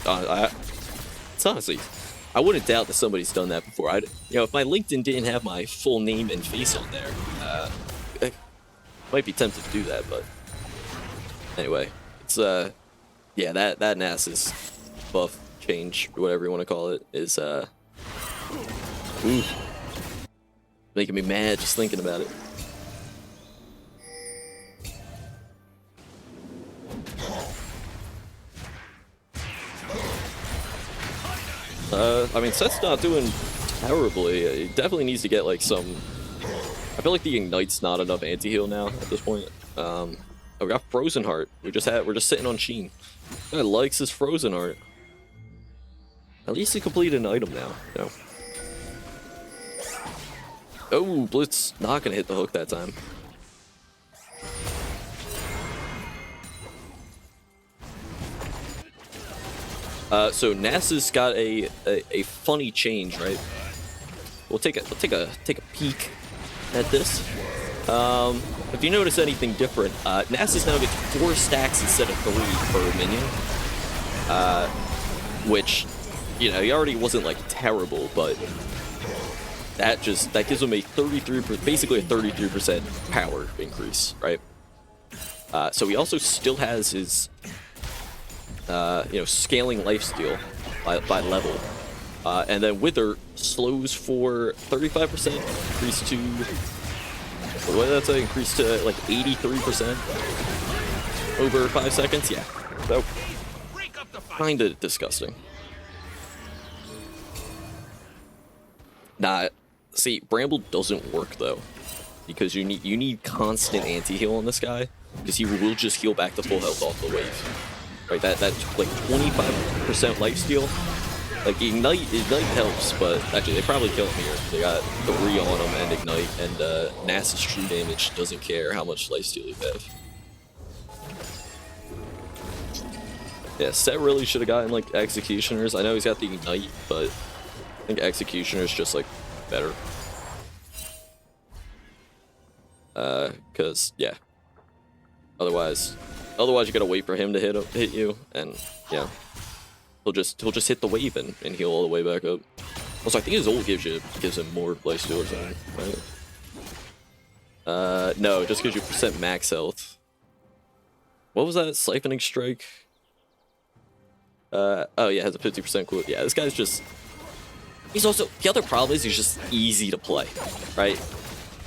It's honestly, I wouldn't doubt that somebody's done that before. If my LinkedIn didn't have my full name and face on there, I might be tempted to do that. But anyway, it's yeah, that Nasus buff change, whatever you want to call it, is making me mad just thinking about it. I mean, Set's not doing terribly. He definitely needs to get like some. I feel like the Ignite's not enough anti-heal now at this point. Oh, we got Frozen Heart. We're just sitting on Sheen. Guy likes his Frozen Heart. At least he completed an item now. No. Oh, Blitz not gonna hit the hook that time. So Nasus got a funny change, right? We'll take a peek at this. If you notice anything different, Nasus now gets 4 stacks instead of 3 per minion. Which, you know, he already wasn't like terrible, but that gives him a 33%, basically a 33% power increase, right? So he also still has his scaling lifesteal by level. And then Wither slows for 35%, increase to, what did that say? Increase to like 83% over 5 seconds? Yeah. So, kinda disgusting. Nah, see, Bramble doesn't work though, because you need constant anti-heal on this guy. because he will just heal back to full health off the wave. Right, that like 25% lifesteal. Like ignite helps, but actually they probably kill him here. They got 3 on him and ignite, and Nasa's true damage doesn't care how much lifesteal you have. Yeah, Set really should have gotten like Executioners. I know he's got the ignite, but I think Executioner's just like better. Cause yeah. Otherwise you gotta wait for him to hit you, and yeah. He'll just hit the wave and heal all the way back up. Also, I think his ult gives him more lifesteal or something, right? No, it just gives you % max health. What was that? Siphoning Strike? Oh yeah, it has a 50% cool. Yeah, this guy's just... He's also... The other problem is he's just easy to play, right?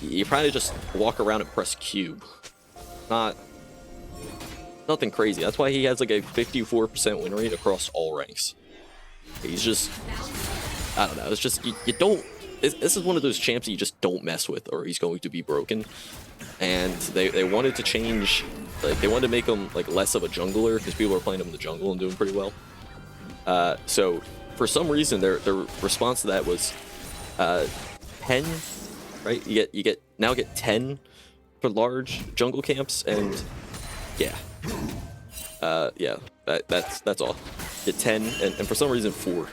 You probably just walk around and press Q. Nothing crazy. That's why he has like a 54% win rate across all ranks. He's just... I don't know. It's just... You don't... This is one of those champs that you just don't mess with, or he's going to be broken. And they wanted to change... Like, they wanted to make him like less of a jungler, because people are playing him in the jungle and doing pretty well. So for some reason their response to that was 10, right? You now get 10 for large jungle camps, and yeah. Yeah, that's all. Get 10 and for some reason 4.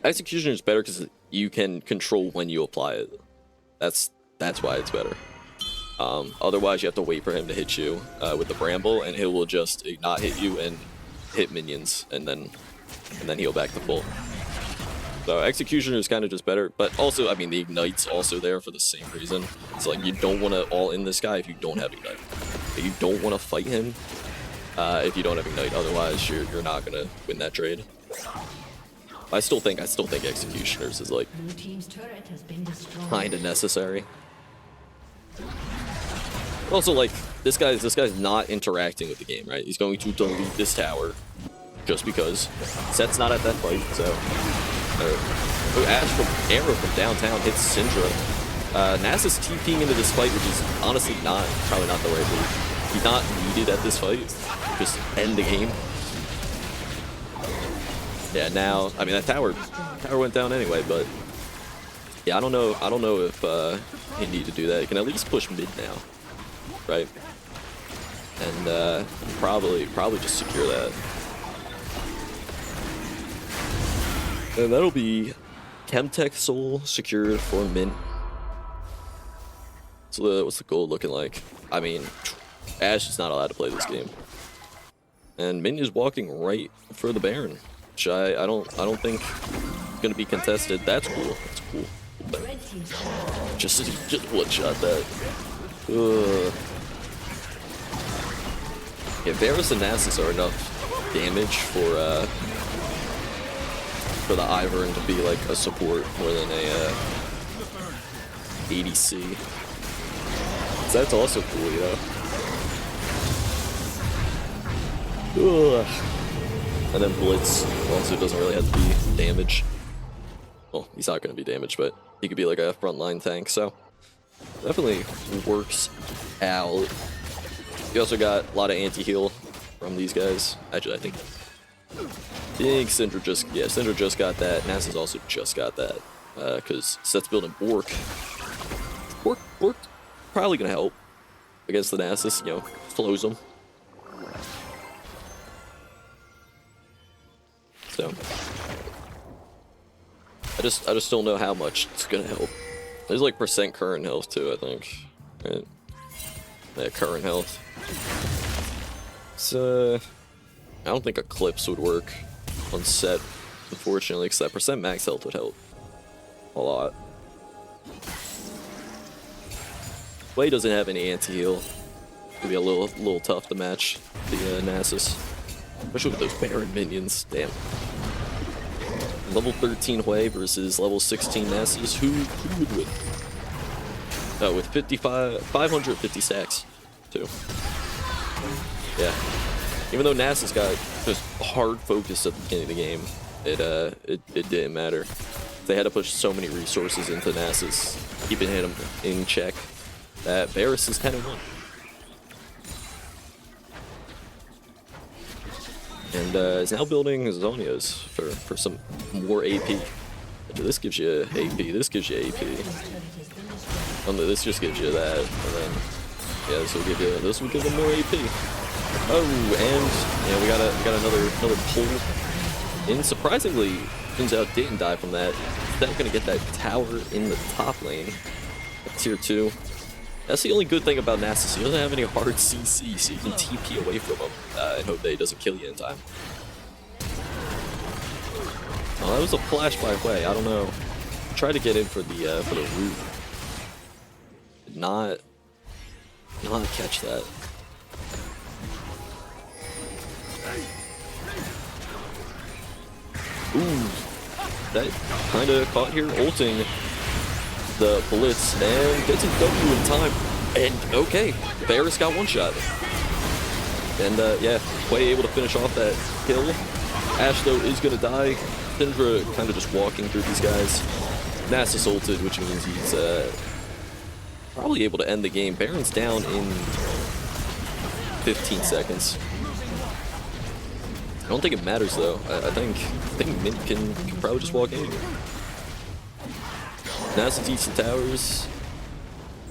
Execution is better because you can control when you apply it. That's why it's better. Otherwise, you have to wait for him to hit you with the Bramble, and he will just not hit you and hit minions, and then heal back to full. So Executioner is kind of just better, but also, I mean, the Ignite's also there for the same reason. It's like you don't want to all in this guy if you don't have Ignite. You don't want to fight him if you don't have Ignite. Otherwise, you're not gonna win that trade. I still think Executioners is like kind of necessary. Also, like, this guy's not interacting with the game, right? He's going to delete this tower just because. Set's not at that fight, so. Ash from Arrow from downtown hits Syndra. Nasa's TPing into this fight, which is honestly probably not the right move. He's not needed at this fight. Just end the game. Yeah, now, I mean, that tower went down anyway, but yeah, I don't know if he need to do that. He can at least push mid now, right? And probably just secure that. And that'll be Chemtech Soul secured for mint. So what's the gold looking like? I mean, Ash is not allowed to play this game, and Min is walking right for the Baron, which I don't think is gonna be contested. That's cool. That's cool. But just one shot that. Yeah, Varus and Nasus are enough damage for the Ivern to be like a support more than a ADC. So that's also cool, you know. And then Blitz also doesn't really have to be damage. Well, he's not going to be damaged, but he could be like a frontline tank, so definitely works out. You also got a lot of anti-heal from these guys. Actually, I think Syndra just got that. Nasa's also just got that, because Set's building Bork. Bork probably gonna help against the Nasus, you know, flows them. So I just don't know how much it's gonna help. There's like % current health too, I think. Right? Yeah, current health. So I don't think Eclipse would work on Set, unfortunately, because that % max health would help a lot. Way doesn't have any anti-heal. It'd be a little tough to match the Nasus, especially with those Baron minions. Damn. Level 13 Hui versus level 16 Nasus. Who would win? Oh, with 550 stacks too. Yeah. Even though Nasus got just hard focus at the beginning of the game, it didn't matter. They had to push so many resources into Nasus, keeping him in check. that Varus is 10-1. And is now building Zonias for some more AP. This gives you AP, this gives you AP. This just gives you that, and then yeah, this will give them more AP. Oh, and yeah, we got another pull. And surprisingly, turns out didn't die from that. Now gonna get that tower in the top lane, tier 2. That's the only good thing about Nasus. He doesn't have any hard CC, so you can TP away from him and hope that he doesn't kill you in time. Oh, that was a flash by Hui. I don't know. Try to get in for the root. Did not catch that. Ooh, that kind of caught here, ulting the Blitz and gets a W in time. And okay, Varus got one shot. And yeah, Hui able to finish off that kill. Ashe though is gonna die. Syndra kind of just walking through these guys. Nasus ulted, which means he's probably able to end the game. Baron's down in 15 seconds. I don't think it matters though. I think Mint can probably just walk in here. Nasus eats the towers,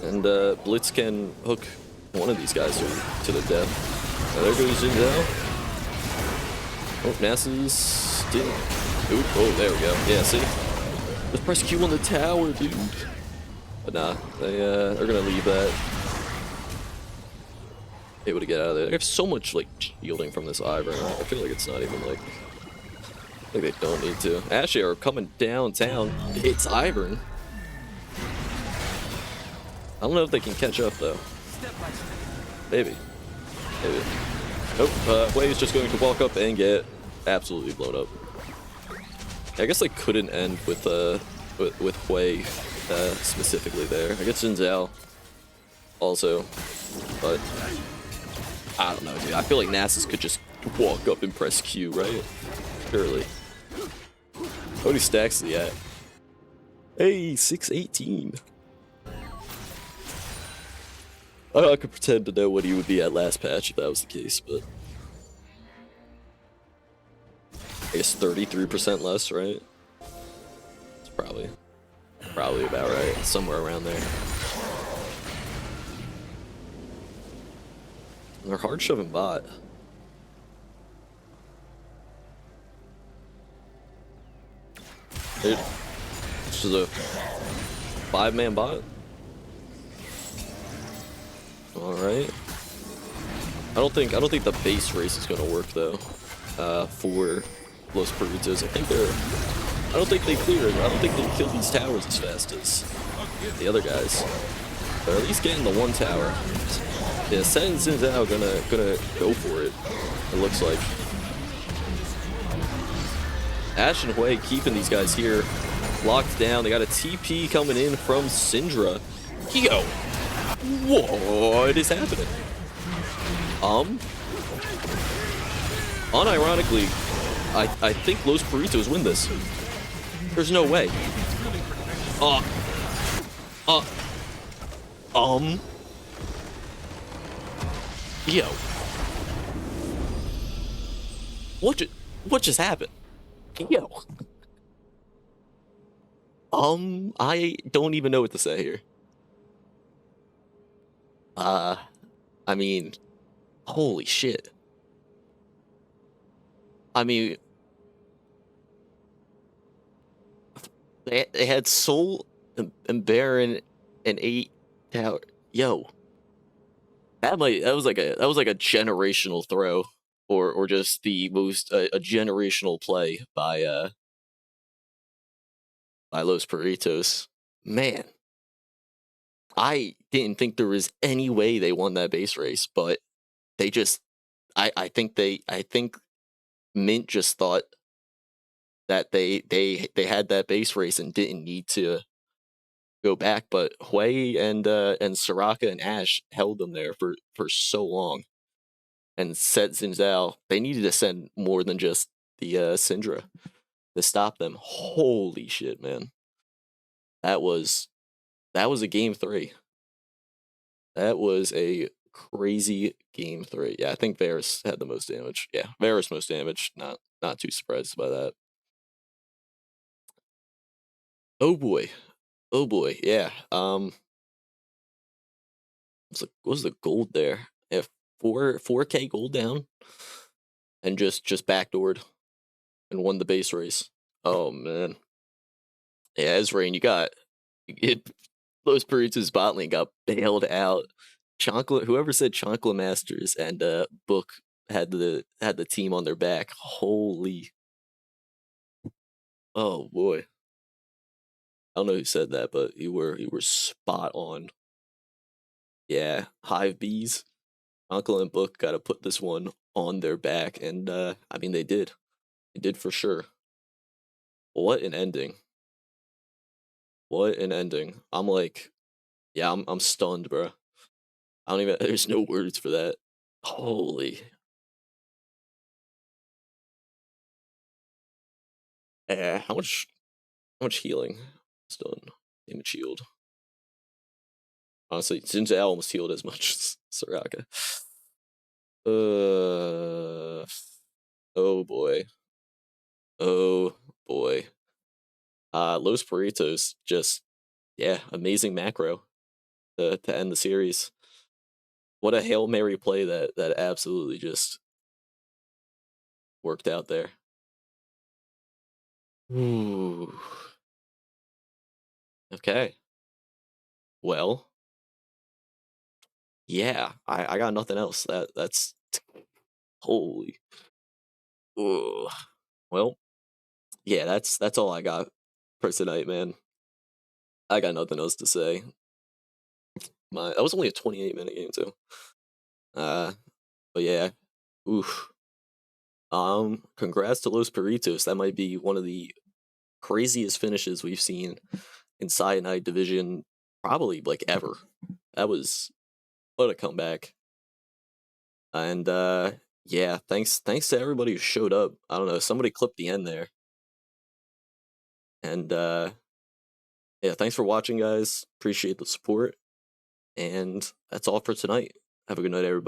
and Blitz can hook one of these guys to the death. Now there goes Jin Zhao. Oh, Nasus didn't. Oop, oh, there we go. Yeah, see? Let's press Q on the tower, dude. But nah, they're gonna leave that. Able to get out of there. They have so much like shielding from this Ivern. I feel like it's not even like they don't need to. Ashe are coming downtown. It's Ivern. I don't know if they can catch up though. Maybe. Maybe. Nope. Hui is just going to walk up and get absolutely blown up. I guess I couldn't end with Hui specifically there. I guess Jin Zhao also, but I don't know, dude. I feel like Nasus could just walk up and press Q, right? Surely. How many stacks is he at? Hey, 618. I could pretend to know what he would be at last patch if that was the case, but I guess 33% less, right? It's probably about right, somewhere around there. And they're hard shoving bot. Dude, this is a 5-man bot. All right. I don't think the base race is gonna work though. For Los Perritos, I don't think they clear it. I don't think they kill these towers as fast as the other guys. They're at least getting the one tower. Yeah, Sen and Xin Zhao gonna go for it. It looks like. Ashe and Hui keeping these guys here locked down. They got a TP coming in from Syndra. Yo. What is happening? Unironically, I think Los Perritos win this. There's no way. Yo. What just happened? Yo. I don't even know what to say here. I mean, holy shit. I mean, they had Soul and Baron and 8 tower. Yo, that was like a generational throw, or just the most a generational play by Los Perritos. Man, I didn't think there was any way they won that base race, but they just, I think Mint just thought that they had that base race and didn't need to go back, but Hui and Soraka and Ashe held them there for so long and set Xin Zhao. They needed to send more than just the Syndra to stop them. Holy shit, man. That was a game 3. That was a crazy game 3. Yeah, I think Varus had the most damage. Yeah, Varus most damage. Not too surprised by that. Oh boy. Oh boy. Yeah. What was the gold there? Yeah, 4K gold down, and just backdoored and won the base race. Oh man. Yeah, Ezrain, you got it. Those Perritos bot lane got bailed out. Chocolate, whoever said Chocolate Masters and Book had the team on their back. Holy, oh boy. I don't know who said that, but you were spot on. Yeah, Hive Bees, Uncle and Book got to put this one on their back, and I mean they did. They did for sure. What an ending. What an ending. I'm like, yeah, I'm stunned, bro. I don't even. There's no words for that. Holy. How much healing? It's done. Damage shield. Honestly, Sinja almost healed as much as Soraka. Oh boy. Oh boy. Los Perritos just, yeah, amazing macro to end the series. What a Hail Mary play that absolutely just worked out there. Ooh. Okay. Well, yeah, I got nothing else. That's holy. Ooh. Well, yeah, that's all I got for tonight, man. I got nothing else to say. That was only a 28-minute game too. But yeah, oof. Congrats to Los Perritos. That might be one of the craziest finishes we've seen in CYANIDE division, probably like ever. That was what a comeback. And yeah, thanks to everybody who showed up. I don't know, somebody clipped the end there. And yeah, thanks for watching, guys. Appreciate the support. And that's all for tonight. Have a good night, everybody.